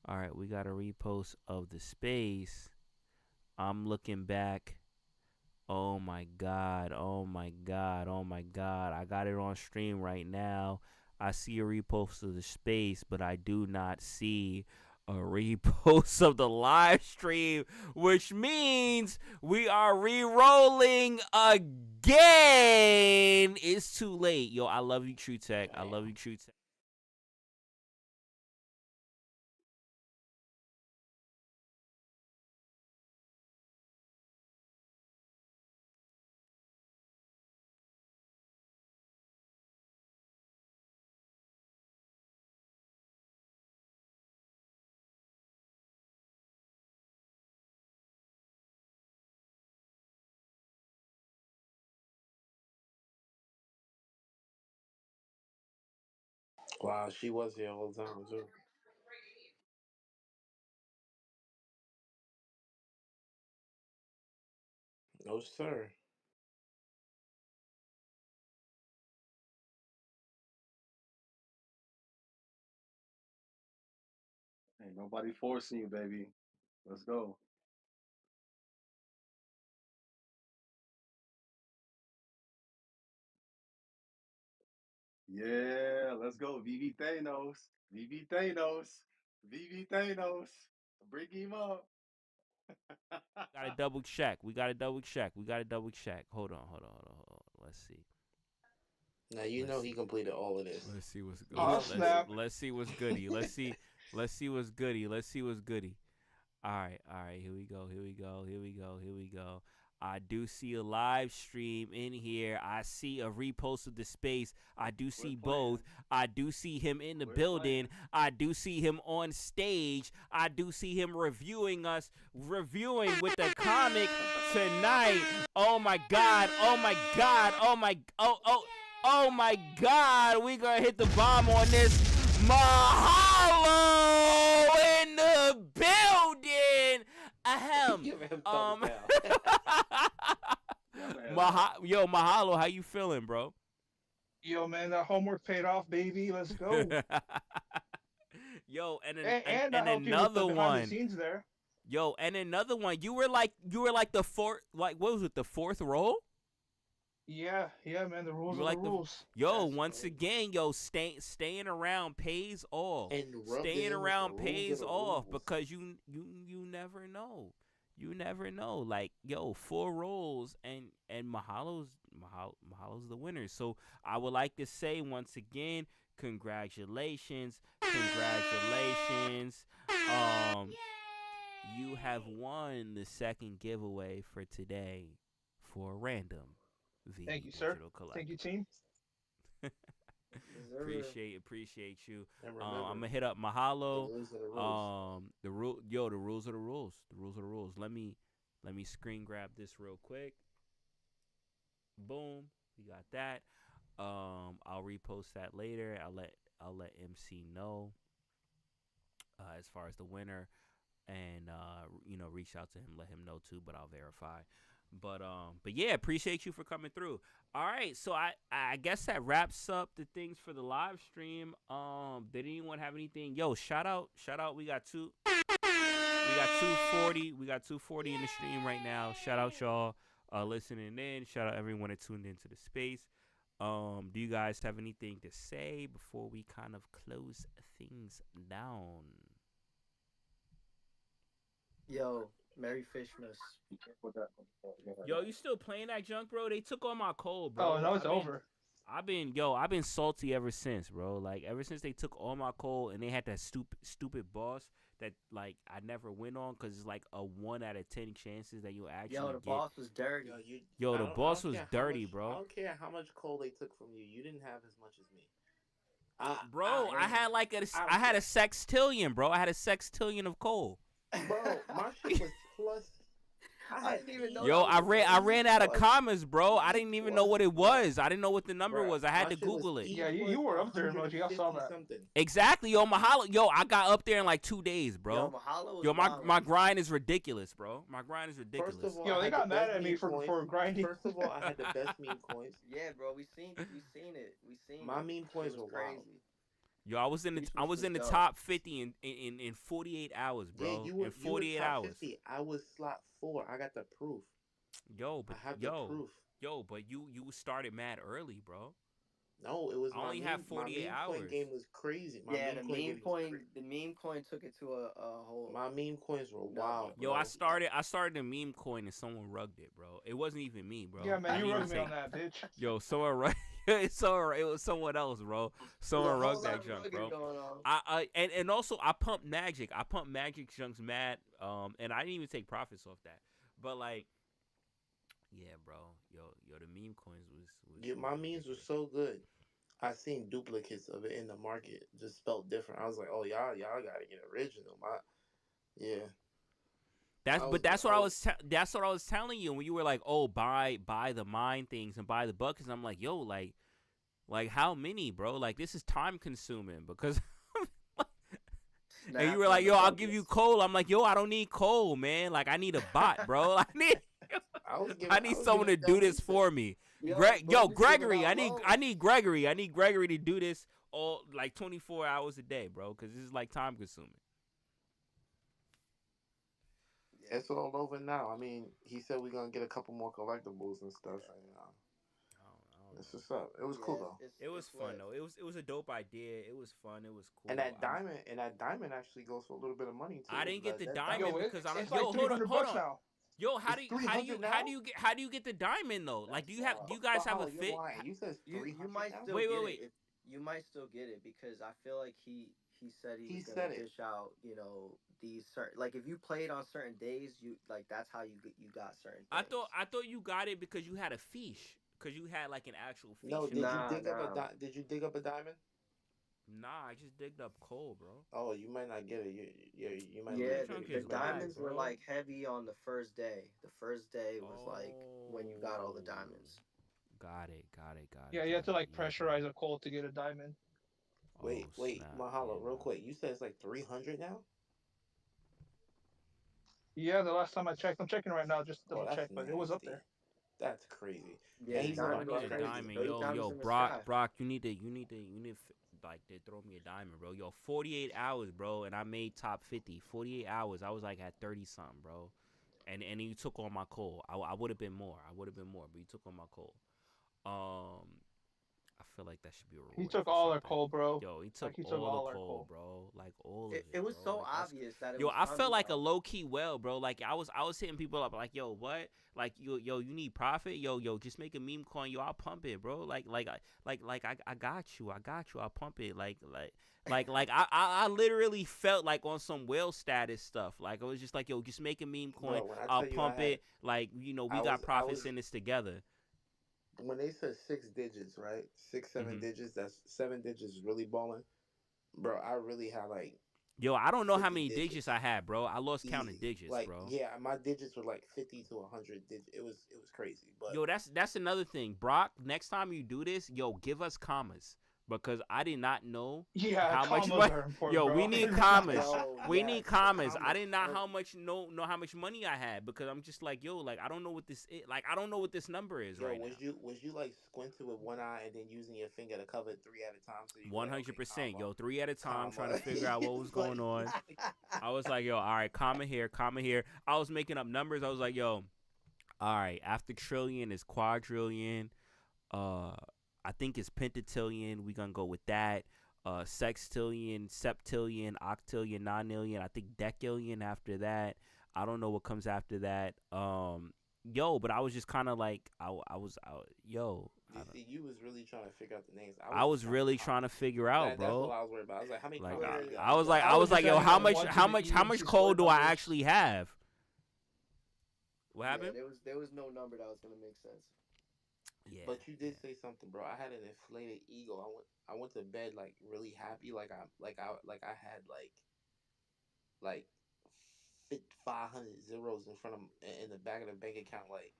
All right, we got a repost of the space. I'm looking back. Oh my god. Oh my god. Oh my god. I got it on stream right now. I see a repost of the space, but I do not see a repost of the live stream, which means we are re-rolling again. It's too late. Yo, I love you, True Tech. I love you, True Tech. Wow, she was here all the time too. No, sir. Ain't nobody forcing you, baby. Let's go. Yeah, let's go. VV Thanos. VV Thanos. VV Thanos. Bring him up. Gotta double check. We gotta double check. We gotta double check. Hold on, hold on, hold on, hold on. Let's see. Now you Let's know he see. completed all of this. Let's see what's good. You Oh know Let's he let's did. snap! let's see what's goody. Let's see what's goody. Let's see what's goody. All right, all right. Here we go. Here we go. Here we go. Here we go. I do see a live stream in here. I see a repost of the space. I do see both. I do see him in the building. I do see him on stage. I do see him reviewing us, reviewing with the comic tonight. Oh my God. Oh my God. Oh my. Oh my God. We gonna hit the bomb on this. Mahalo in the building. Ahem. Give him thumbs down. Yo, Mahalo, how you feeling, bro? Yo, man, that homework paid off, baby. Let's go. Yo, and And I help you with another the behind the one. scenes there. Yo, and another one. You were like the fourth, like what was it, the fourth role? Yeah, man. The rules You are like the rules. Yo, That's once right. again, yo, staying around pays off. And rubbed it Staying in with the around rules pays of the off rules. because you never know. You never know. Like, yo, 4 roles and Mahalo's the winner. So I would like to say once again, congratulations. Congratulations. You have won the second giveaway for today for random V Thank you, sir. Digital Collectibles. Thank you, team. Appreciate you. And I'm remember, gonna hit up Mahalo. the rules are the rules. The rules are the rules. The rules are the rules. Let me screen grab this real quick. Boom, we got that. I'll repost that later. I'll let MC know as far as the winner, and reach out to him, let him know too. But I'll verify. But yeah, appreciate you for coming through. All right, so I guess that wraps up the things for the live stream. Did anyone have anything? Yo, shout out. We got 240. We got 240 in the stream right now. Shout out y'all listening in. Shout out everyone that tuned into the space. Do you guys have anything to say before we kind of close things down? Yo, Merry Fishmas. Yo, you still playing that junk, bro? They took all my cold, bro. Oh no, it's over. I've been salty ever since, bro. Like ever since they took all my coal and they had that stupid boss that like I never went on because it's like a 1 out of 10 chances that you'll actually Yo, the get. boss was dirty. The boss was dirty, I bro. don't care how much coal they took from you. You didn't have as much as me. I had like I had a sextillion, bro. I had a sextillion of coal. Bro, my shit was plus. I didn't even know. Yo, I ran out of commas, bro. I didn't even know what it was. I didn't know what the number was. I had to Google it. Yeah, you were up there, emoji. I saw that. Something. Exactly, yo, Mahalo. Yo, I got up there in like 2 days, bro. Yo, Mahalo was Yo, wild. my grind is ridiculous, bro. My grind is ridiculous. First of all, Yo, I they had got the mad best at me meme for coins. grinding. First of all, I had the best meme coins. Yeah, bro, we seen it. We seen My it. meme It coins was were wild. crazy. Yo, I was in the dope. top 50 in 48 hours, bro. Yeah, you were in 48 you were top hours. 50. I was slot 4. I got the proof. Yo, but I have the proof. but you started mad early, bro. No, it was I only have 48 my meme hours. coin game was crazy. My Yeah, meme the coin game meme was coin, crazy. the meme coin took it to a whole. My meme coins were wild. Yo, bro. I started a meme coin and someone rugged it, bro. It wasn't even me, bro. Yeah, man, I you didn't rugged even me on take- that, bitch. Yo, someone rugged. It was someone else, bro. Someone There's a whole rugged lot that of junk, rugging bro. going on. And also I pumped Magic. I pumped Magic junks mad. And I didn't even take profits off that. But like, yeah, bro. Yo, the meme coins was Yeah, my memes were so good. I seen duplicates of it in the market, just spelled different. I was like, oh y'all gotta get original. Yeah. That's what I was telling you when you were like, oh, buy the mine things and buy the buckets. And I'm like, yo, like how many, bro? Like this is time consuming because. And you were like, yo, I'll give you coal. I'm like, yo, I don't need coal, man. Like I need a bot, bro. I need someone to do this for me. Gregory, I need Gregory to do this all like 24 hours a day, bro, because this is like time consuming. It's all over now. I mean, he said we're gonna get a couple more collectibles and stuff, and That's what's up. It was cool Yeah, though. It was it's fun lit. though. It was a dope idea. It was fun. It was And cool. that diamond actually goes for a little bit of money I too. didn't get the That Yo, diamond diamond, because I don't. it's like Yo, three hold on, hundred hold bucks on. now. Yo, it's 300 now. how do you get the diamond though? Like, That's do you guys have a Bahala, you're fit? lying. You said it's you 300 might now. still Wait, get wait, it wait. if you might still get it because I feel like he said he He was gonna said it. dish out, these certain, like if you played on certain days, you like that's how you got certain things. I thought you got it because you had a fiche. Because you had like an actual fiche No, in did you Nah, there. dig up nah. did you dig up a diamond? Nah, I just digged up coal, bro. Oh, you might not get it. You might I'm lose Yeah, trying it. to the get You might lose back, diamonds it. were bro. like heavy on the first day. The first day was like when you got all the Oh, diamonds. got it, got it, got Yeah, it, you have got to it. like Yeah, bro. pressurize a coal to get a diamond. Oh Wait, snap, yeah, Mahalo, real bro. quick. You said it's like 300 now. Yeah, the last time I checked, I'm checking right now just to Oh, double that's check, but it was up nasty. there. That's crazy. Yeah, And the you Dang, know yo, the I diamonds need are a funny thing? crazy. diamond. Those diamonds Yo, in the Brock, sky. you need to throw me a diamond, bro. Yo, 48 hours, bro, and I made top 50. 48 hours, I was like at 30 something, bro. And you took all my coal. I would have been more. But you took all my coal. Um, I feel like that should be He rewarded took for all our something. coal, bro. Yo, he took Like he took all the all our coal, coal. bro. Like all of It it, was bro. so Like that's obvious that it yo. was I felt coming. like a Like, low key well, bro. Like I was hitting people up like, yo, what? Like yo, you need profit? Yo, just make a meme coin. Yo, I'll pump it, bro. I got you. I'll pump it. I literally felt like on some whale status stuff. Like I was just like, yo, just make a meme coin. Bro, when I I'll tell you pump it. Like we got I profits was in this together. when they said 6 digits, right? Six, seven hmm digits. That's 7 digits really balling, bro. I really had like Yo, I don't know how 50 many digits digits I had, bro. I lost counting easy. digits, Like bro. yeah, my digits were like 50 to 100 digits. It was crazy, but Yo, that's another thing, Brock. Next time you do this, yo, give us commas because I did not know Yeah, how much commas money. are important, Yo, bro. we need commas. yo, We yes, need the commas. I commas did not hurt. how much know how much money I had because I'm just like, yo, like I don't know what this is. Like I don't know what this number is Yo, right now. was you like squinting with one eye and then using your finger to cover it three at a time so you can One like hundred okay, percent, comma, yo, three at a time, trying to comma. figure out what was It's like, going on. I was like, yo, all right, comma here, comma here. I was making up numbers. I was like, yo, all right, after trillion is quadrillion. Uh, I think it's pentatilion. We gonna go with that. Sextillion, septillion, octillion, nonillion. I think decillion after that. I don't know what comes after that. Yo, but I was just kind of like, yo. you see, you was really trying to figure out the names. I I was just was trying to really comma. trying to figure out, That's all bro. I was worried about. I was like, how many Like commas you got? I was like, I was yo, just how adding much, one to how the much, E how and much two coal squared do I numbers. actually have? What yeah, happened? there was no number that was gonna make sense. Yeah. But you did say something, bro. I had an inflated ego. I went to bed like really happy, I had like 500 zeros in front of in the back of the bank account. Like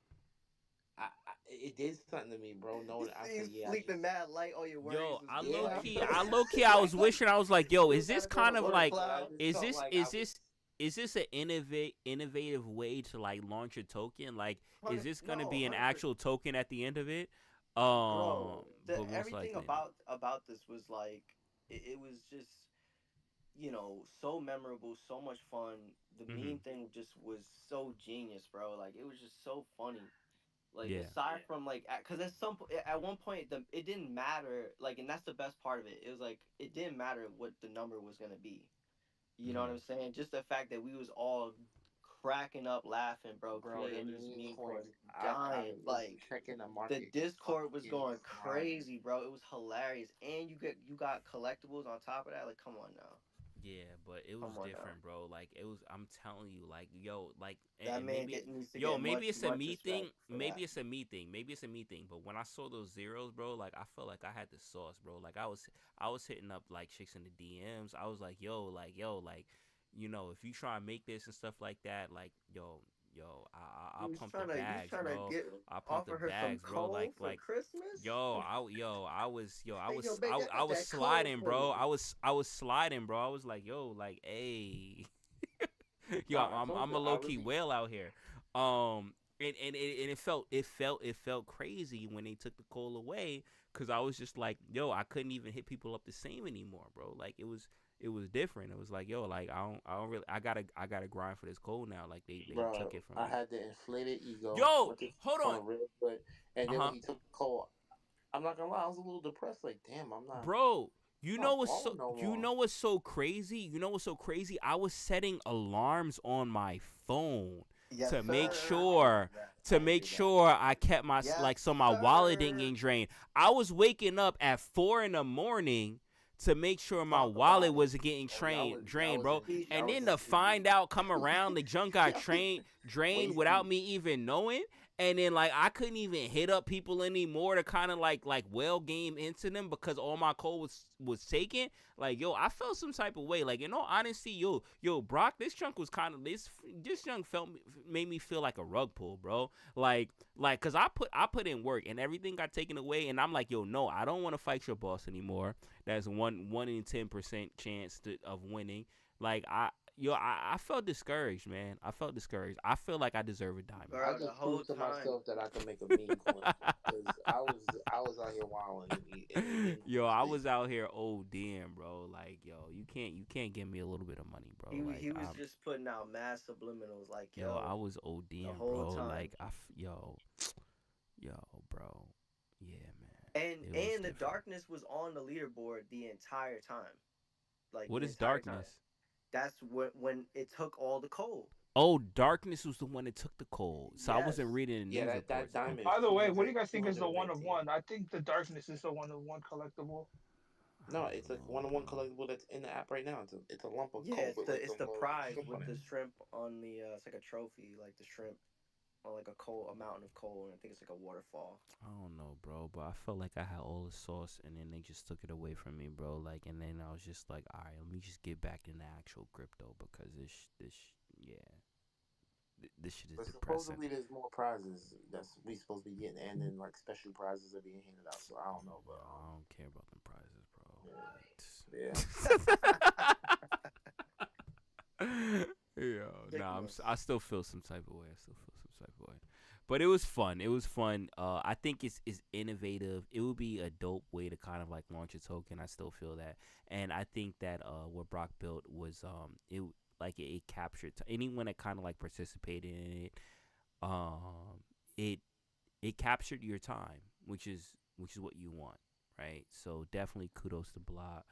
it did something to me, bro. Knowing I You said, yeah, I just sleeping mad light, all your worries Yo, was I gone. low yeah, key, bro. I was wishing. I was like, yo, You is this gotta go to kind of work, like, I cloud. just is felt this, like is this, is this an innovative way to like launch a token? Like, is this gonna No, be an 100%. actual token at the end of it? Bro, But most everything likely not. about this was like it was just so memorable, so much fun. The Mhm. meme thing just was so genius, bro. Like it was just so funny. Like Yeah. aside from like, because at one point it didn't matter. Like, and that's the best part of it. It was like it didn't matter what the number was gonna be. You know what Mhm. I'm saying? Just the fact that we was all cracking up, laughing, bro, bro, the creating these meme meme coins. coins, I dying. was Like checking the the market Discord was fucking going crying. crazy, bro. It was hilarious, and you got collectibles on top of that. Like, come on now, Yeah, but it was come on now. different, bro. Like it was. I'm telling you, like yo, like That and man maybe needs to yo, get maybe it's a much me thing. respect for Maybe that. it's a me thing. Maybe it's a me thing. But when I saw those zeros, bro, like I felt like I had the sauce, bro. Like I was hitting up like chicks in the DMs. I was like, yo, like, if you try and make this and stuff like that, like, I'll You was pump trying the to you was bags, trying to bro. get I'll pump the offer her some bags, bro. coal for Christmas. I was, Yo, baby, I I got was that coal sliding, for bro. you. I was sliding, bro. I was like, yo, like, hey, yo, Nah, I told I'm you, a I low key really whale out here. And it felt crazy when they took the coal away, cause I was just like, yo, I couldn't even hit people up the same anymore, bro. Like it was different. It was like, yo, like I don't really, I gotta grind for this coal now. Like they bro, took it from I me. had the inflated ego. Yo, Went to hold on. phone real good, and then when Uh-huh. he took the call, I'm not gonna lie, I was a little depressed. Like, damn, Bro, I'm not balling no you more. know what's so crazy? You know what's so crazy? I was setting alarms on my phone Yes, to make sir. I didn't do sure that. I didn't do that. I kept my Yes, like so my wallet didn't sir. get drained. I was waking up at 4 in the morning to make sure my Talk wallet about it. wasn't getting Oh, drained, was bro. in He, And y'all was then in to too deep. find out, come around, the junk got Y'all was drained waist without deep. me even knowing. And then like I couldn't even hit up people anymore to kind of like well game into them because all my code was taken. Like yo, I felt some type of way. Like in all honesty, yo, Brock, this junk was kind of this junk made me feel like a rug pull, bro. Cause I put in work and everything got taken away, and I'm like, yo, no, I don't want to fight your boss anymore. That's one in 10% chance of winning. Like I felt discouraged, man. I felt discouraged. I feel like I deserve a diamond. I bro, the just whole proved to time. myself that I could make a mean coin because I was out here wilding and it didn't do Yo, its I thing. was out here ODing, bro. Like, yo, you can't give me a little bit of money, bro. Like, He was just putting out mad subliminals like, yo, I yo, was the ODing, whole bro. time. Like, yo, bro. Yeah, man. And It was the different. darkness was on the leaderboard the entire time. Like What the is entire time. darkness? That's when it took all the coal. Oh, darkness was the one that took the cold. So I Yes. wasn't reading the Yeah, news that reports then. diamond is By the way, what do you guys two think is hundred the and one of nineteen. one? I think the darkness is the one of one collectible. I No, it's don't a know, one-on-one bro. collectible that's in the app right now. It's a lump of Yeah, coal with like it's the the little prize shrimp with on it. the shrimp on the it's like a trophy, like the shrimp on like a mountain of coal, and I think it's like a waterfall. I don't know, bro, but I felt like I had all the sauce, and then they just took it away from me, bro. Like, and then I was just like, all right, let me just get back into actual crypto because yeah, this shit is But depressing. supposedly there's more prizes that's we supposed to be getting, and then like special prizes are being handed out. So I don't know, Yo, but I don't care about them prizes, yeah, bro. Yo, nah, Ridiculous. I still feel some type of way. I still feel some type of way. But it was fun. It was fun. I think it's innovative. It would be a dope way to kind of like launch a token. I still feel that, and I think that what Brock built was it like it captured anyone that kind of like participated in it. Um, it captured your time, which is what you want, right? So definitely kudos to Brock,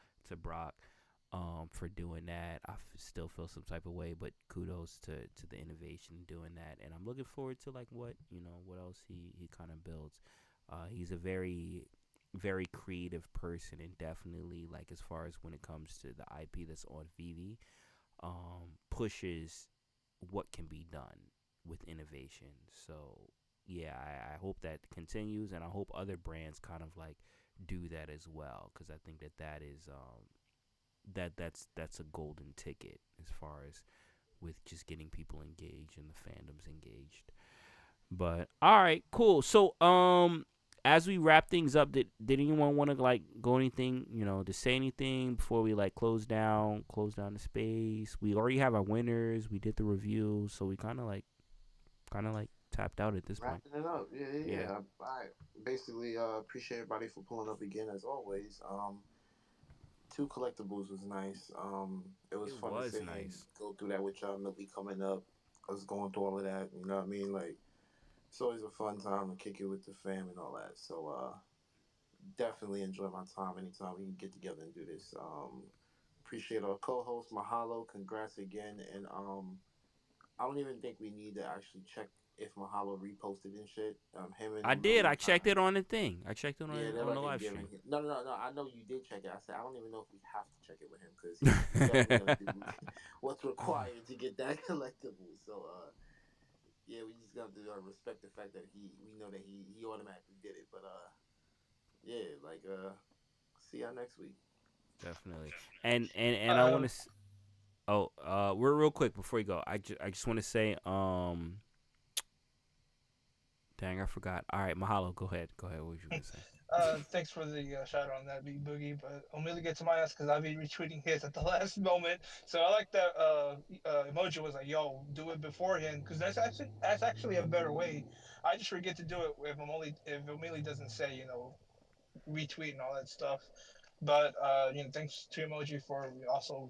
for doing that. Still feel some type of way, but kudos to the innovation doing that, and I'm looking forward to like what else he kind of builds. He's a very creative person, and definitely like as far as when it comes to the IP that's on Vivi, pushes what can be done with innovation. So yeah, I hope that continues, and I hope other brands kind of like do that as well, because I think that is that's a golden ticket as far as with just getting people engaged and the fandoms engaged. But all right, cool. So as we wrap things up, did anyone want to like go anything, to say anything before we like close down the space? We already have our winners. We did the review, so we kind of like tapped out at this point. wrapping it up. Yeah, yeah, Yeah, yeah. I basically appreciate everybody for pulling up again as always. Two collectibles was nice. It was it fun to was sit here and nice. go through that with y'all. Millie coming up, us going through all of that. You know what I mean? Like it's always a fun time to kick it with the fam and all that. So definitely enjoy my time anytime we can get together and do this. Appreciate our co-host Mahalo. Congrats again, and I don't even think we need to actually check if Mahalo reposted and shit. Him and I did. Millie I are kind checked of it on the thing. I checked it yeah, they're on the like a live giving. stream. No, no, no, no. I know you did check it. I said I don't even know if we have to check it with him because he's definitely gonna do what's required to get that collectible. So yeah, we just got to respect the fact that we know that he automatically did it. But yeah, like see y'all next week. Definitely. And I Uh, want to. Oh, we're real quick before you go. I just want to say, dang, I forgot. All right, Mahalo, go ahead. Go ahead. What was you gonna say? Thanks for the shout out on that, Big Boogie. But Amelia gets my ass because I'll be retweeting his at the last moment. So I like that emoji was like, "Yo, do it beforehand," because that's actually a better way. I just forget to do it if Amelia doesn't say retweet and all that stuff. But thanks to emoji for also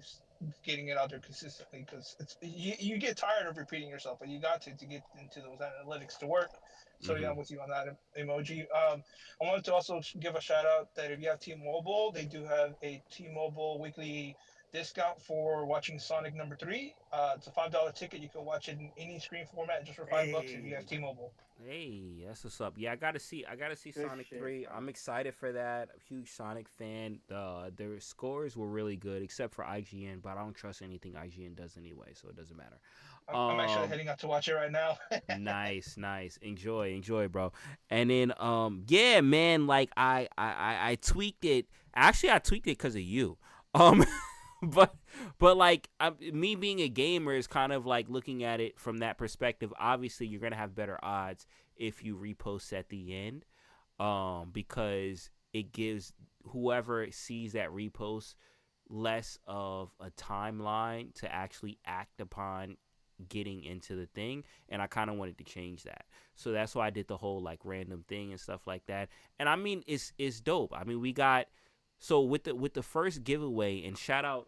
getting it out there consistently because you get tired of repeating yourself, but you got to get into those analytics to work. So yeah, Mm-hmm. I'm with you on that emoji. I wanted to also give a shout out that if you have T-Mobile, they do have a T-Mobile weekly discount for watching Sonic number 3. It's a $5 ticket. You can watch it in any screen format just for $5 if you have Hey, T-Mobile. Hey, that's what's up. Yeah, I gotta see. I gotta see good Sonic shit, 3. bro. I'm excited for that. I'm a huge Sonic fan. Their scores were really good, except for IGN. But I don't trust anything IGN does anyway, so it doesn't matter. I'm actually Um, heading out to watch it right now. Nice, nice. Enjoy, bro. And then, yeah, man. Like I tweaked it. Actually, I tweaked it because of you. Um, but like me being a gamer is kind of like looking at it from that perspective. Obviously, you're gonna have better odds if you repost at the end, because it gives whoever sees that repost less of a timeline to actually act upon getting into the thing, and I kind of wanted to change that. So that's why I did the whole like random thing and stuff like that. And I mean it's dope. I mean, we got, so with the first giveaway, and shout out,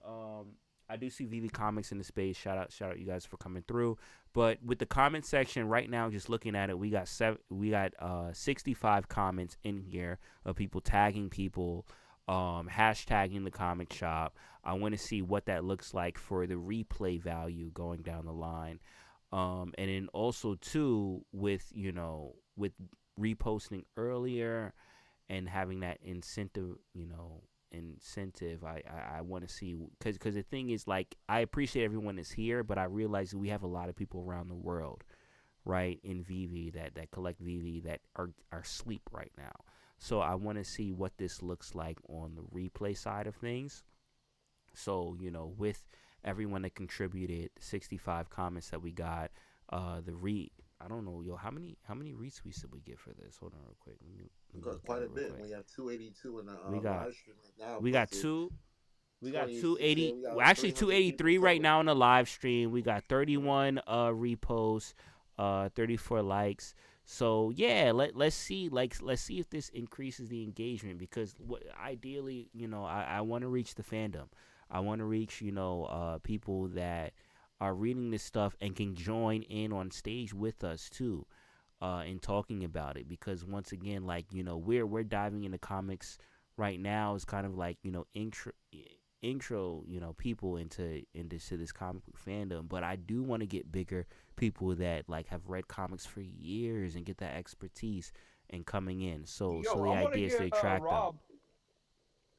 I do see VV Comics in the space. Shout out you guys for coming through. But with the comment section right now, just looking at it, we got 65 comments in here of people tagging people, hashtagging the comic shop. I want to see what that looks like for the replay value going down the line. And then also too, with with reposting earlier and having that incentive, I want to see, because the thing is, like, I appreciate everyone that's here, but I realize that we have a lot of people around the world, right, in VV that collect VV that are asleep right now. So I want to see what this looks like on the replay side of things. So, with everyone that contributed, 65 comments that we got, I don't know, yo, how many retweets did we get for this? Hold on real quick. We Let me got look at quite it a real bit. quick. We have 282 in the We got live stream right now, we but got the two we got 26 here. 280, We well, got actually 300 people 283 right total. now in the live stream. We got 31 reposts, 34 likes. So yeah, let's see, let's see if this increases the engagement, because ideally, I want to reach the fandom. I want to reach, people that are reading this stuff and can join in on stage with us too, in talking about it, because once again, like, we're diving into comics right now. Is kind of like, intro, people into this comic book fandom. But I do want to get bigger people that like have read comics for years and get that expertise and coming in. So Yo, the I want to idea is to get attract them. Rob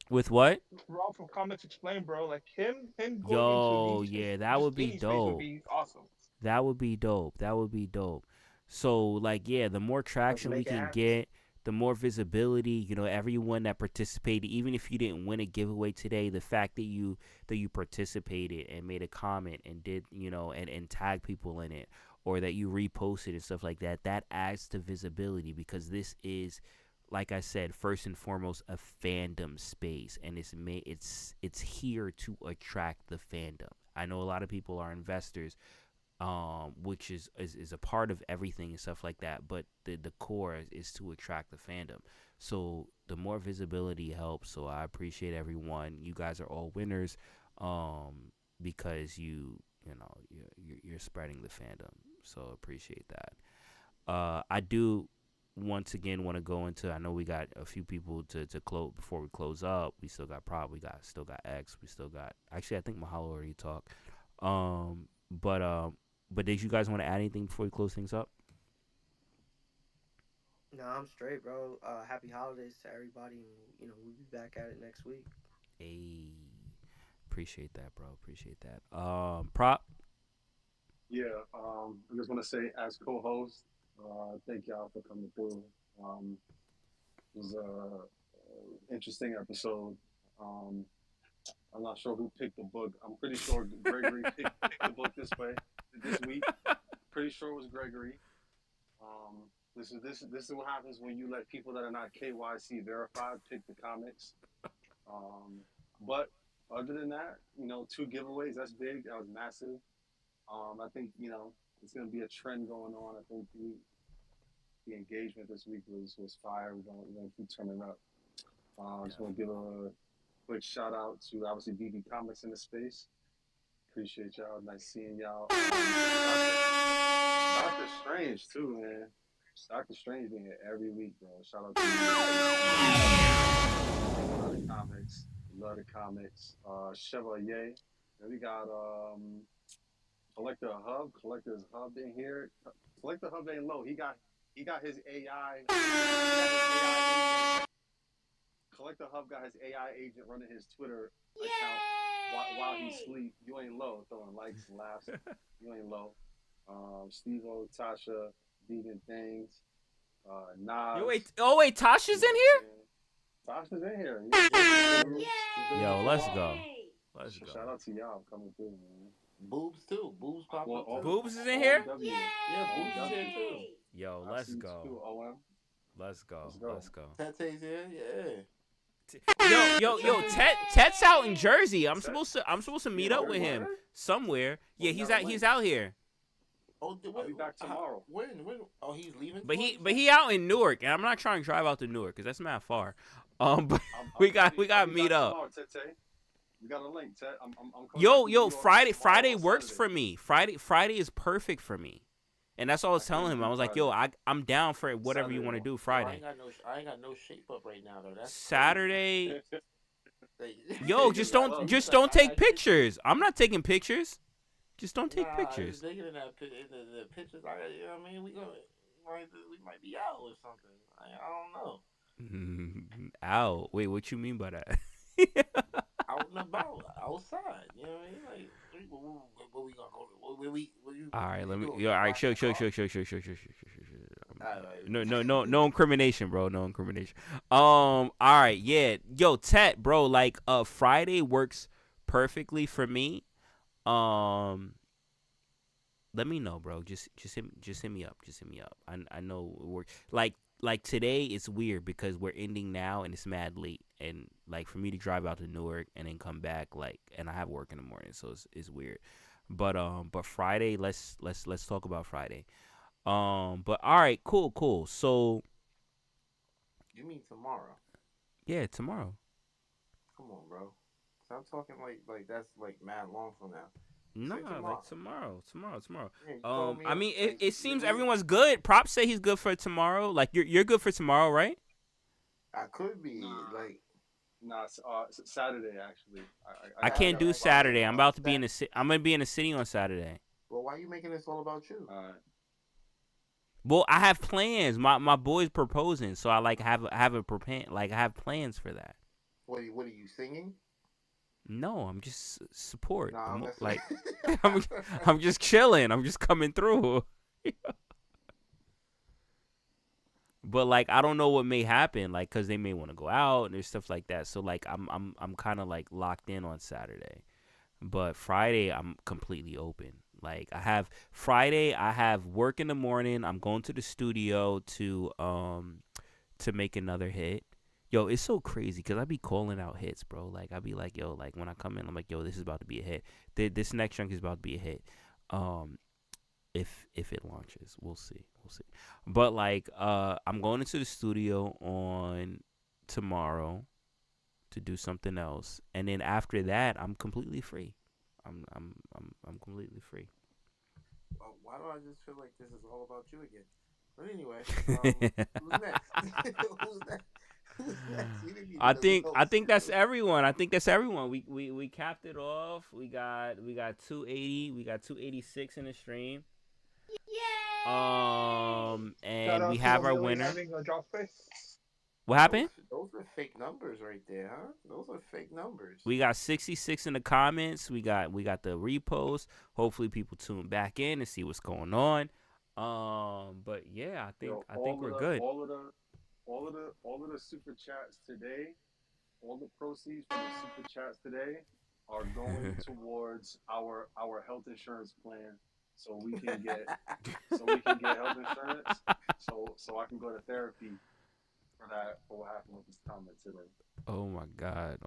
With what? Rob from Comics Explained, bro. Like him going into Yo, these yeah, that just would be any space would dope. be awesome. That would be dope. That would be dope. So, like, yeah, the more Let's traction we make it can happen. get, the more visibility, everyone that participated, even if you didn't win a giveaway today, the fact that you participated and made a comment and did, and tag people in it, or that you reposted and stuff like that, that adds to visibility, because this is, like I said, first and foremost, a fandom space, and it's here to attract the fandom. I know a lot of people are investors, which is a part of everything and stuff like that. But the core is to attract the fandom. So the more visibility helps. So I appreciate everyone. You guys are all winners, because you're spreading the fandom. So appreciate that. I do once again want to go into. I know we got a few people to close before we close up. We still got still got X. We still got, actually, I think Mahalo already talked. But did you guys want to add anything before we close things up? No, I'm straight, bro. Happy holidays to everybody, and we'll be back at it next week. Hey, appreciate that, bro. Appreciate that. Prop. Yeah, I just want to say, as co-host, thank y'all for coming through. It was a interesting episode. Um, I'm not sure who picked the book. I'm pretty sure Gregory picked the book this week. Pretty sure it was Gregory. This is what happens when you let people that are not KYC verified pick the comics. But other than that, 2 giveaways, that's big. That was massive. I think it's gonna be a trend going on. I think the engagement this week was fire. We're gonna keep turning up. Just want to give a quick shout out to, obviously, BB Comics in the space. Appreciate y'all. Nice seeing y'all. Doctor Strange too, man. Doctor Strange being here every week, bro. Shout out to you. Love the comics. Love the comics. Chevalier. Then we got Collector Hub. Collector's Hub in here. Collector Hub ain't low. He got his AI. Collector Hub got his AI agent running his Twitter account while he sleep. You ain't low, throwing likes and laughs. You ain't low. Steve O, Tasha, Vegan Things, Nas. Wait, Tasha's in here? Tasha's in here. Yo, let's go. Let's go. Shout out to y'all coming through, man. Boobs too. Boobs pop up. Too. Boobs is in here? Yeah, Boobs is here too. Yo, let's go. Let's go. Let's go. Tete's here, yeah. Yo, Tet's out in Jersey. I'm supposed to meet up with him somewhere. Yeah, he's out here. Oh, I'll be back tomorrow. When? Oh, he's leaving. But he out in Newark, and I'm not trying to drive out to Newark because that's not far. But we got to meet up. Tomorrow, Tete. We got a link, Tet. I'm Yo, Friday works for me. Friday is perfect for me. And that's all I was telling him. I was like, yo, I'm down for whatever Saturday, you want to do Friday. I ain't got no shape up right now though. That's Saturday. Yo, just don't take pictures. I'm not taking pictures. Just don't take pictures. In the pictures, you know what I mean? We might be out or something. I don't know. Out. Wait, what you mean by that? Out and about, outside. You know what I mean? Like, where we gonna go? All right, let me. All right, show. No incrimination, bro. No incrimination. All right, yeah. Yo, Tet, bro. Like, Friday works perfectly for me. Let me know, bro. Just hit me up. I know it works. Like today, it's weird because we're ending now and it's mad late, and like for me to drive out to Newark and then come back, like, and I have work in the morning, so it's weird. But Friday, let's talk about Friday. But all right, cool. So you mean tomorrow? Yeah, tomorrow. Come on, bro. Stop talking like that's like mad long from now. No, tomorrow. like tomorrow. Yeah, I mean, it seems everyone's good. Prop say he's good for tomorrow. Like you're good for tomorrow, right? I could be like. Nah, Saturday actually. I can't do Saturday. I'm about to be in the I'm gonna be in the city on Saturday. Well, why are you making this all about you? Well, I have plans. My boy's proposing, so I like have a like I have plans for that. What are you singing? No, I'm just support. Nah, I'm like I'm just chilling. I'm just coming through. But like I don't know what may happen, like because they may want to go out and there's stuff like that. So like I'm kind of like locked in on Saturday, but Friday I'm completely open. Like I have work in the morning. I'm going to the studio to make another hit. Yo, it's so crazy because I be calling out hits, bro. Like I be like, yo, like when I come in, I'm like, yo, this is about to be a hit. This next chunk is about to be a hit. If it launches, we'll see. But like, I'm going into the studio on tomorrow to do something else, and then after that, I'm completely free. I'm completely free. Why do I just feel like this is all about you again? But anyway, who's next? I think that's everyone. We capped it off. We got 280. We got 286 in the stream. And we have our winner. What happened? Those are fake numbers right there, huh? Those are fake numbers. We got 66 in the comments. We got the repost. Hopefully people tune back in and see what's going on. But yeah, I think we're good. All of the super chats today, all the proceeds from the super chats today are going towards our health insurance plan, so we can get health insurance, so I can go to therapy for what happened with this comment today. Oh my god.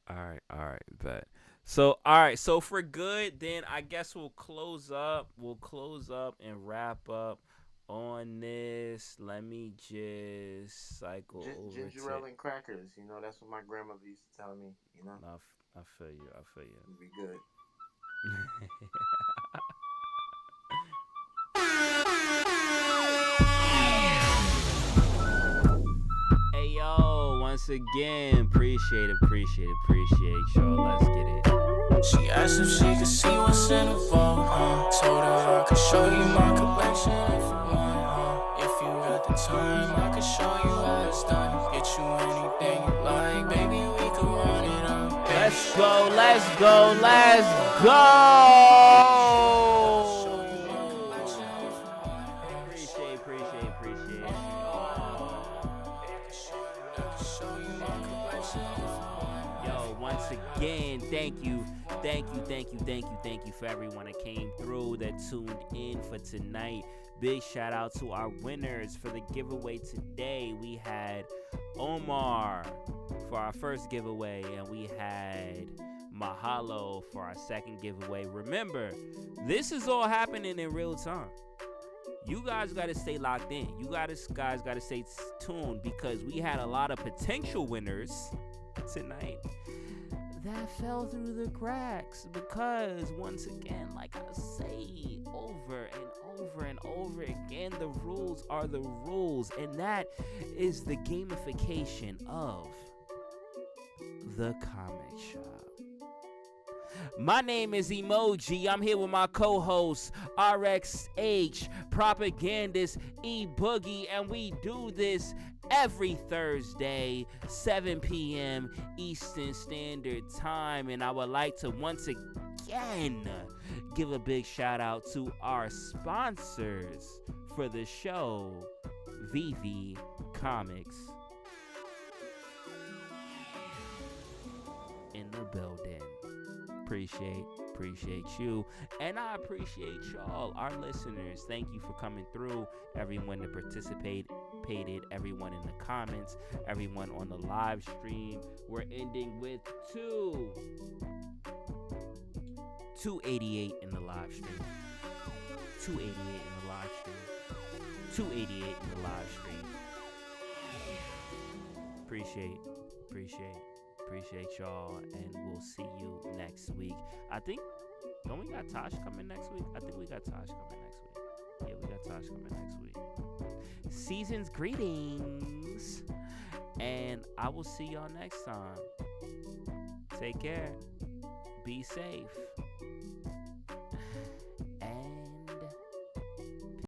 All right, bet. So all right, so if we're good, then I guess we'll close up and wrap up on this. Let me just cycle over ginger ale and crackers. You know, that's what my grandmother used to tell me. You know. I feel you. It'd be good. once again. Appreciate y'all. Let's get it. She asked if she could see what's in the vault, told her I could show you my collection if you want, if you got the time, I could show you how it's done. Get you anything you like, baby, we could run it up. Let's go. Appreciate. Yo, once again, thank you for everyone that came through, that tuned in for tonight. Big shout out to our winners for the giveaway today. We had Omar for our first giveaway, and we had Mahalo for our second giveaway. Remember, this is all happening in real time. You guys got to stay locked in. You guys got to stay tuned, because we had a lot of potential winners tonight that fell through the cracks, because once again, like I say over and over again, the rules are the rules, and that is the gamification of the comic shop. My name is Emoji. I'm here with my co-host RXH, propagandist E Boogie, and we do this every Thursday, 7 p.m. Eastern Standard Time. And I would like to once again give a big shout out to our sponsors for the show, VV Comics. In the building. Appreciate you, and I appreciate y'all, our listeners. Thank you for coming through, everyone that participated, everyone in the comments, everyone on the live stream. We're ending with 288 in the live stream. 288 in the live stream. 288 in the live stream. Appreciate y'all, and we'll see you next week. Don't we got Tosh coming next week? I think we got Tosh coming next week. Yeah, we got Tosh coming next week. Season's greetings, and I will see y'all next time. Take care. Be safe.